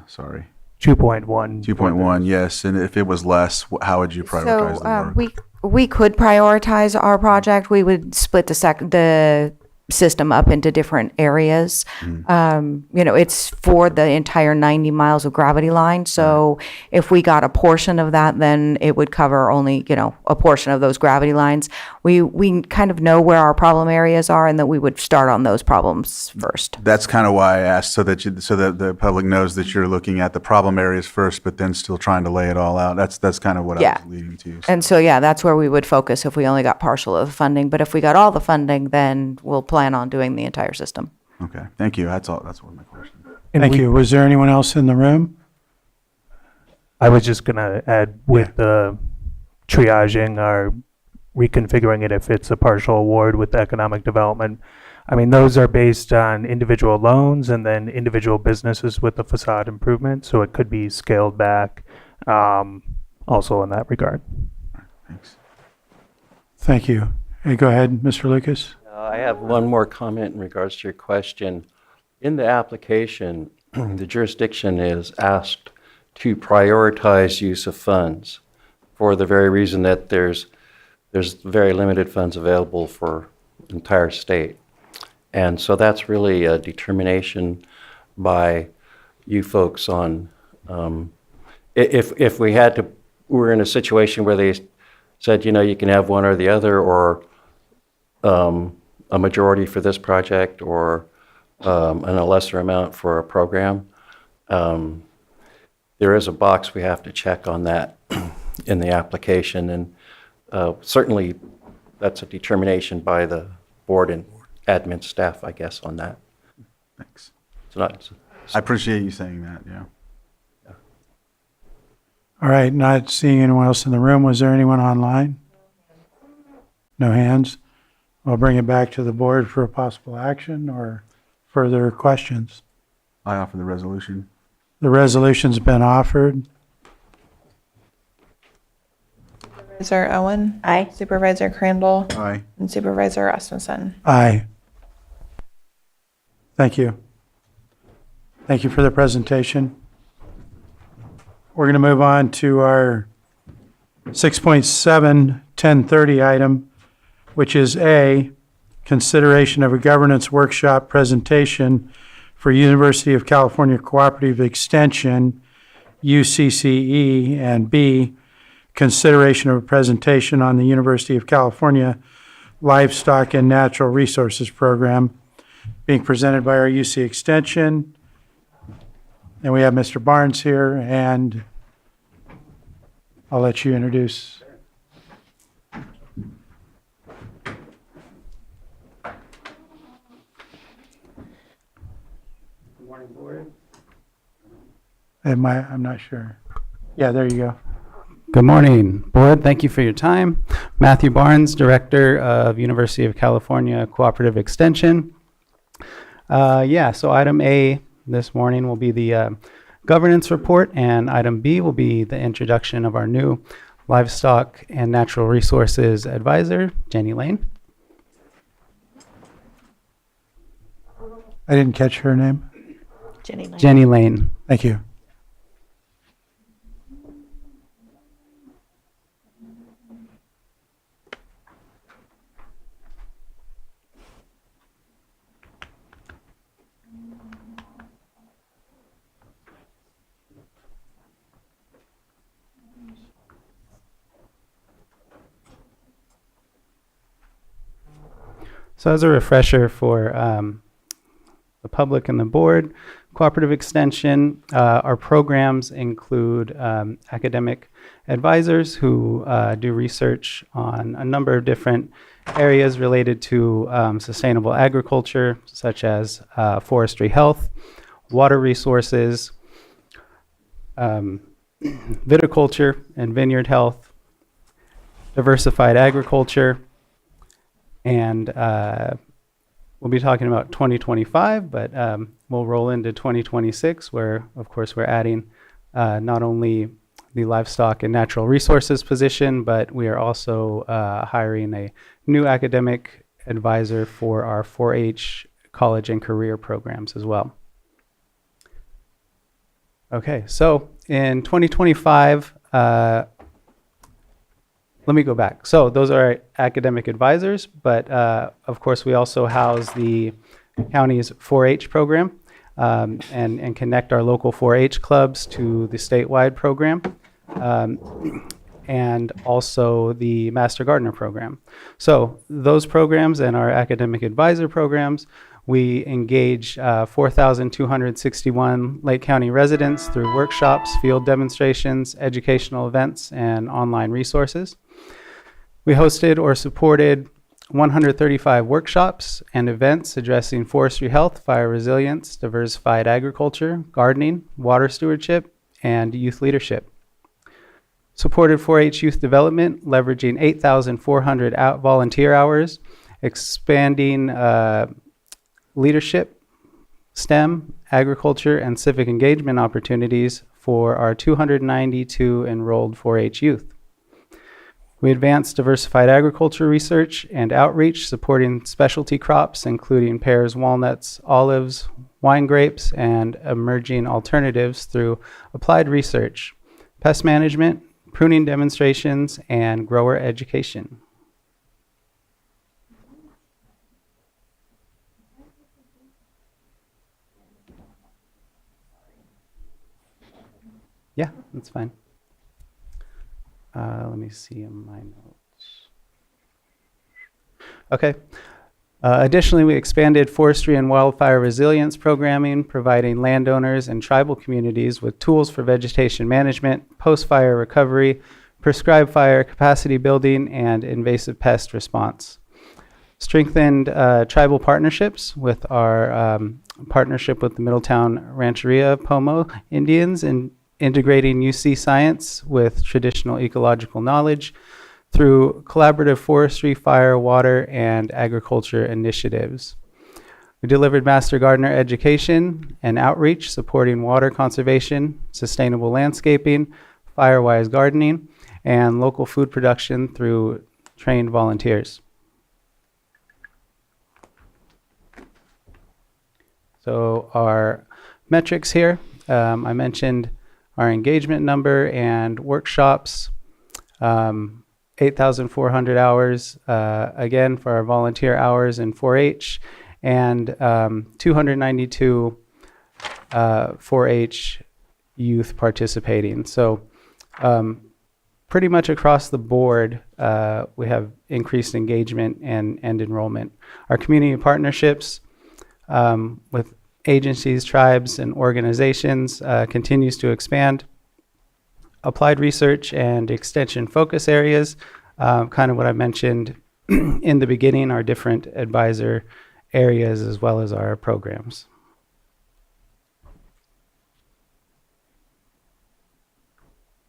sorry. 2.1. 2.1, yes. And if it was less, how would you prioritize the work? We could prioritize our project. We would split the system up into different areas. It's for the entire 90 miles of gravity line. So if we got a portion of that, then it would cover only, a portion of those gravity lines. We kind of know where our problem areas are and that we would start on those problems first. That's kind of why I asked, so that the public knows that you're looking at the problem areas first, but then still trying to lay it all out. That's kind of what I was leading to. And so, that's where we would focus if we only got partial of the funding. But if we got all the funding, then we'll plan on doing the entire system. Okay, thank you. That's all. That's one of my questions. Thank you. Was there anyone else in the room? I was just going to add with the triaging or reconfiguring it if it's a partial award with economic development. I mean, those are based on individual loans and then individual businesses with the facade improvement. So it could be scaled back also in that regard. Thanks. Thank you. Hey, go ahead, Mr. Lucas. I have one more comment in regards to your question. In the application, the jurisdiction is asked to prioritize use of funds for the very reason that there's very limited funds available for the entire state. And so that's really a determination by you folks on, if we were in a situation where they said, you can have one or the other, or a majority for this project, or and a lesser amount for a program. There is a box we have to check on that in the application, and certainly that's a determination by the board and admin staff, I guess, on that. Thanks. It's I appreciate you saying that, yeah. All right, not seeing anyone else in the room. Was there anyone online? No hands? I'll bring it back to the board for a possible action or further questions. I offer the resolution. The resolution's been offered. Supervisor Owen? Aye. Supervisor Crandall? Aye. And Supervisor Rasmussen? Aye. Thank you. Thank you for the presentation. We're going to move on to our 6.7 1030 item, which is A, consideration of a governance workshop presentation for University of California Cooperative Extension, UCCE, and B, consideration of a presentation on the University of California Livestock and Natural Resources Program being presented by our UC Extension. And we have Mr. Barnes here, and I'll let you introduce. Morning, board. I'm not sure. Yeah, there you go. Good morning, board. Thank you for your time. Matthew Barnes, Director of University of California Cooperative Extension. So item A this morning will be the governance report, and item B will be the introduction of our new Livestock and Natural Resources Advisor, Jenny Lane. I didn't catch her name. Jenny Lane. Jenny Lane. Thank you. So as a refresher for the public and the board, Cooperative Extension, our programs include academic advisors who do research on a number of different areas related to sustainable agriculture, such as forestry health, water resources, viticulture and vineyard health, diversified agriculture, and we'll be talking about 2025, but we'll roll into 2026, where, of course, we're adding not only the livestock and natural resources position, but we are also hiring a new academic advisor for our 4-H college and career programs as well. Okay, so in 2025, let me go back. So those are our academic advisors, but of course we also house the county's 4-H program and connect our local 4-H clubs to the statewide program. And also the Master Gardener program. So those programs and our academic advisor programs, we engage 4,261 Lake County residents through workshops, field demonstrations, educational events, and online resources. We hosted or supported 135 workshops and events addressing forestry health, fire resilience, diversified agriculture, gardening, water stewardship, and youth leadership. Supported 4-H youth development, leveraging 8,400 volunteer hours, expanding leadership, STEM, agriculture, and civic engagement opportunities for our 292 enrolled 4-H youth. We advanced diversified agriculture research and outreach, supporting specialty crops, including pears, walnuts, olives, wine grapes, and emerging alternatives through applied research, pest management, pruning demonstrations, and grower education. Yeah, that's fine. Let me see in my notes. Okay. Additionally, we expanded forestry and wildfire resilience programming, providing landowners and tribal communities with tools for vegetation management, post-fire recovery, prescribed fire capacity building, and invasive pest response. Strengthened tribal partnerships with our partnership with the Middletown Rancheria Pomo Indians in integrating UC science with traditional ecological knowledge through collaborative forestry, fire, water, and agriculture initiatives. We delivered Master Gardener education and outreach, supporting water conservation, sustainable landscaping, fire-wise gardening, and local food production through trained volunteers. So our metrics here, I mentioned our engagement number and workshops, 8,400 hours, again, for our volunteer hours in 4-H, and 292 4-H youth participating. So pretty much across the board, we have increased engagement and enrollment. Our community partnerships with agencies, tribes, and organizations continues to expand. Applied research and extension focus areas, kind of what I mentioned in the beginning, our different advisor areas as well as our programs.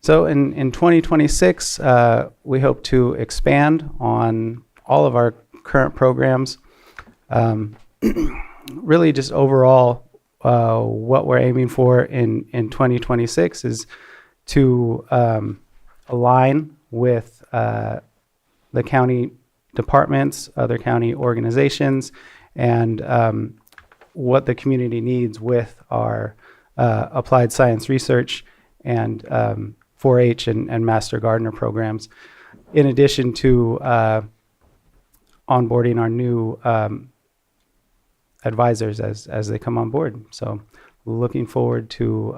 So in 2026, we hope to expand on all of our current programs. Really just overall, what we're aiming for in 2026 is to align with the county departments, other county organizations, and what the community needs with our applied science research and 4-H and Master Gardener programs, in addition to onboarding our new advisors as they come on board. So looking forward to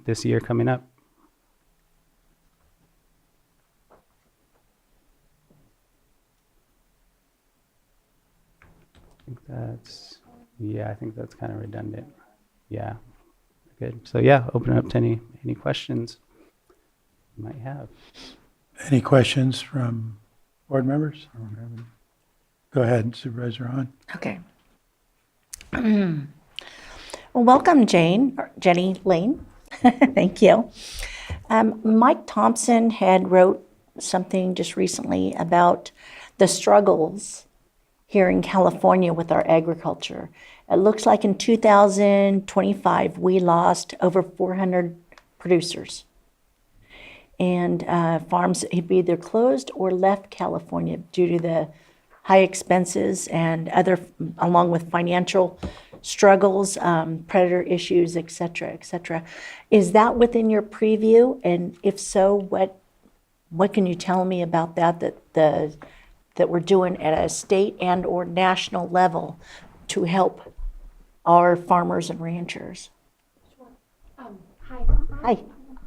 this year coming up. I think that's kind of redundant. Yeah, good. So yeah, open it up to any questions you might have. Any questions from board members? Go ahead, Supervisor Hahn. Okay. Well, welcome, Jenny Lane. Thank you. Mike Thompson had wrote something just recently about the struggles here in California with our agriculture. It looks like in 2025, we lost over 400 producers. And farms have either closed or left California due to the high expenses and other, along with financial struggles, predator issues, et cetera, et cetera. Is that within your preview? And if so, what can you tell me about that we're doing at a state and or national level to help our farmers and ranchers? Hi.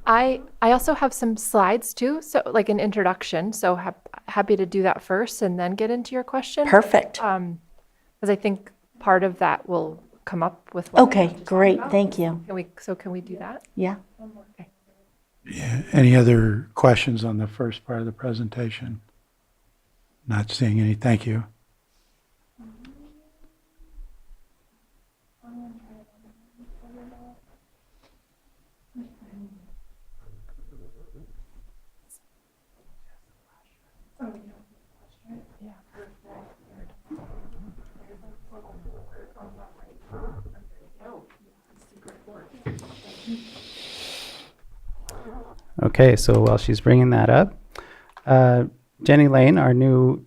I also have some slides too, so like an introduction. So happy to do that first and then get into your question. Perfect. Because I think part of that will come up with. Okay, great. Thank you. Can we do that? Yeah. Okay. Yeah. Any other questions on the first part of the presentation? Not seeing any. Thank you. Okay, so while she's bringing that up, Jenny Lane, our new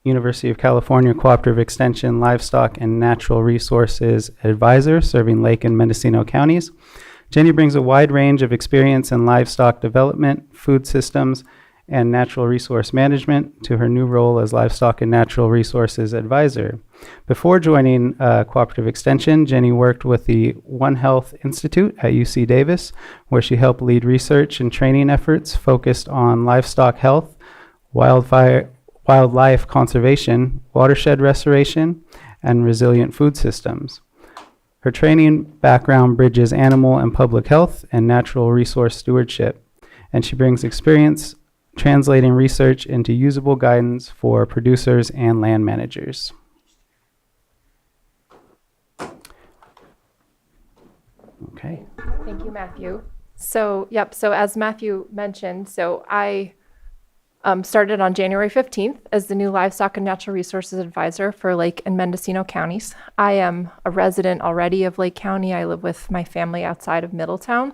University of California Cooperative Extension Livestock and Natural Resources Advisor serving Lake and Mendocino counties. Jenny brings a wide range of experience in livestock development, food systems, and natural resource management to her new role as Livestock and Natural Resources Advisor. Before joining Cooperative Extension, Jenny worked with the One Health Institute at UC Davis, where she helped lead research and training efforts focused on livestock health, wildlife conservation, watershed restoration, and resilient food systems. Her training background bridges animal and public health and natural resource stewardship, and she brings experience translating research into usable guidance for producers and land managers. Okay. Thank you, Matthew. So as Matthew mentioned, so I started on January 15th as the new Livestock and Natural Resources Advisor for Lake and Mendocino counties. I am a resident already of Lake County. I live with my family outside of Middletown.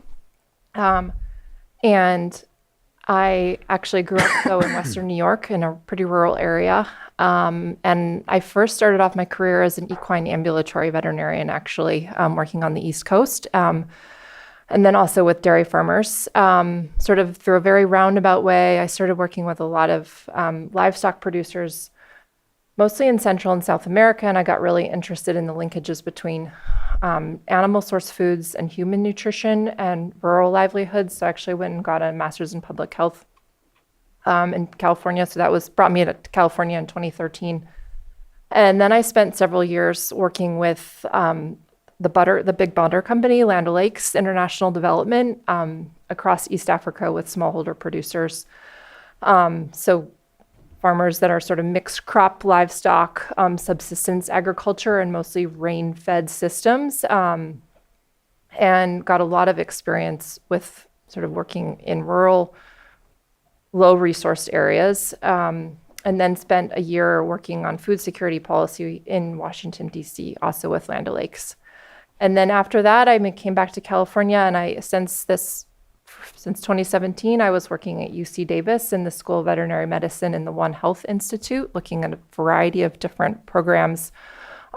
And I actually grew up though in Western New York in a pretty rural area. And I first started off my career as an equine ambulatory veterinarian, actually, working on the East Coast. And then also with dairy farmers, sort of through a very roundabout way. I started working with a lot of livestock producers, mostly in Central and South America, and I got really interested in the linkages between animal source foods and human nutrition and rural livelihoods. So I actually went and got a master's in public health in California. So that brought me to California in 2013. And then I spent several years working with the big butter company, Land O'Lakes International Development, across East Africa with smallholder producers. So farmers that are sort of mixed crop livestock, subsistence agriculture, and mostly rain-fed systems, and got a lot of experience with sort of working in rural, low-resourced areas, and then spent a year working on food security policy in Washington, D.C., also with Land O'Lakes. And then after that, I came back to California, and since 2017, I was working at UC Davis in the School of Veterinary Medicine in the One Health Institute, looking at a variety of different programs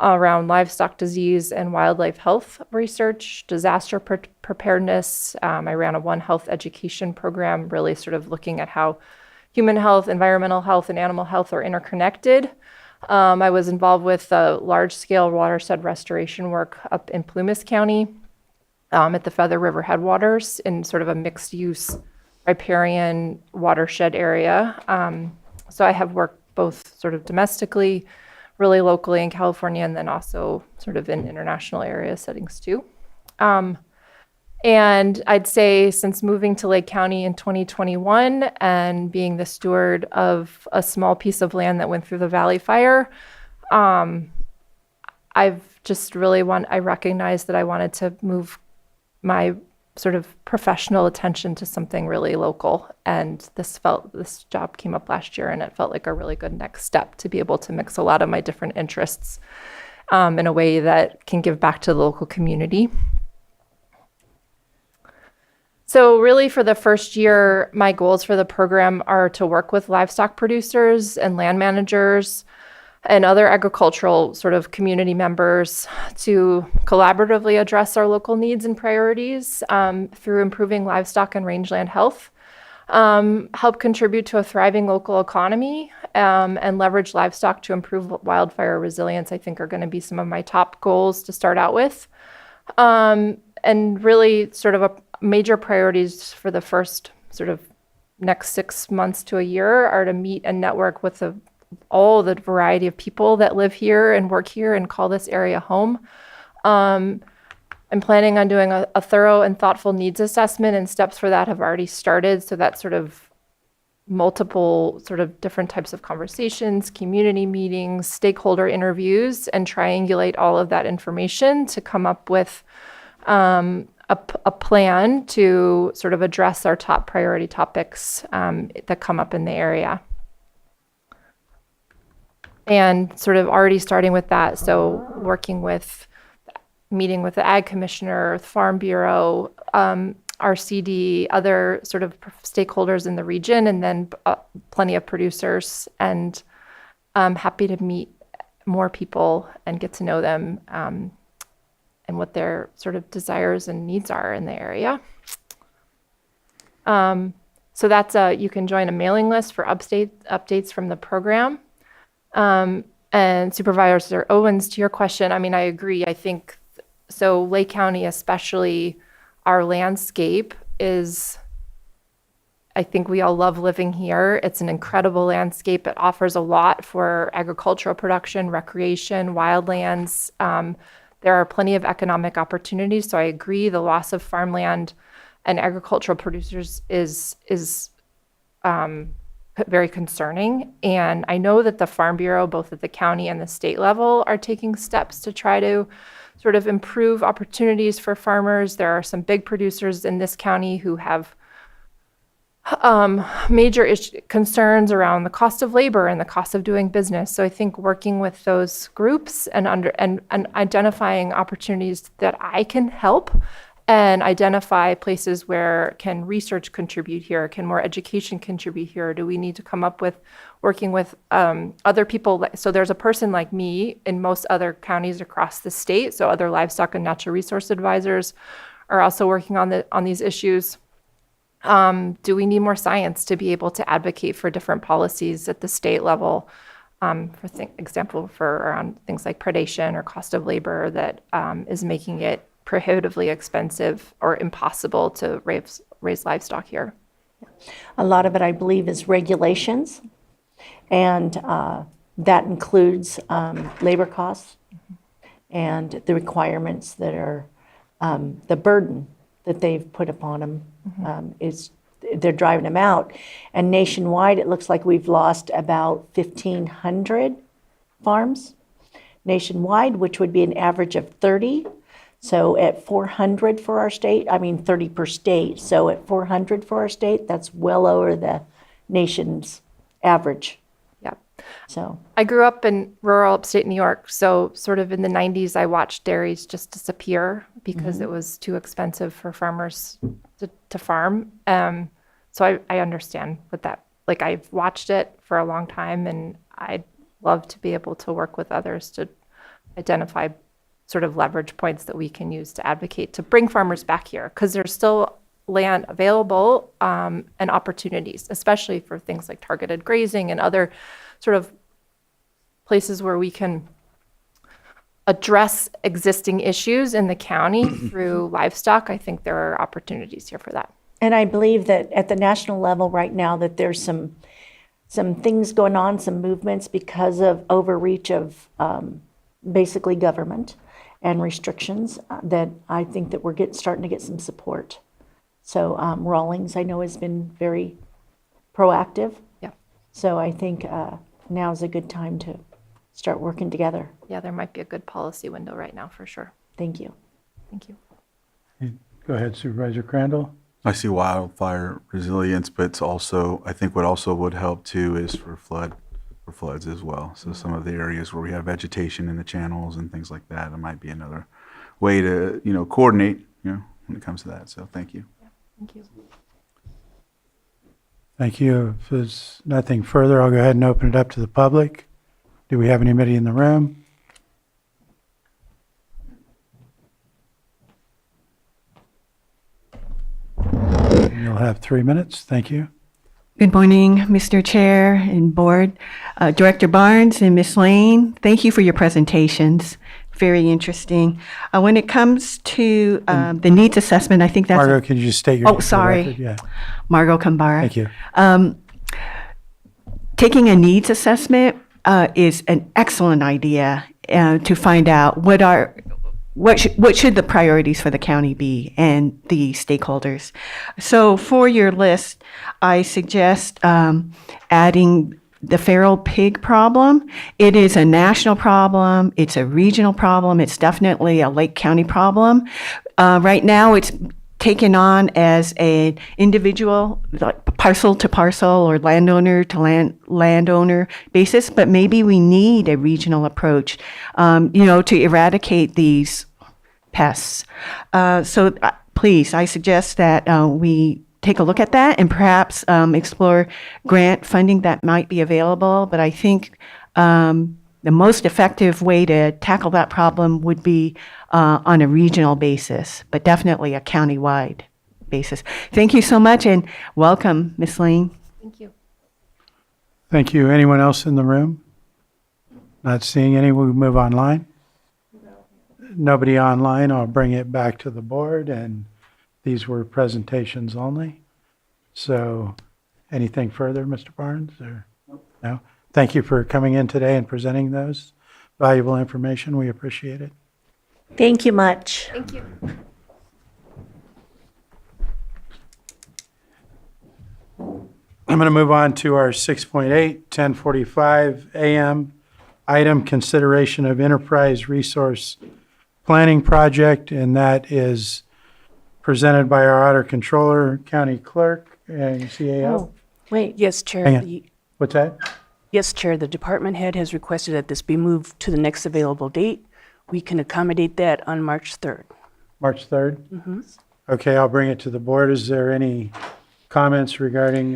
around livestock disease and wildlife health research, disaster preparedness. I ran a One Health education program, really sort of looking at how human health, environmental health, and animal health are interconnected. I was involved with large-scale watershed restoration work up in Plumas County, at the Feather River headwaters in sort of a mixed-use riparian watershed area. So I have worked both sort of domestically, really locally in California, and then also sort of in international area settings too. And I'd say since moving to Lake County in 2021 and being the steward of a small piece of land that went through the Valley Fire, I've just really I recognized that I wanted to move my sort of professional attention to something really local. And this job came up last year, and it felt like a really good next step to be able to mix a lot of my different interests in a way that can give back to the local community. So really for the first year, my goals for the program are to work with livestock producers and land managers and other agricultural sort of community members to collaboratively address our local needs and priorities through improving livestock and rangeland health, help contribute to a thriving local economy, and leverage livestock to improve wildfire resilience, I think are going to be some of my top goals to start out with. And really sort of major priorities for the first sort of next 6 months to a year are to meet and network with all the variety of people that live here and work here and call this area home. I'm planning on doing a thorough and thoughtful needs assessment, and steps for that have already started. So that's sort of multiple sort of different types of conversations, community meetings, stakeholder interviews, and triangulate all of that information to come up with a plan to sort of address our top priority topics that come up in the area. And sort of already starting with that, so meeting with the Ag Commissioner, the Farm Bureau, RCD, other sort of stakeholders in the region, and then plenty of producers. And I'm happy to meet more people and get to know them and what their sort of desires and needs are in the area. So that's you can join a mailing list for updates from the program. And Supervisor Owens, to your question, I mean, I agree. I think so. Lake County, especially, our landscape is, I think we all love living here. It's an incredible landscape. It offers a lot for agricultural production, recreation, wildlands. There are plenty of economic opportunities. So I agree, the loss of farmland and agricultural producers is very concerning. And I know that the Farm Bureau, both at the county and the state level, are taking steps to try to sort of improve opportunities for farmers. There are some big producers in this county who have major concerns around the cost of labor and the cost of doing business. So I think working with those groups and identifying opportunities that I can help and identify places where can research contribute here, can more education contribute here? Do we need to come up with working with other people? So there's a person like me in most other counties across the state. So other livestock and natural resource advisors are also working on these issues. Do we need more science to be able to advocate for different policies at the state level? For around things like predation or cost of labor that is making it prohibitively expensive or impossible to raise livestock here. A lot of it, I believe, is regulations, and that includes labor costs and the requirements that are the burden that they've put upon them is they're driving them out. And nationwide, it looks like we've lost about 1,500 farms nationwide, which would be an average of 30. So at 400 for our state, 30 per state. So at 400 for our state, that's well over the nation's average. Yeah. So I grew up in rural upstate New York. So sort of in the 90s, I watched dairies just disappear because it was too expensive for farmers to farm. So I understand what that, like I've watched it for a long time, and I'd love to be able to work with others to identify sort of leverage points that we can use to advocate to bring farmers back here, because there's still land available and opportunities, especially for things like targeted grazing and other sort of places where we can address existing issues in the county through livestock. I think there are opportunities here for that. And I believe that at the national level right now that there's some things going on, some movements because of overreach of basically government and restrictions that I think that we're starting to get some support. So Rawlings, I know, has been very proactive. Yeah. So I think now is a good time to start working together. Yeah, there might be a good policy window right now for sure. Thank you. Thank you. Go ahead, Supervisor Crandall. I see wildfire resilience, but it's also, I think what also would help too is for floods as well. So some of the areas where we have vegetation in the channels and things like that, it might be another way to, coordinate, when it comes to that. So thank you. Yeah, thank you. Thank you. If there's nothing further, I'll go ahead and open it up to the public. Do we have anybody in the room? You'll have 3 minutes. Thank you. Good morning, Mr. Chair and Board. Director Barnes and Ms. Lane, thank you for your presentations. Very interesting. When it comes to the needs assessment, I think that's... Margot, could you just state your Oh, name for the sorry. record? Yeah. Margot Kambara. Thank you. Taking a needs assessment is an excellent idea to find out what should the priorities for the county be and the stakeholders. So for your list, I suggest adding the feral pig problem. It is a national problem. It's a regional problem. It's definitely a Lake County problem. Right now, it's taken on as an individual, like parcel to parcel or landowner to landowner basis, but maybe we need a regional approach, to eradicate these pests. So please, I suggest that we take a look at that and perhaps explore grant funding that might be available. But I think the most effective way to tackle that problem would be on a regional basis, but definitely a countywide basis. Thank you so much and welcome, Ms. Lane. Thank you. Thank you. Anyone else in the room? Not seeing any. We'll move online. Nobody online. I'll bring it back to the board, and these were presentations only. So anything further, Mr. Barnes? Or no? Thank you for coming in today and presenting those valuable information. We appreciate it. Thank you much. Thank you. I'm going to move on to our 6.8, 10:45 a.m. item, consideration of enterprise resource planning project, and that is presented by our auditor controller, county clerk, and CAO. Oh, wait. Yes, Chair. Hang on. What's that? Yes, Chair. The department head has requested that this be moved to the next available date. We can accommodate that on March 3rd. March 3rd? Okay, I'll bring it to the board. Is there any comments regarding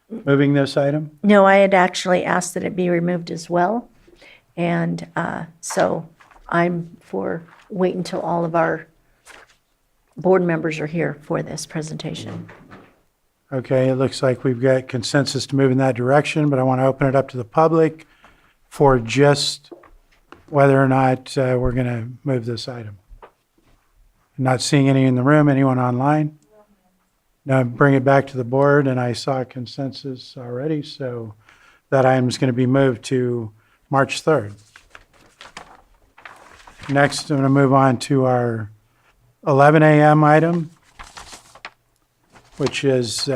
moving this item? No, I had actually asked that it be removed as well. And so I'm for wait until all of our board members are here for this presentation. Okay, it looks like we've got consensus to move in that direction, but I want to open it up to the public for just whether or not we're going to move this item. Not seeing any in the room. Anyone online? No, bring it back to the board, and I saw consensus already, so that item is going to be moved to March 3rd. Next, I'm going to move on to our 11 a.m. item, which is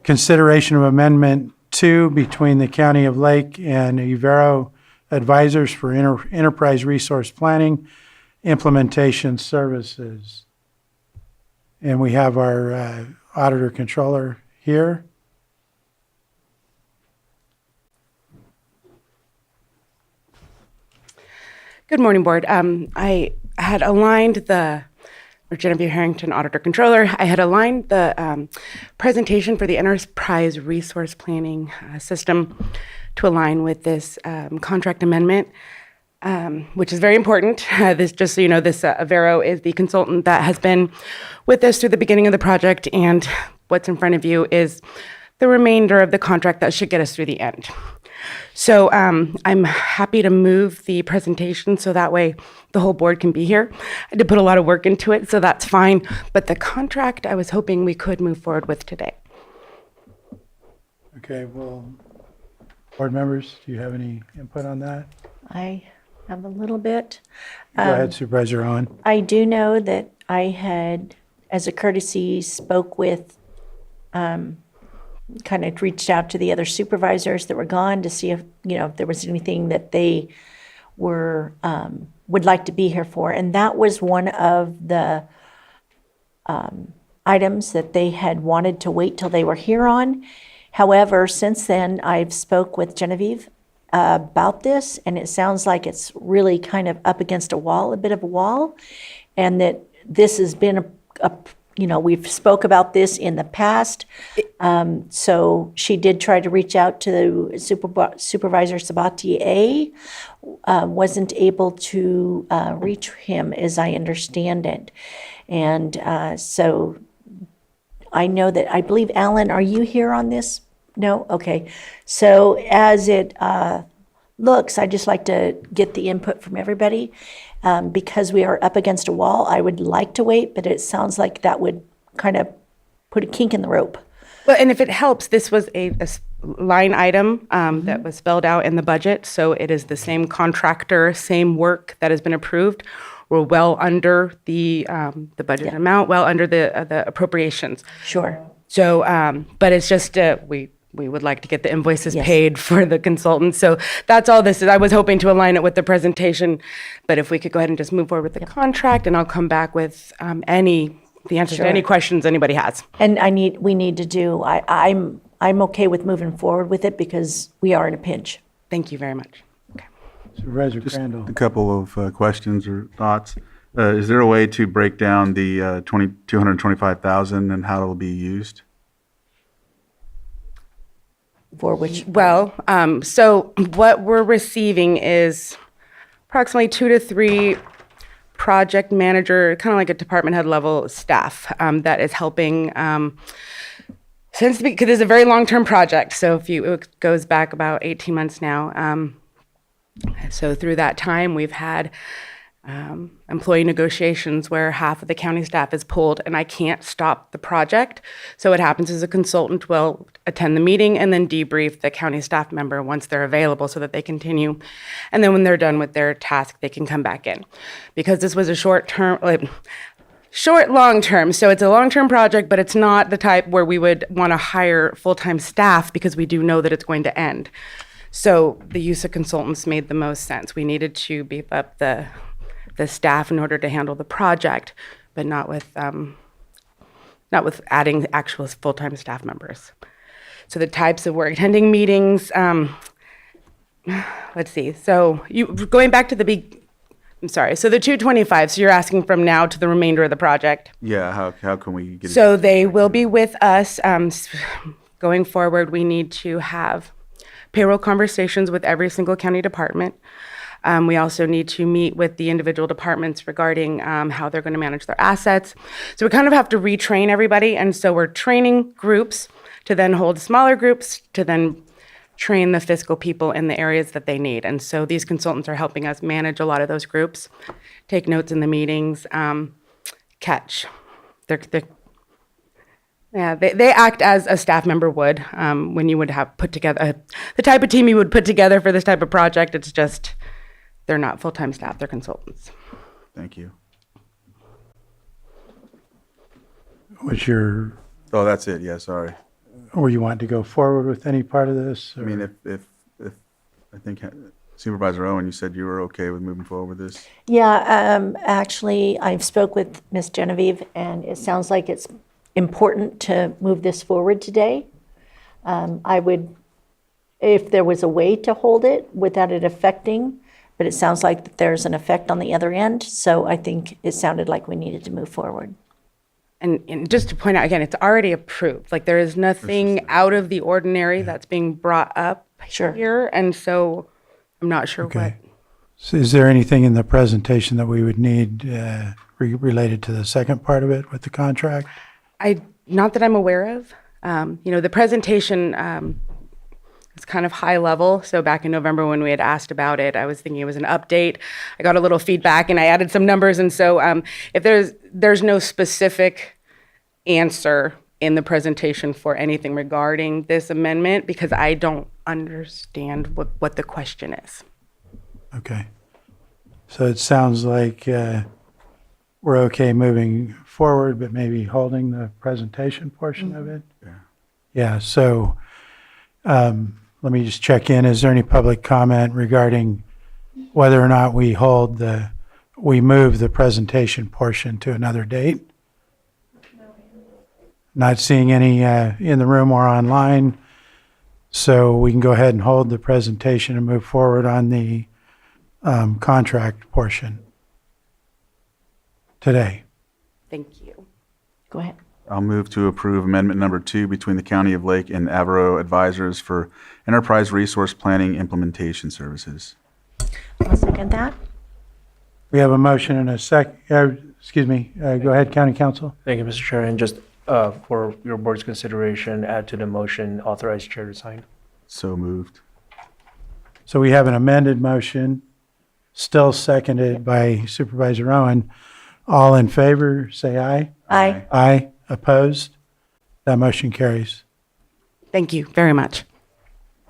consideration of Amendment 2 between the County of Lake and Ivero Advisors for Enterprise Resource Planning Implementation Services. And we have our auditor controller here. Good morning, Board. I had aligned Genevieve Harrington, Auditor Controller. I had aligned the presentation for the Enterprise Resource Planning System to align with this contract amendment, which is very important. This, just so you know, this Avero is the consultant that has been with us through the beginning of the project, and what's in front of you is the remainder of the contract that should get us through the end. So I'm happy to move the presentation so that way the whole board can be here. I had to put a lot of work into it, so that's fine. But the contract, I was hoping we could move forward with today. Okay, well, board members, do you have any input on that? I have a little bit. Go ahead, Supervisor Owen. I do know that I had, as a courtesy, spoke with, kind of reached out to the other supervisors that were gone to see if, if there was anything that they were, would like to be here for. And that was one of the items that they had wanted to wait till they were here on. However, since then, I've spoke with Genevieve about this, and it sounds like it's really kind of up against a wall, a bit of a wall, and that this has been we've spoke about this in the past. So she did try to reach out to Supervisor Sabatier, wasn't able to reach him, as I understand it. And so I know that, I believe, Alan, are you here on this? No? Okay. So as it looks, I'd just like to get the input from everybody. Because we are up against a wall, I would like to wait, but it sounds like that would kind of put a kink in the rope. Well, and if it helps, this was a line item that was spelled out in the budget. So it is the same contractor, same work that has been approved. We're well under the budget amount, well under the appropriations. Sure. So, but it's just, we would like to get the invoices paid for the consultants. So that's all this is. I was hoping to align it with the presentation, but if we could go ahead and just move forward with the contract, and I'll come back with the answers to any questions anybody has. And we need to do, I'm okay with moving forward with it because we are in a pinch. Thank you very much. Supervisor Just Crandall. a couple of questions or thoughts. Is there a way to break down the $225,000 and how it will be used? For which? Well, so what we're receiving is approximately 2 to 3 project manager, kind of like a department head level staff that is helping because it's a very long-term project. So it goes back about 18 months now. So through that time, we've had employee negotiations where half of the county staff is pulled, and I can't stop the project. So what happens is a consultant will attend the meeting and then debrief the county staff member once they're available so that they continue. And then when they're done with their task, they can come back in. Because this was a long-term. So it's a long-term project, but it's not the type where we would want to hire full-time staff because we do know that it's going to end. So the use of consultants made the most sense. We needed to beef up the staff in order to handle the project, but not with adding actual full-time staff members. So the types of work, attending meetings, let's see. So going back to I'm sorry. So the 225, so you're asking from now to the remainder of the project? Yeah, how can we get it? So they will be with us. Going forward, we need to have payroll conversations with every single county department. We also need to meet with the individual departments regarding how they're going to manage their assets. So we kind of have to retrain everybody. And so we're training groups to then hold smaller groups to then train the fiscal people in the areas that they need. And so these consultants are helping us manage a lot of those groups, take notes in the meetings, catch. They act as a staff member would when you would have put together the type of team you would put together for this type of project. It's just they're not full-time staff, they're consultants. Thank you. Oh, that's it. Yeah, sorry. Or you want to go forward with any part of this? I mean, if I think Supervisor Owen, you said you were okay with moving forward with this? Yeah, actually, I've spoke with Ms. Genevieve, and it sounds like it's important to move this forward today. I would, if there was a way to hold it without it affecting, but it sounds like that there's an effect on the other end, so I think it sounded like we needed to move forward. And just to point out, again, it's already approved. Like, there is nothing out of the ordinary that's being brought up here, and so I'm not sure what. So is there anything in the presentation that we would need related to the second part of it with the contract? Not that I'm aware of. The presentation is kind of high level. So back in November when we had asked about it, I was thinking it was an update. I got a little feedback and I added some numbers. And so if there's no specific answer in the presentation for anything regarding this amendment, because I don't understand what the question is. Okay. So it sounds like we're okay moving forward, but maybe holding the presentation portion of it? Yeah, so let me just check in. Is there any public comment regarding whether or not we move the presentation portion to another date? Not seeing any in the room or online, so we can go ahead and hold the presentation and move forward on the contract portion today. Thank you. Go ahead. I'll move to approve amendment number 2 between the County of Lake and Avero Advisors for Enterprise Resource Planning Implementation Services. I'll second that. We have a motion and a excuse me, go ahead, County Council. Thank you, Mr. Chair. And just for your board's consideration, add to the motion, authorize chair to sign. So moved. So we have an amended motion, still seconded by Supervisor Owen. All in favor, say aye. Aye. Aye. Opposed? That motion carries. Thank you very much.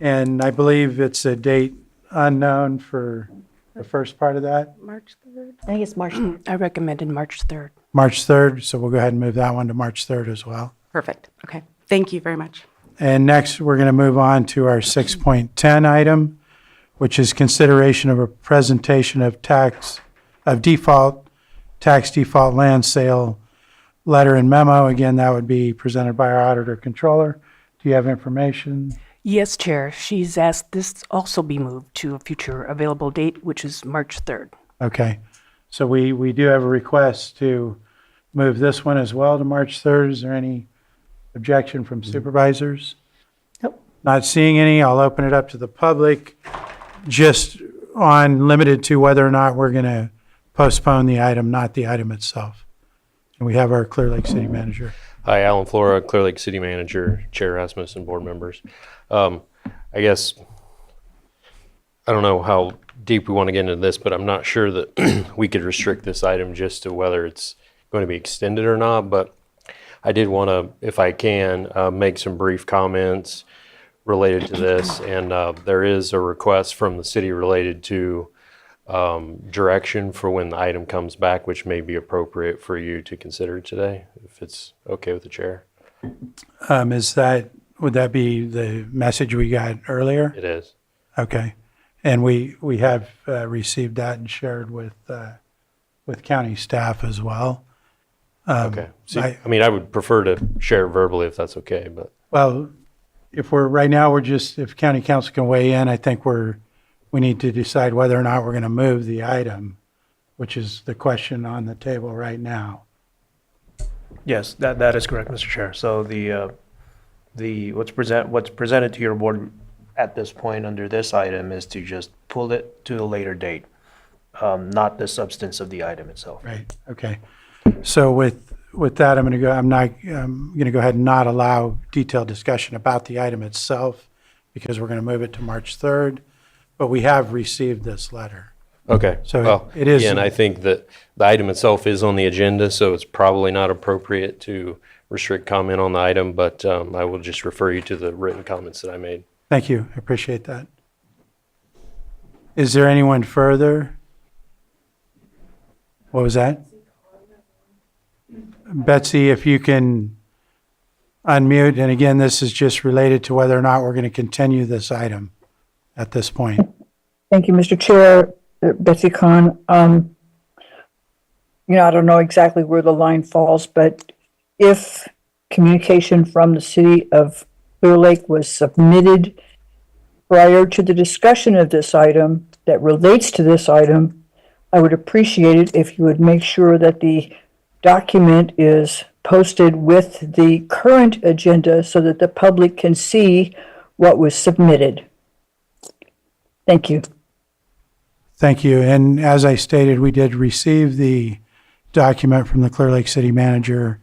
And I believe it's a date unknown for the first part of that, March 3rd? I think it's March 3rd. I recommended March 3rd. March 3rd. So we'll go ahead and move that one to March 3rd as well. Perfect. Okay. Thank you very much. And next, we're going to move on to our 6.10 item, which is consideration of a presentation of tax default land sale letter and memo. Again, that would be presented by our auditor controller. Do you have information? Yes, Chair. She's asked this also be moved to a future available date, which is March 3rd. Okay. So we do have a request to move this one as well to March 3rd. Is there any objection from supervisors? Nope. Not seeing any. I'll open it up to the public, just on limited to whether or not we're going to postpone the item, not the item itself. And we have our Clear Lake City Manager. Hi, Alan Flora, Clear Lake City Manager, Chair Rasmussen, board members. I guess, I don't know how deep we want to get into this, but I'm not sure that we could restrict this item just to whether it's going to be extended or not. But I did want to, if I can, make some brief comments related to this. And there is a request from the city related to direction for when the item comes back, which may be appropriate for you to consider today, if it's okay with the chair. Would that be the message we got earlier? It is. Okay. And we have received that and shared with county staff as well. Okay. So, I mean, I would prefer to share verbally if that's okay, but. Well, if county council can weigh in, I think we need to decide whether or not we're going to move the item, which is the question on the table right now. Yes, that is correct, Mr. Chair. So what's presented to your board at this point under this item is to just pull it to a later date, not the substance of the item itself. Right. Okay. So with that, I'm going to go ahead and not allow detailed discussion about the item itself because we're going to move it to March 3rd, but we have received this letter. Okay. So well, it is. Again, I think that the item itself is on the agenda, so it's probably not appropriate to restrict comment on the item, but I will just refer you to the written comments that I made. Thank you. I appreciate that. Is there anyone further? What was that? Betsy, if you can unmute, and again, this is just related to whether or not we're going to continue this item at this point. Thank you, Mr. Chair. Betsy Kahn. I don't know exactly where the line falls, but if communication from the city of Clear Lake was submitted prior to the discussion of this item that relates to this item, I would appreciate it if you would make sure that the document is posted with the current agenda so that the public can see what was submitted. Thank you. Thank you. And as I stated, we did receive the document from the Clear Lake City Manager.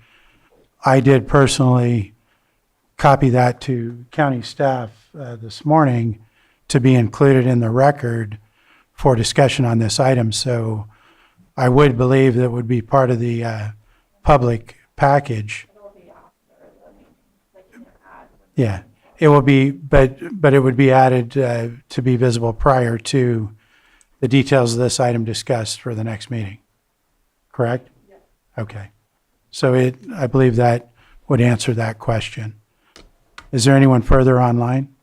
I did personally copy that to county staff this morning to be included in the record for discussion on this item. So I would believe that would be part of the public package. Yeah, it will be, but it would be added to be visible prior to the details of this item discussed for the next meeting. Correct? Yes. Okay. So I believe that would answer that question. Is there anyone further online?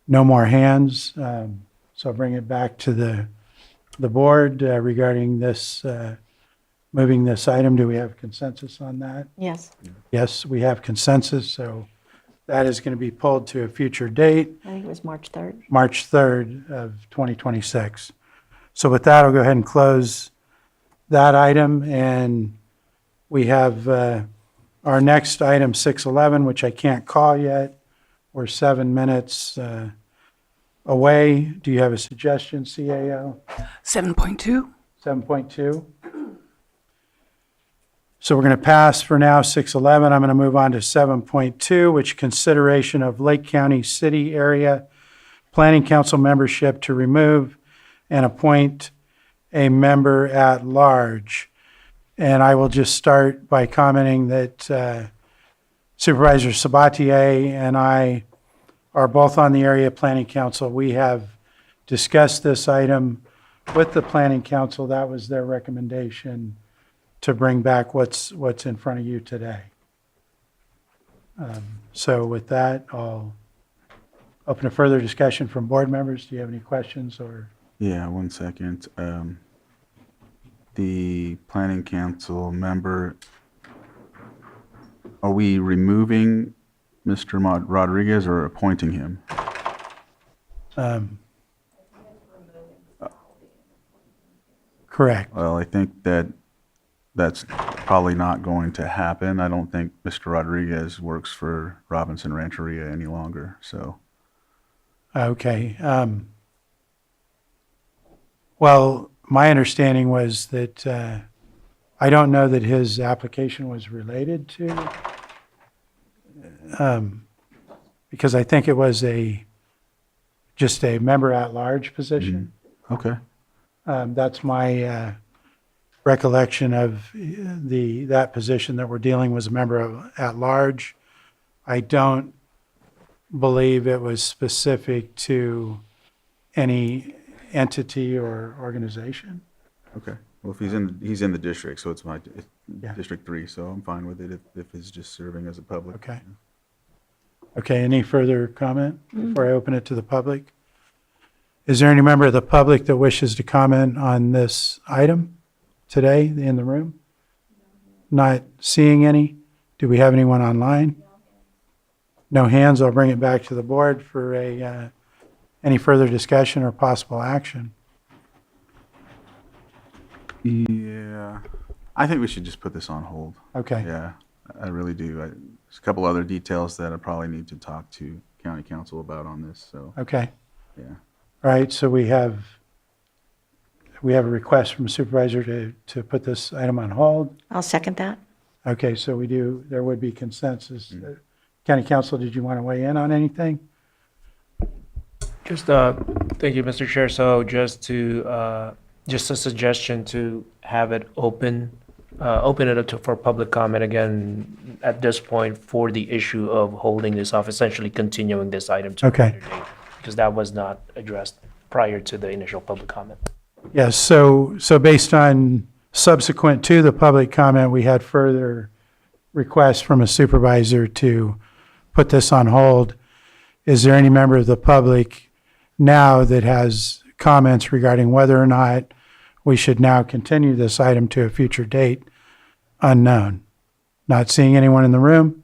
No more hands. So bring it back to the board regarding this, moving this item. Do we have consensus on that? Yes. Yes, we have consensus. So that is going to be pulled to a future date. I think it was March 3rd. March 3rd of 2026. So with that, I'll go ahead and close that item. And We have our next item, 611, which I can't call yet. We're 7 minutes away. Do you have a suggestion, CAO? 7.2. 7.2? So we're going to pass for now 611. I'm going to move on to 7.2, which consideration of Lake County City Area Planning Council membership to remove and appoint a member at large. And I will just start by commenting that Supervisor Sabatier and I are both on the Area Planning Council. We have discussed this item with the Planning Council. That was their recommendation to bring back what's in front of you today. So with that, I'll open a further discussion from board members. Do you have any questions or? Yeah, 1 second. The planning council member, are we removing Mr. Rodriguez or appointing him? Correct. Well, I think that's probably not going to happen. I don't think Mr. Rodriguez works for Robinson Rancheria any longer, so. Okay. Well, my understanding was that I don't know that his application was related to, because I think it was just a member at large position. Okay. That's my recollection of that position that we're dealing was a member at large. I don't believe it was specific to any entity or organization. Okay. Well, if he's in the district, so it's Yeah. District 3, so I'm fine with it if he's just serving as a public. Okay. Okay, any further comment before I open it to the public? Is there any member of the public that wishes to comment on this item today in the room? Not seeing any. Do we have anyone online? No hands. I'll bring it back to the board for any further discussion or possible action. Yeah, I think we should just put this on hold. Okay. Yeah, I really do. There's a couple other details that I probably need to talk to county council about on this, so. Okay. Yeah. All right, so we have a request from supervisor to put this item on hold. I'll second that. Okay, so there would be consensus. County council, did you want to weigh in on anything? Just, thank you, Mr. Chair. So just a suggestion to have it open it up for public comment again at this point for the issue of holding this off, essentially continuing this item to a Okay. later date, because that was not addressed prior to the initial public comment. Yes, so based on subsequent to the public comment, we had further requests from a supervisor to put this on hold. Is there any member of the public now that has comments regarding whether or not we should now continue this item to a future date? Unknown. Not seeing anyone in the room?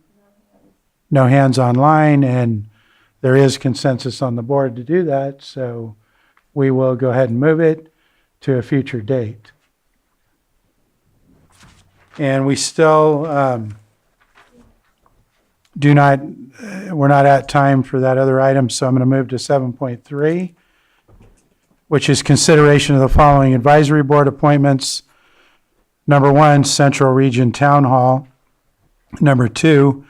No hands online, and there is consensus on the board to do that, so we will go ahead and move it to a future date. And we still we're not at time for that other item, so I'm going to move to 7.3, which is consideration of the following advisory board appointments. Number 1, Central Region Town Hall. Number 2,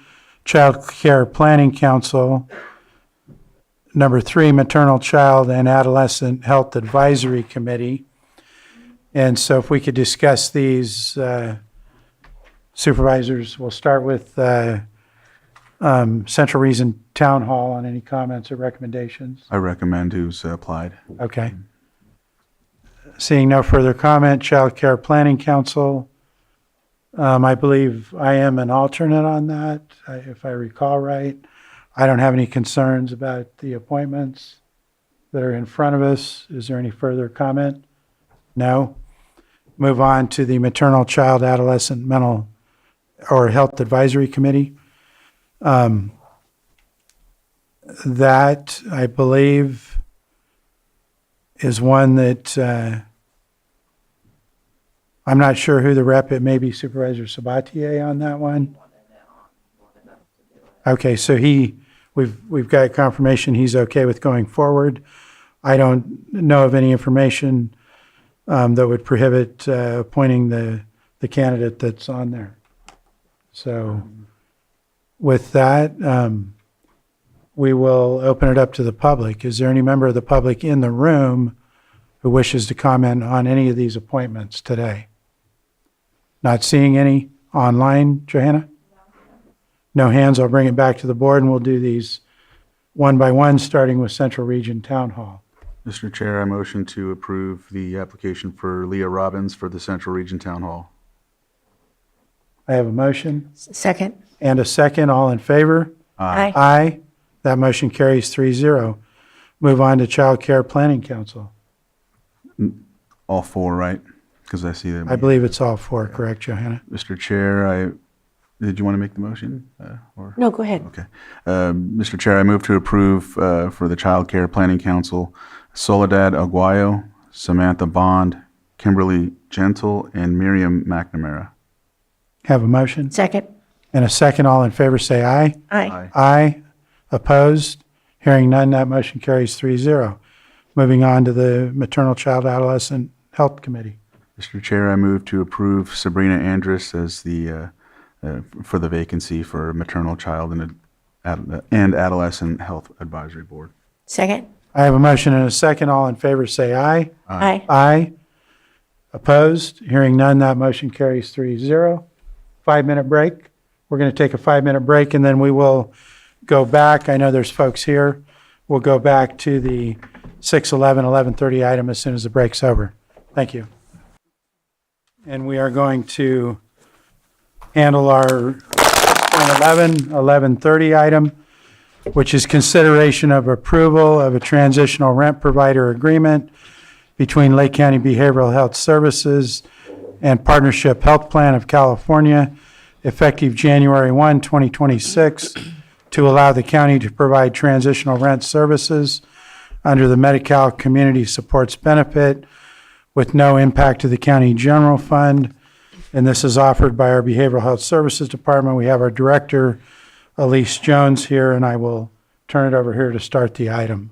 Child Care Planning Council. Number 3, Maternal, Child, and Adolescent Health Advisory Committee. And so if we could discuss these, supervisors, we'll start with Central Region Town Hall on any comments or recommendations. I recommend who's applied. Okay. Seeing no further comment, Child Care Planning Council. I believe I am an alternate on that, if I recall right. I don't have any concerns about the appointments that are in front of us. Is there any further comment? No. Move on to the Maternal, Child, Adolescent, Mental, or Health Advisory Committee. That, I believe, is one that I'm not sure who the rep, it may be Supervisor Sabatier on that one. Okay, so we've got confirmation he's okay with going forward. I don't know of any information that would prohibit appointing the candidate that's on there. So with that, we will open it up to the public. Is there any member of the public in the room who wishes to comment on any of these appointments today? Not seeing any online, Johanna? No hands. I'll bring it back to the board and we'll do these one by one, starting with Central Region Town Hall. Mr. Chair, I motion to approve the application for Leah Robbins for the Central Region Town Hall. I have a motion Second. and a second. All in favor? Aye. Aye. That motion carries 3-0. Move on to Child Care Planning Council. All four, right? Because I see that. I believe it's all four, correct, Johanna? Mr. Chair, did you want to make the motion? Or? No, go ahead. Okay. Mr. Chair, I move to approve for the Child Care Planning Council, Soledad Aguayo, Samantha Bond, Kimberly Gentle, and Miriam McNamara. Have a motion? Second. And a second. All in favor, say aye. Aye. Aye. Opposed? Hearing none, that motion carries 3-0. Moving on to the Maternal Child Adolescent Health Committee. Mr. Chair, I move to approve Sabrina Andrus as the for the vacancy for Maternal Child and Adolescent Health Advisory Board. Second. I have a motion and a second. All in favor, say aye. Aye. Aye. Opposed? Hearing none, that motion carries 3-0. 5-minute break. We're going to take a 5-minute break and then we will go back. I know there's folks here. We'll go back to the 6:11, 11:30 item as soon as the break's over. Thank you. And we are going to handle our 11:30 item, which is consideration of approval of a transitional rent provider agreement between Lake County Behavioral Health Services and Partnership Health Plan of California, effective January 1, 2026, to allow the county to provide transitional rent services under the Medi-Cal Community Supports Benefit with no impact to the county general fund. And this is offered by our Behavioral Health Services Department. We have our director, Elise Jones, here, and I will turn it over here to start the item.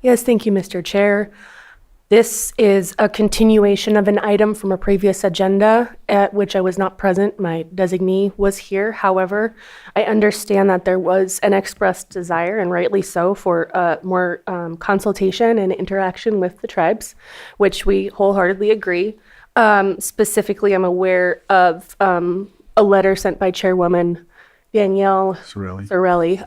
Yes, thank you, Mr. Chair. This is a continuation of an item from a previous agenda at which I was not present. My designee was here. However, I understand that there was an expressed desire, and rightly so, for more consultation and interaction with the tribes, which we wholeheartedly agree. Specifically, I'm aware of a letter sent by Chairwoman Danielle Sorelli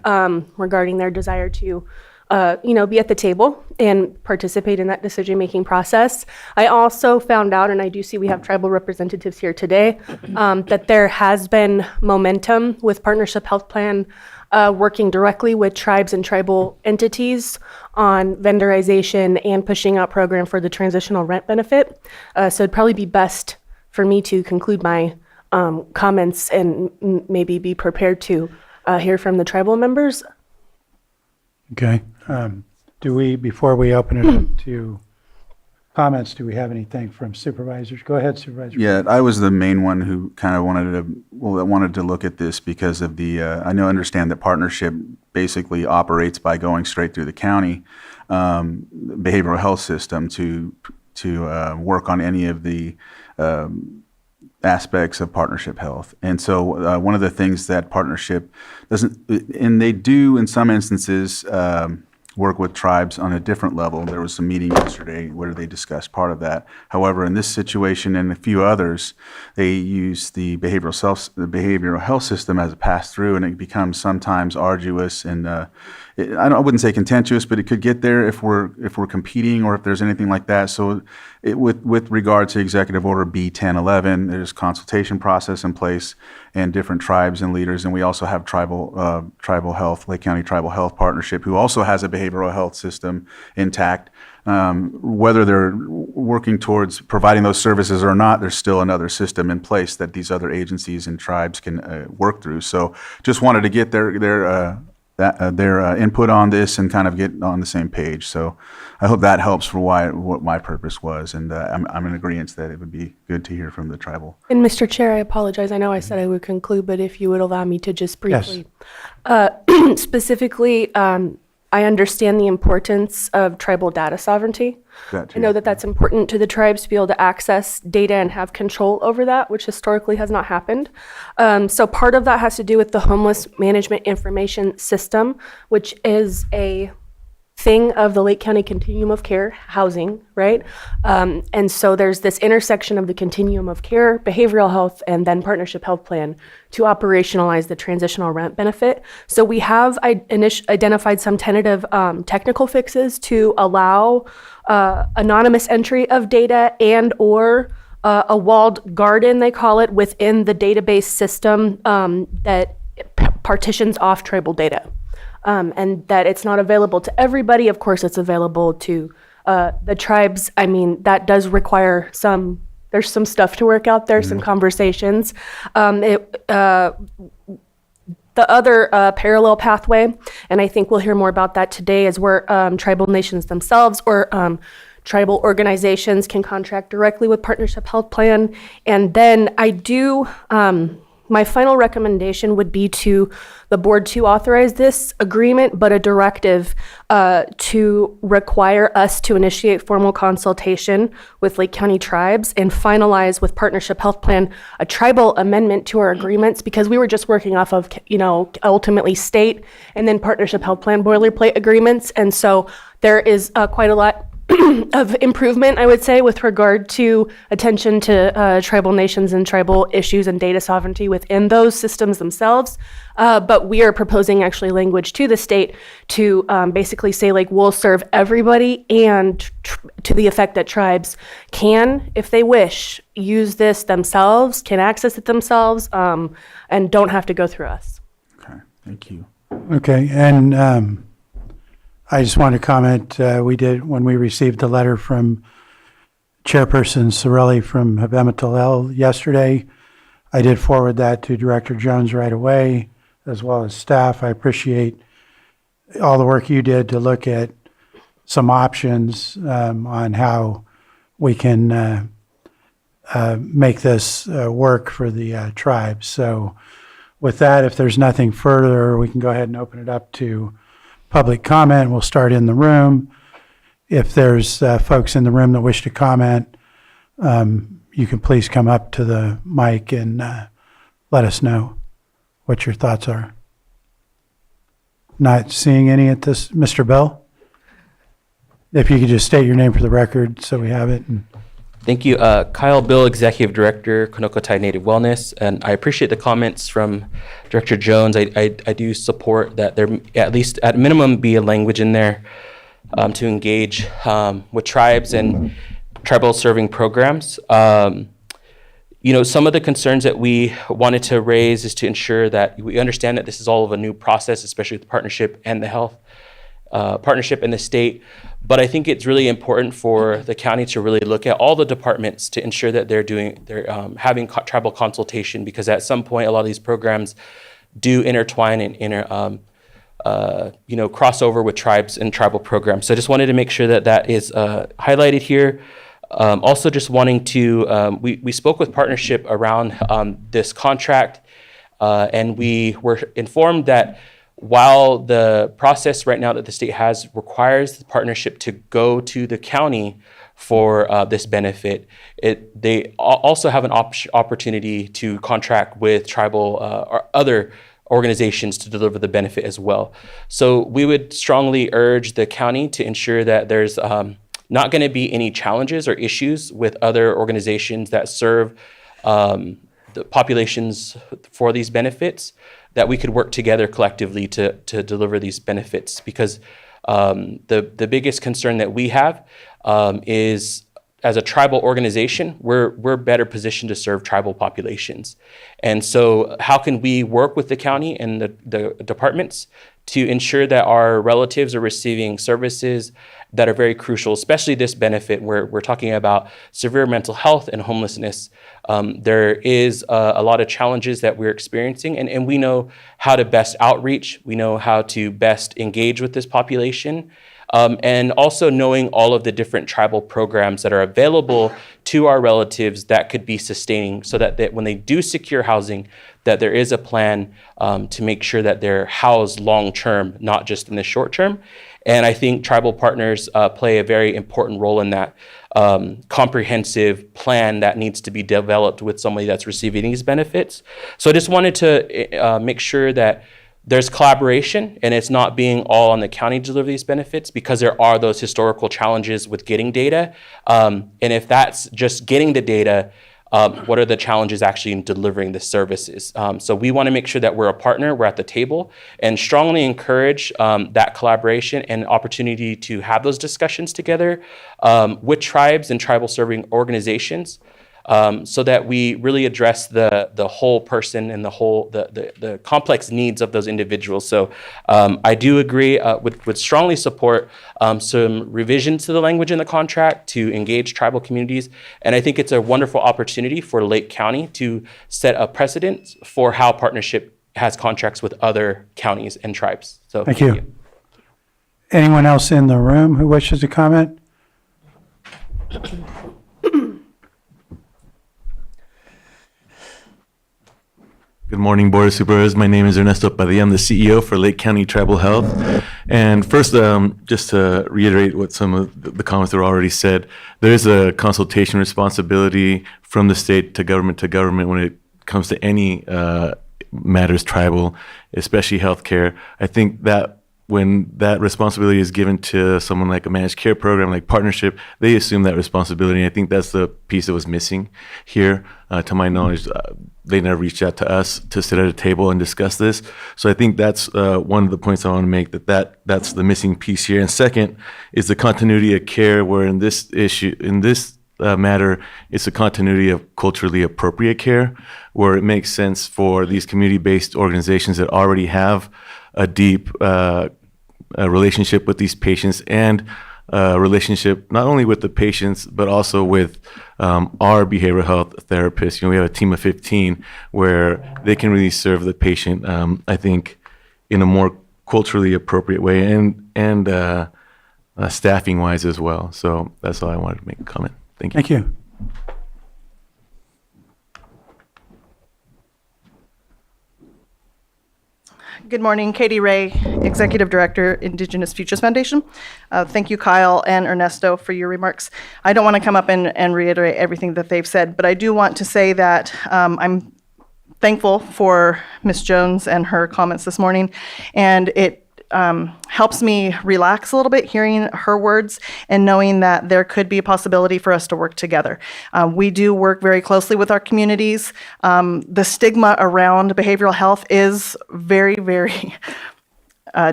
regarding their desire to be at the table and participate in that decision-making process. I also found out, and I do see we have tribal representatives here today, that there has been momentum with Partnership Health Plan working directly with tribes and tribal entities on vendorization and pushing out program for the transitional rent benefit. So it'd probably be best for me to conclude my comments and maybe be prepared to hear from the tribal members. Okay. Before we open it up to comments, do we have anything from supervisors? Go ahead, Supervisor. Yeah, I was the main one who kind of wanted to look at this because of the, understand that partnership basically operates by going straight through the county behavioral health system to work on any of the aspects of partnership health. And so one of the things that partnership doesn't, and they do in some instances, work with tribes on a different level. There was some meeting yesterday where they discussed part of that. However, in this situation and a few others, they use the behavioral health system as a pass-through, and it becomes sometimes arduous and I wouldn't say contentious, but it could get there if we're competing or if there's anything like that. So with regard to Executive Order B1011, there's consultation process in place and different tribes and leaders, and we also have tribal health, Lake County Tribal Health Partnership, who also has a behavioral health system intact. Whether they're working towards providing those services or not, there's still another system in place that these other agencies and tribes can work through. So just wanted to get their their input on this and kind of get on the same page. So I hope that helps for what my purpose was, and I'm in agreement that it would be good to hear from the tribal. And Mr. Chair, I apologize. I know I said I would conclude, but if you would allow me to just briefly. Specifically, I understand the importance of tribal data sovereignty. I know that that's important to the tribes to be able to access data and have control over that, which historically has not happened. So part of that has to do with the Homeless Management Information System, which is a thing of the Lake County Continuum of Care housing, right? And so there's this intersection of the continuum of care, behavioral health, and then partnership health plan to operationalize the transitional rent benefit. So we have identified some tentative technical fixes to allow anonymous entry of data and or a walled garden, they call it, within the database system that partitions off tribal data. And that it's not available to everybody. Of course, it's available to the tribes. I mean, that does require there's some stuff to work out there, some conversations. The other parallel pathway, and I think we'll hear more about that today, is where tribal nations themselves or tribal organizations can contract directly with Partnership Health Plan. And then my final recommendation would be to the board to authorize this agreement, but a directive to require us to initiate formal consultation with Lake County tribes and finalize with Partnership Health Plan a tribal amendment to our agreements, because we were just working off of, ultimately state and then Partnership Health Plan boilerplate agreements. And so there is quite a lot of improvement, I would say, with regard to attention to tribal nations and tribal issues and data sovereignty within those systems themselves. But we are proposing actually language to the state to basically say, like, we'll serve everybody, and to the effect that tribes can, if they wish, use this themselves, can access it themselves, and don't have to go through us. Okay, thank you. Okay, and I just want to comment, when we received the letter from Chairperson Sorelli from Habemetalel yesterday, I did forward that to Director Jones right away, as well as staff. I appreciate all the work you did to look at some options on how we can make this work for the tribes. So with that, if there's nothing further, we can go ahead and open it up to public comment. We'll start in the room. If there's folks in the room that wish to comment, you can please come up to the mic and let us know what your thoughts are. Not seeing any at this. Mr. Bell? If you could just state your name for the record so we have it. Thank you. Kyle Bill, Executive Director, Conocotai Native Wellness. And I appreciate the comments from Director Jones. I do support that there, at least at minimum, be a language in there to engage with tribes and tribal serving programs. Some of the concerns that we wanted to raise is to ensure that we understand that this is all of a new process, especially with the partnership and the health partnership and the state. But I think it's really important for the county to really look at all the departments to ensure that they're having tribal consultation, because at some point a lot of these programs do intertwine and cross over with tribes and tribal programs. So I just wanted to make sure that that is highlighted here. Also just wanting to, we spoke with partnership around this contract, and we were informed that while the process right now that the state has requires the partnership to go to the county for this benefit, they also have an opportunity to contract with tribal or other organizations to deliver the benefit as well. So we would strongly urge the county to ensure that there's not going to be any challenges or issues with other organizations that serve the populations for these benefits, that we could work together collectively to deliver these benefits. Because the biggest concern that we have is as a tribal organization, we're better positioned to serve tribal populations. And so how can we work with the county and the departments to ensure that our relatives are receiving services that are very crucial, especially this benefit where we're talking about severe mental health and homelessness. There is a lot of challenges that we're experiencing, and we know how to best outreach. We know how to best engage with this population. And also knowing all of the different tribal programs that are available to our relatives that could be sustaining, so that when they do secure housing, that there is a plan to make sure that they're housed long-term, not just in the short term. And I think tribal partners play a very important role in that comprehensive plan that needs to be developed with somebody that's receiving these benefits. So I just wanted to make sure that there's collaboration and it's not being all on the county to deliver these benefits, because there are those historical challenges with getting data. And if that's just getting the data, what are the challenges actually in delivering the services? So we want to make sure that we're a partner, we're at the table, and strongly encourage that collaboration and opportunity to have those discussions together with tribes and tribal serving organizations, so that we really address the whole person and the complex needs of those individuals. So I do agree, would strongly support some revisions to the language in the contract to engage tribal communities. And I think it's a wonderful opportunity for Lake County to set a precedent for how partnership has contracts with other counties and tribes. So Thank you. Anyone else in the room who wishes to comment? Good morning, Board of Supervisors. My name is Ernesto Padilla. I'm the CEO for Lake County Tribal Health. And first, just to reiterate what some of the comments that were already said, there is a consultation responsibility from the state to government when it comes to any matters tribal, especially healthcare. I think that when that responsibility is given to someone like a managed care program, like partnership, they assume that responsibility. I think that's the piece that was missing here. To my knowledge, they never reached out to us to sit at a table and discuss this. So I think that's one of the points I want to make, that's the missing piece here. And second is the continuity of care, where in this matter, it's a continuity of culturally appropriate care, where it makes sense for these community-based organizations that already have a deep relationship with these patients, and a relationship not only with the patients, but also with our behavioral health therapists. We have a team of 15 where they can really serve the patient, I think, in a more culturally appropriate way, and staffing-wise as well. So that's all I wanted to make a comment. Thank you. Thank you. Good morning, Katie Ray, Executive Director, Indigenous Futures Foundation. Thank you, Kyle and Ernesto, for your remarks. I don't want to come up and reiterate everything that they've said, but I do want to say that I'm thankful for Ms. Jones and her comments this morning, and it helps me relax a little bit hearing her words and knowing that there could be a possibility for us to work together. We do work very closely with our communities. The stigma around behavioral health is very, very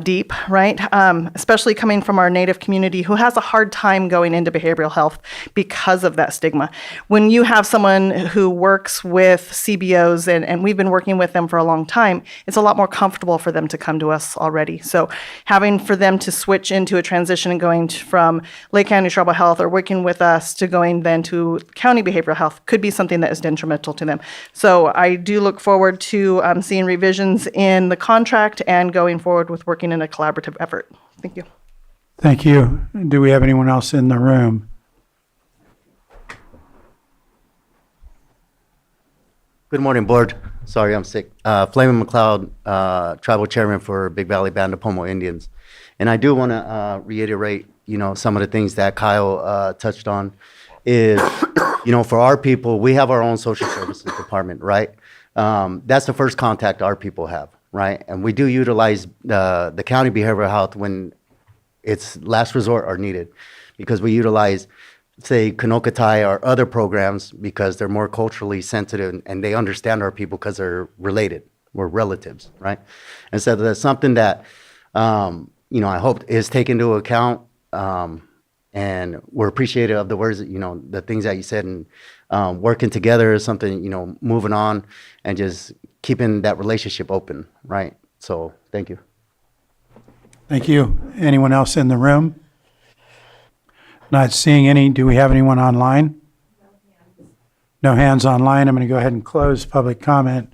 deep, right? Especially coming from our Native community who has a hard time going into behavioral health because of that stigma. When you have someone who works with CBOs, and we've been working with them for a long time, it's a lot more comfortable for them to come to us already. So having for them to switch into a transition and going from Lake County Tribal Health or working with us to going then to county behavioral health could be something that is detrimental to them. So I do look forward to seeing revisions in the contract and going forward with working in a collaborative effort. Thank you. Thank you. Do we have anyone else in the room? Good morning, Board. Sorry, I'm sick. Flamin McLeod, Tribal Chairman for Big Valley Band of Pomo Indians. And I do want to reiterate, some of the things that Kyle touched on is, for our people, we have our own social services department, right? That's the first contact our people have, right? And we do utilize the county behavioral health when it's last resort or needed, because we utilize, say, Kanokatai or other programs because they're more culturally sensitive and they understand our people because they're related. We're relatives, right? And so that's something that, I hope is taken into account And we're appreciative of the words that, the things that you said, and working together is something, moving on and just keeping that relationship open, right? So thank you. Thank you. Anyone else in the room? Not seeing any. Do we have anyone online? No hands online. I'm going to go ahead and close public comment,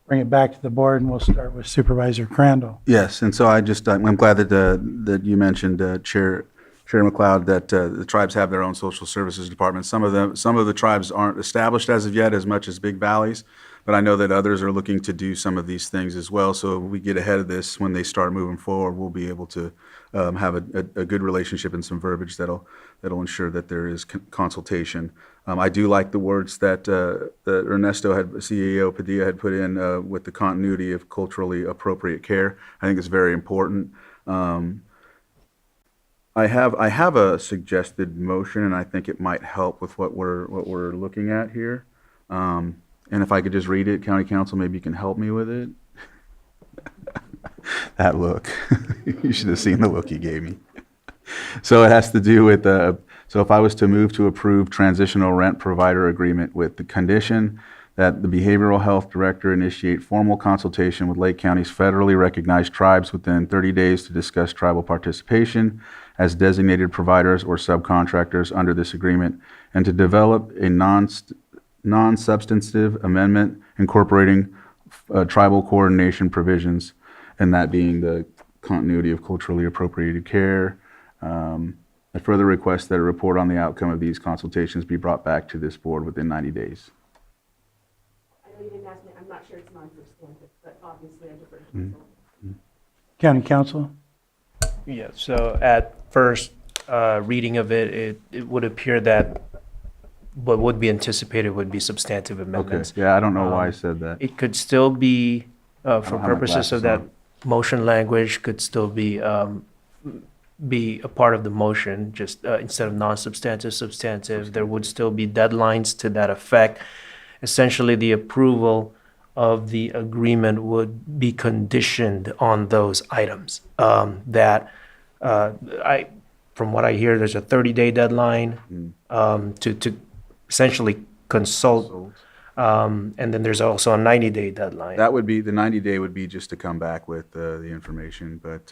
bring it back to the board, and we'll start with Supervisor Crandall. Yes, and so I'm glad that you mentioned, Chair McLeod, that the tribes have their own social services departments. Some of the tribes aren't established as of yet as much as Big Valleys, but I know that others are looking to do some of these things as well. So we get ahead of this when they start moving forward. We'll be able to have a good relationship and some verbiage that'll ensure that there is consultation. I do like the words that Ernesto CEO Padilla had put in with the continuity of culturally appropriate care. I think it's very important. I have a suggested motion, and I think it might help with what we're looking at here. And if I could just read it, County Council, maybe you can help me with it. That look. You should have seen the look he gave me. So it has to do with, so if I was to move to approve transitional rent provider agreement with the condition that the behavioral health director initiate formal consultation with Lake County's federally recognized tribes within 30 days to discuss tribal participation as designated providers or subcontractors under this agreement, and to develop a non-substantive amendment incorporating tribal coordination provisions, and that being the continuity of culturally appropriated care. I further request that a report on the outcome of these consultations be brought back to this board within 90 days. I know you didn't ask me, I'm not sure it's non-substantive, but obviously I defer to council. County Council? Yeah, so at first reading of it, it would appear that what would be anticipated would be substantive amendments. Okay, yeah, I don't know why I said that. It could still be, for have my purposes of glasses that on. motion language, could still be a part of the motion, just instead of non-substantive, substantive. There would still be deadlines to that effect. Essentially, the approval of the agreement would be conditioned on those items. From what I hear, there's a 30-day deadline to essentially consult, and then there's also a 90-day deadline. That would be, the 90-day would be just to come back with the information, but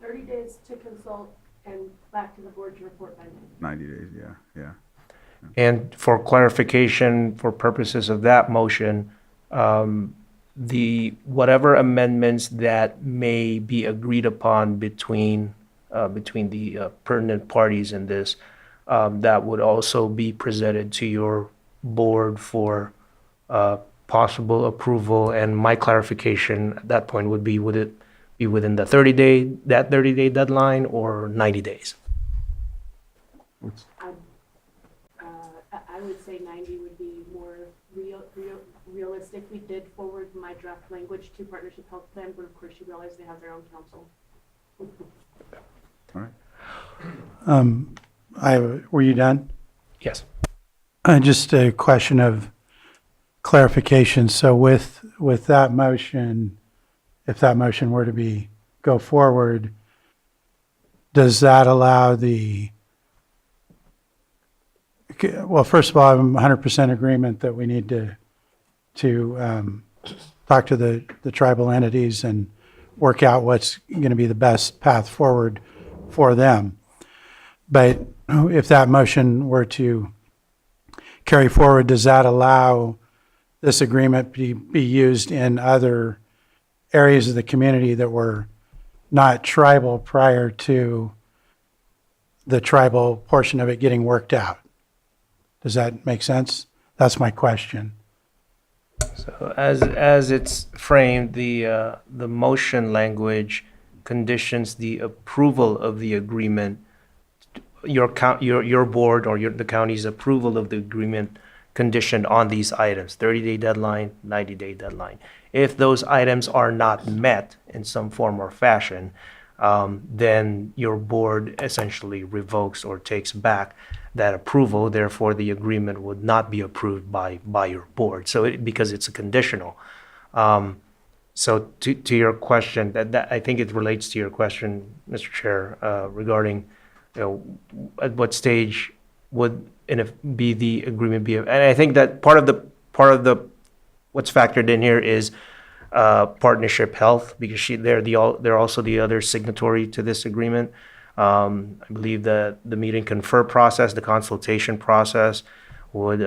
30 days to consult and back to the board to report by 90 days, yeah. And for clarification, for purposes of that motion, the whatever amendments that may be agreed upon between the pertinent parties in this, that would also be presented to your board for possible approval. And my clarification at that point would be, would it be within the 30-day deadline or 90 days? I would say 90 would be more realistic. We did forward my draft language to Partnership Health Plan, but of course you realize they have their own counsel. All right. Were you done? Yes. Just a question of clarification. So with that motion, if that motion were to go forward, does that allow well, first of all, I'm 100% agreement that we need to talk to the tribal entities and work out what's going to be the best path forward for them. But if that motion were to carry forward, does that allow this agreement to be used in other areas of the community that were not tribal prior to the tribal portion of it getting worked out? Does that make sense? That's my question. So as it's framed, the motion language conditions the approval of the agreement, your board or the county's approval of the agreement conditioned on these items: 30-day deadline, 90-day deadline. If those items are not met in some form or fashion, then your board essentially revokes or takes back that approval. Therefore, the agreement would not be approved by your board. So because it's a conditional. So to your question, that I think it relates to your question, Mr. Chair, regarding at what stage would be the agreement be? And I think that part of the what's factored in here is Partnership Health, because they're also the other signatory to this agreement. I believe that the meet and confer process, the consultation process, would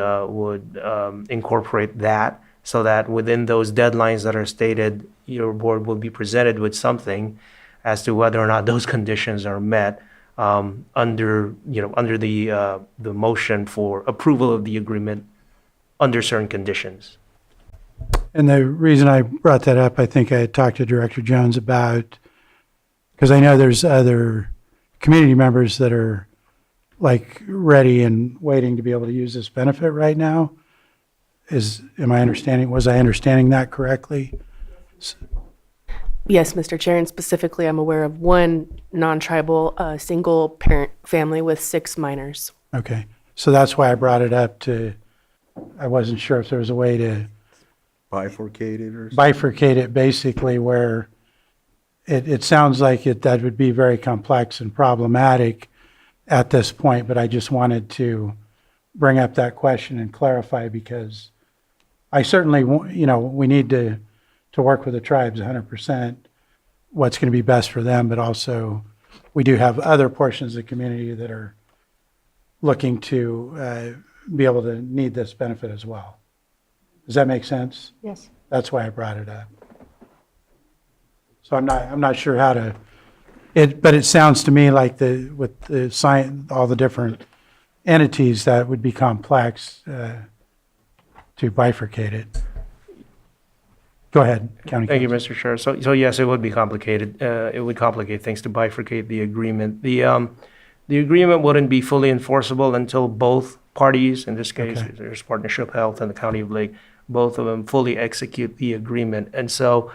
incorporate that, so that within those deadlines that are stated, your board will be presented with something as to whether or not those conditions are met under the motion for approval of the agreement under certain conditions. And the reason I brought that up, I think I had talked to Director Jones about, because I know there's other community members that are like ready and waiting to be able to use this benefit right now. Was I understanding that correctly? Yes, Mr. Chair, and specifically, I'm aware of one non-tribal single parent family with 6 minors. Okay, so that's why I brought it up I wasn't sure if there was a way to Bifurcate it or something? bifurcate it basically where it sounds like that would be very complex and problematic at this point, but I just wanted to bring up that question and clarify, because I certainly, we need to work with the tribes 100%, what's going to be best for them, but also we do have other portions of the community that are looking to be able to need this benefit as well. Does that make sense? Yes. That's why I brought it up. So I'm not sure how to, but it sounds to me like with the science, all the different entities, that would be complex to bifurcate it. Go ahead, County Thank you, Counsel. Mr. Chair. So yes, it would be complicated. It would complicate things to bifurcate the agreement. The agreement wouldn't be fully enforceable until both parties, in this case, Okay. there's Partnership Health and the County of Lake, both of them fully execute the agreement. And so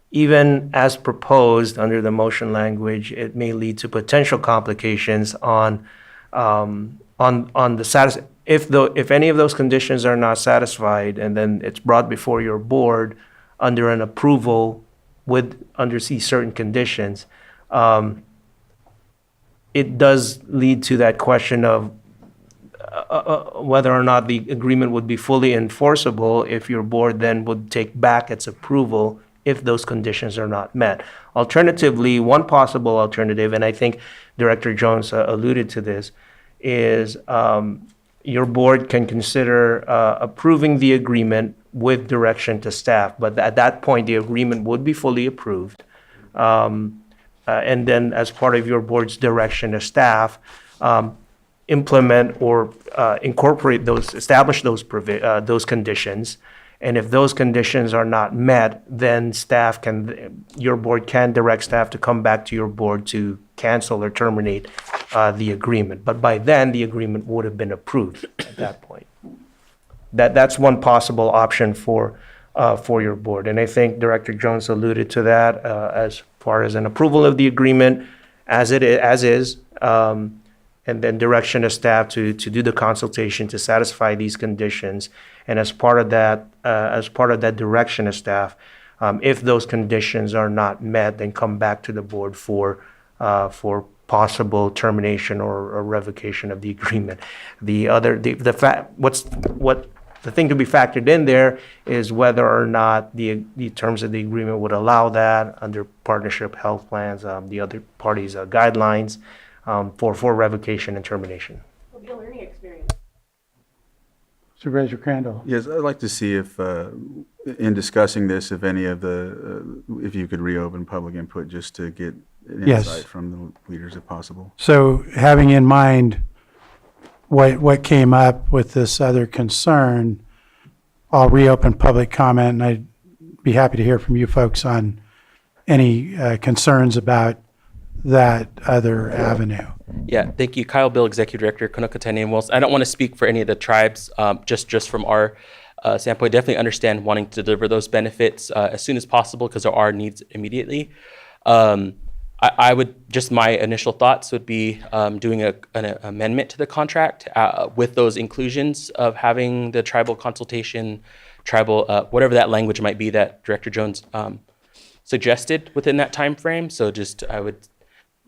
even as proposed under the motion language, it may lead to potential complications on the status. If any of those conditions are not satisfied, and then it's brought before your board under an approval under these certain conditions, it does lead to that question of whether or not the agreement would be fully enforceable if your board then would take back its approval if those conditions are not met. Alternatively, one possible alternative, and I think Director Jones alluded to this, is your board can consider approving the agreement with direction to staff, but at that point, the agreement would be fully approved. And then as part of your board's direction to staff, implement or incorporate establish those conditions. And if those conditions are not met, then your board can direct staff to come back to your board to cancel or terminate the agreement. But by then, the agreement would have been approved at that point. That's one possible option for your board. And I think Director Jones alluded to that as far as an approval of the agreement as is, and then direction of staff to do the consultation to satisfy these conditions. And as part of that direction of staff, if those conditions are not met, then come back to the board for possible termination or revocation of the agreement. The thing to be factored in there is whether or not the terms of the agreement would allow that under Partnership Health plans, the other parties' guidelines for revocation and termination. It'll be a learning experience. Supervisor Crandall. Yes, I'd like to see if, in discussing this, if any of if you could reopen public input just to get an Yes. insight from the leaders if possible. So having in mind what came up with this other concern, I'll reopen public comment, and I'd be happy to hear from you folks on any concerns about that other avenue. Yeah, thank you. Kyle Bill, Executive Director, Conocatani and Wills. I don't want to speak for any of the tribes, just from our standpoint. Definitely understand wanting to deliver those benefits as soon as possible because there are needs immediately. I would, just my initial thoughts would be doing an amendment to the contract with those inclusions of having the tribal consultation, whatever that language might be that Director Jones suggested within that time frame. So just I would,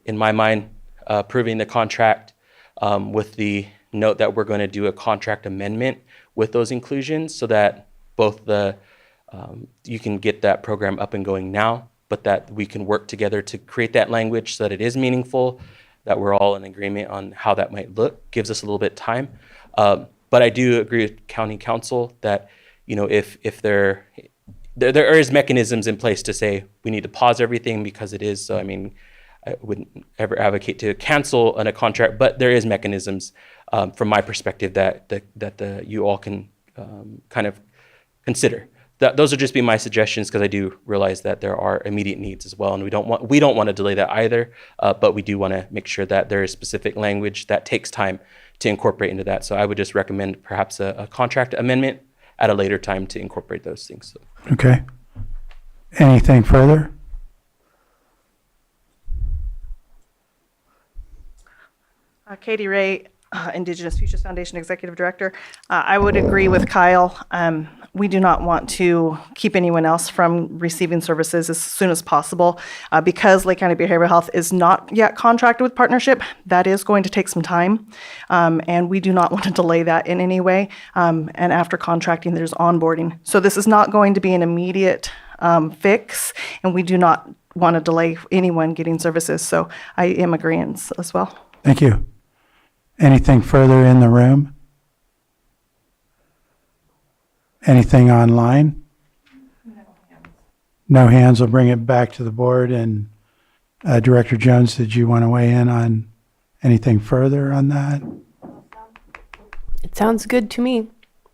in my mind, approving the contract with the note that we're going to do a contract amendment with those inclusions so that both you can get that program up and going now, but that we can work together to create that language so that it is meaningful, that we're all in agreement on how that might look, gives us a little bit of time. But I do agree with County Council that, if there is mechanisms in place to say we need to pause everything because it is, so I wouldn't ever advocate to cancel a contract, but there is mechanisms from my perspective that you all can kind of consider. Those would just be my suggestions because I do realize that there are immediate needs as well, and we don't want to delay that either. But we do want to make sure that there is specific language that takes time to incorporate into that. So I would just recommend perhaps a contract amendment at a later time to incorporate those things. So. Okay. Anything further? Katie Ray, Indigenous Futures Foundation Executive Director. I would agree with Kyle. We do not want to keep anyone else from receiving services as soon as possible. Because Lake County Behavioral Health is not yet contracted with partnership, that is going to take some time. And we do not want to delay that in any way. And after contracting, there's onboarding. So this is not going to be an immediate fix, and we do not want to delay anyone getting services. So I am agreeing as well. Thank you. Anything further in the room? Anything online? No hands. Will bring it back to the board. And Director Jones, did you want to weigh in on anything further on that? It sounds good to me.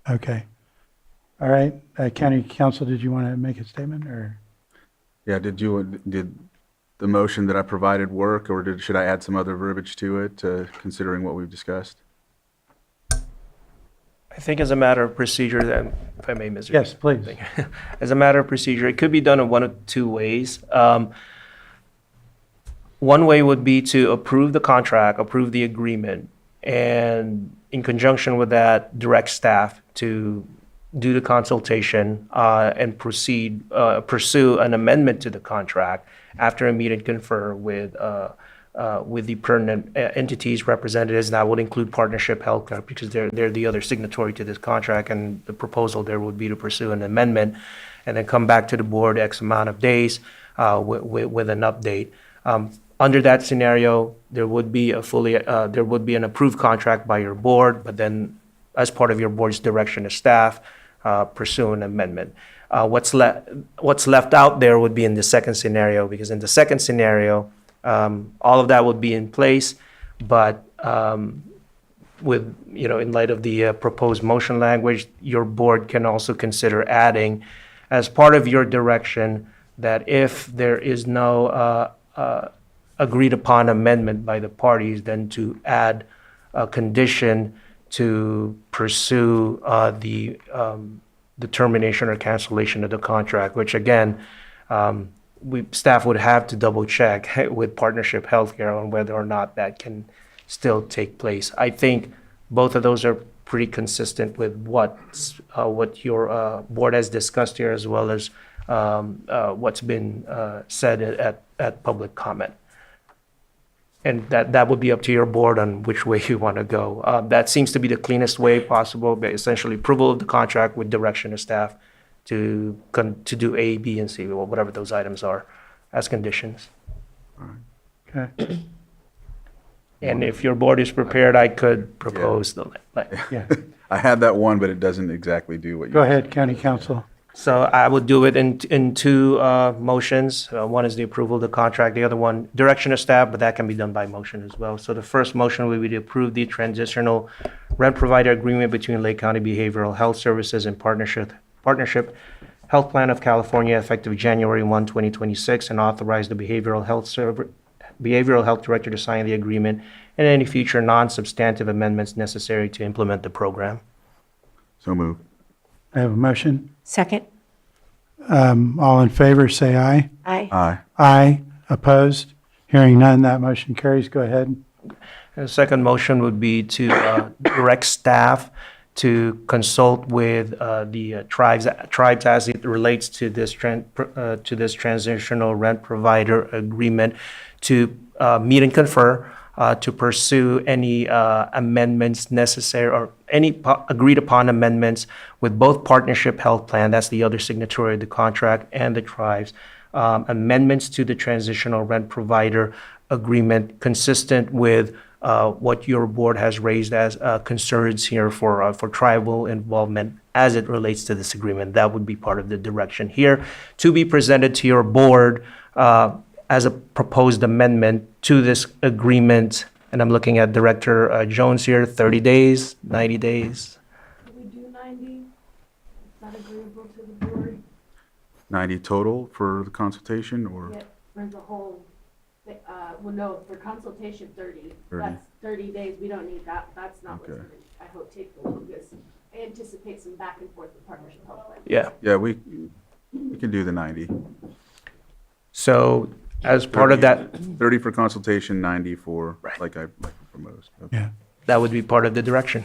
Okay. All right. County Council, did you want to make a statement or? Yeah, did the motion that I provided work, or should I add some other verbiage to it, considering what we've discussed? I think as a matter of procedure, then, if I may, Mr. Yes, please. As a matter of procedure, it could be done in one of two ways. One way would be to approve the contract, approve the agreement, and in conjunction with that, direct staff to do the consultation and pursue an amendment to the contract after a meet and confer with the pertinent entities, representatives, and that would include Partnership Healthcare because they're the other signatory to this contract, and the proposal there would be to pursue an amendment and then come back to the board X amount of days with an update. Under that scenario, there would be an approved contract by your board, but then as part of your board's direction to staff, pursue an amendment. What's left out there would be in the second scenario, because in the second scenario, all of that would be in place, but with, in light of the proposed motion language, your board can also consider adding, as part of your direction, that if there is no agreed upon amendment by the parties, then to add a condition to pursue the termination or cancellation of the contract, which again, staff would have to double check with Partnership Healthcare on whether or not that can still take place. I think both of those are pretty consistent with what your board has discussed here, as well as what's been said at public comment. And that would be up to your board on which way you want to go. That seems to be the cleanest way possible, but essentially approval of the contract with direction of staff to do A, B, and C, or whatever those items are, as conditions. Okay. And if your board is prepared, I could propose Yeah. I had that one, but it doesn't exactly do what you. Go ahead, County Council. So I would do it in two motions. One is the approval of the contract, the other one, direction of staff, but that can be done by motion as well. So the first motion would be to approve the transitional rent provider agreement between Lake County Behavioral Health Services and Partnership Health Plan of California, effective January 1, 2026, and authorize the Behavioral Health Director to sign the agreement and any future non-substantive amendments necessary to implement the program. So moved. I have a motion. Second. All in favor, say aye. Aye. Aye. Aye. Opposed? Hearing none, that motion carries. Go ahead. And the second motion would be to direct staff to consult with the tribes as it relates to this transitional rent provider agreement to meet and confer to pursue any amendments necessary or any agreed upon amendments with both Partnership Health Plan, that's the other signatory of the contract, and the tribes, amendments to the transitional rent provider agreement consistent with what your board has raised as concerns here for tribal involvement as it relates to this agreement. That would be part of the direction here to be presented to your board as a proposed amendment to this agreement. And I'm looking at Director Jones here, 30 days, 90 days. Can we do 90? Is that agreeable to the board? 90 total for the consultation, or? Yeah, for the whole, well, no, for consultation, 30. 30. That's 30 days. We don't need that. That's not what's Okay. going to, I hope, take the longest. I anticipate some back and forth with Partnership Health Plan. Yeah. Yeah, we can do the 90. So as part of that, 30 for consultation, 90 for, like I proposed. Okay. Yeah. that would be part of the direction.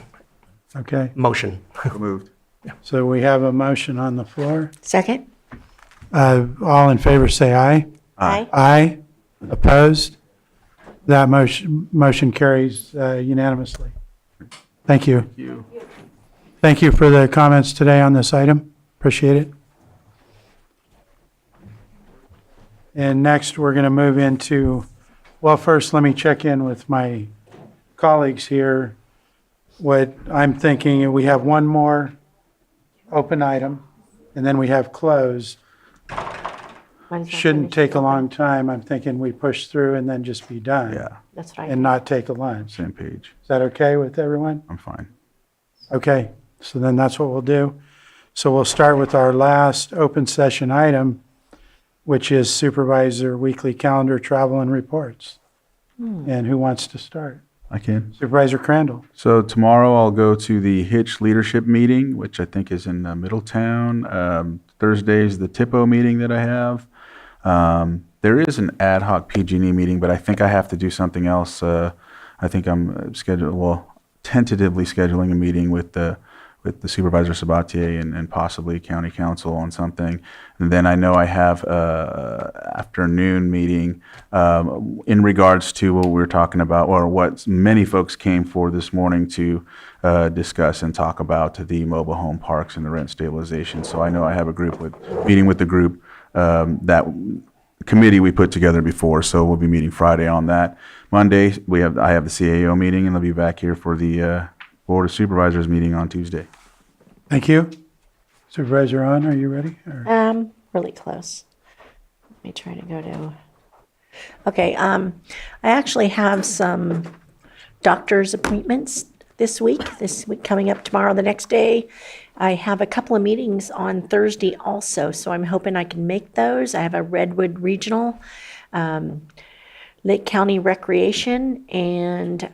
Okay. Motion. So moved. So we have a motion on the floor. Second? All in favor, say aye. Aye. Aye. Opposed? That motion carries unanimously. Thank you. Thank you. Thank you for the comments today on this item. Appreciate it. And next, we're going to move into, well, first, let me check in with my colleagues here. What I'm thinking, we have one more open item, and then we have closed. Shouldn't take a long time. I'm thinking we push through and then just be done. Yeah, That's right. And not take a lunch. same page. Is that okay with everyone? I'm fine. Okay, so then that's what we'll do. So we'll start with our last open session item, which is Supervisor Weekly Calendar Travel and Reports. And who wants to start? I can. Supervisor Crandall. So tomorrow I'll go to the Hitch Leadership Meeting, which I think is in Middletown. Thursday is the TIPO meeting that I have. There is an ad hoc PG&E meeting, but I think I have to do something else. I think I'm tentatively scheduling a meeting with the Supervisor Sabatier and possibly County Council on something. And then I know I have a afternoon meeting in regards to what we were talking about, or what many folks came for this morning to discuss and talk about the mobile home parks and the rent stabilization. So I know I have a meeting with the group that committee we put together before. So we'll be meeting Friday on that. Monday I have the CAO meeting, and I'll be back here for the Board of Supervisors meeting on Tuesday. Thank you. Supervisor On, are you ready? Or- Really close. Let me try to go to, okay, I actually have some doctor's appointments this week coming up tomorrow, the next day. I have a couple of meetings on Thursday also, so I'm hoping I can make those. I have a Redwood Regional, Lake County Recreation, and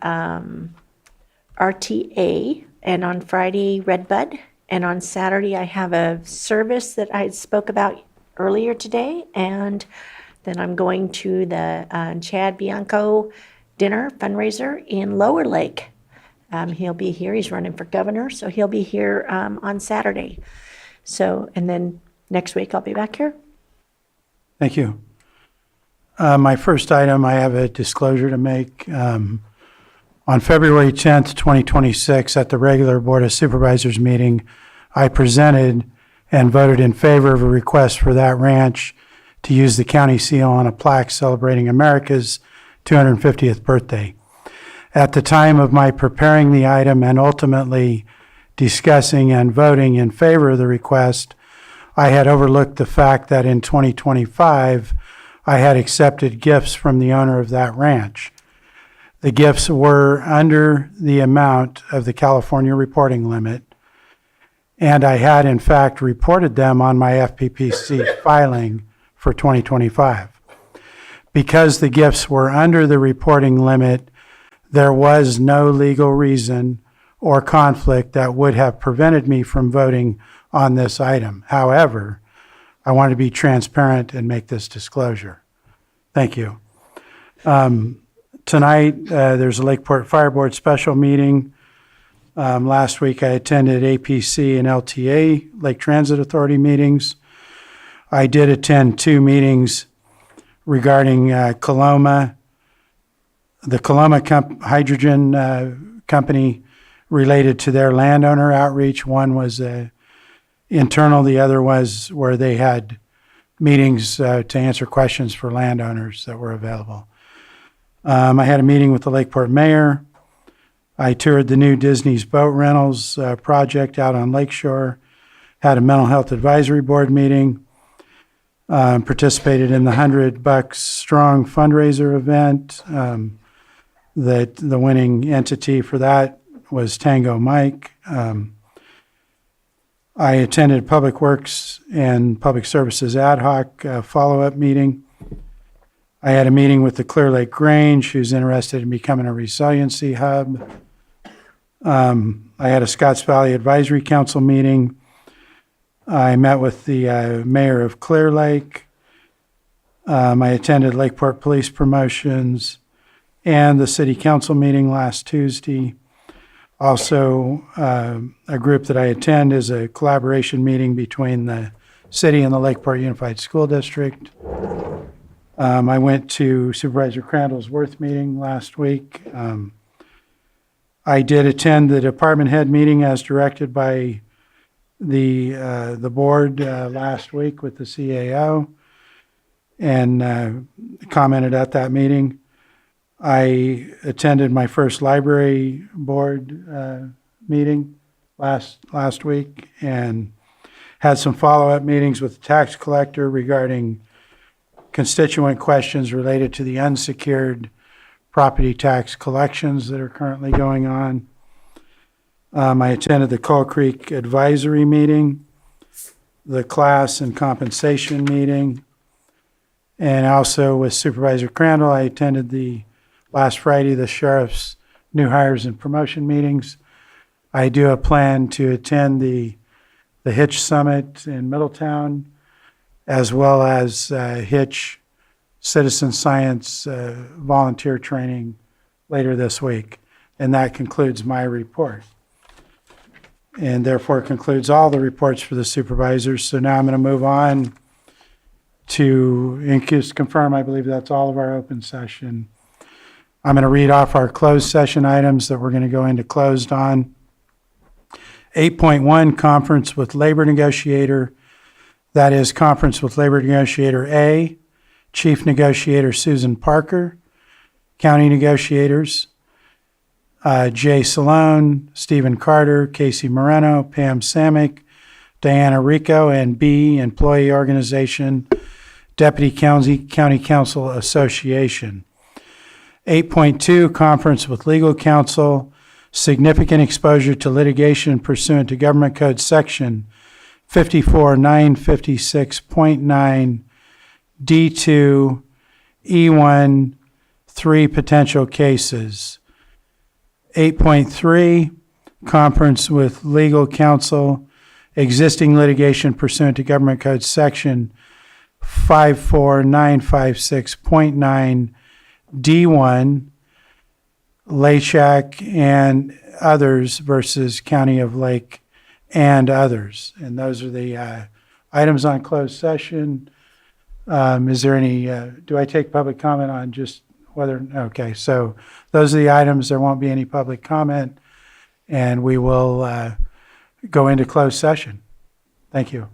RTA, and on Friday, Redbud. And on Saturday, I have a service that I spoke about earlier today, and then I'm going to the Chad Bianco dinner fundraiser in Lower Lake. He'll be here. He's running for governor, so he'll be here on Saturday. So, and then next week I'll be back here. Thank you. My first item, I have a disclosure to make. On February 10th, 2026, at the regular Board of Supervisors meeting, I presented and voted in favor of a request for that ranch to use the county seal on a plaque celebrating America's 250th birthday. At the time of my preparing the item and ultimately discussing and voting in favor of the request, I had overlooked the fact that in 2025, I had accepted gifts from the owner of that ranch. The gifts were under the amount of the California reporting limit, and I had in fact reported them on my FPPC filing for 2025. Because the gifts were under the reporting limit, there was no legal reason or conflict that would have prevented me from voting on this item. However, I want to be transparent and make this disclosure. Thank you. Tonight, there's a Lakeport Fire Board special meeting. Last week, I attended APC and LTA, Lake Transit Authority meetings. I did attend 2 meetings regarding Coloma the Coloma Hydrogen Company related to their landowner outreach. One was internal, the other was where they had meetings to answer questions for landowners that were available. I had a meeting with the Lakeport mayor. I toured the new Disney's boat rentals project out on Lakeshore, had a mental health advisory board meeting, participated in the $100 Strong fundraiser event. That the winning entity for that was Tango Mike. I attended Public Works and Public Services Ad Hoc follow-up meeting. I had a meeting with the Clear Lake Grange, who's interested in becoming a resiliency hub. I had a Scotts Valley Advisory Council meeting. I met with the mayor of Clear Lake. I attended Lakeport Police Promotions and the city council meeting last Tuesday. Also, a group that I attend is a collaboration meeting between the city and the Lakeport Unified School District. I went to Supervisor Crandall's Worth meeting last week. I did attend the department head meeting as directed by the board last week with the CAO and commented at that meeting. I attended my first library board meeting last week and had some follow-up meetings with the tax collector regarding constituent questions related to the unsecured property tax collections that are currently going on. I attended the Coal Creek Advisory meeting, the class and compensation meeting, and also with Supervisor Crandall, I attended last Friday, the sheriff's new hires and promotion meetings. I do have a plan to attend the Hitch Summit in Middletown, as well as Hitch Citizen Science volunteer training later this week. And that concludes my report. And therefore concludes all the reports for the supervisors. So now I'm going to move on to, and just confirm, I believe that's all of our open session. I'm going to read off our closed session items that we're going to go into closed on. 8.1, conference with labor negotiator. That is conference with labor negotiator A, chief negotiator Susan Parker, county negotiators Jay Salone, Stephen Carter, Casey Moreno, Pam Samick, Diana Rico, and B, employee organization, Deputy County Council Association. 8.2, conference with legal counsel, significant exposure to litigation pursuant to Government Code Section 54956.9 D2 E1, 3 potential cases. 8.3, conference with legal counsel, existing litigation pursuant to Government Code Section 54956.9 D1, Lachak and others versus County of Lake and others. And those are the items on closed session. Is there any, do I take public comment on just whether, okay, so those are the items. There won't be any public comment, and we will go into closed session. Thank you.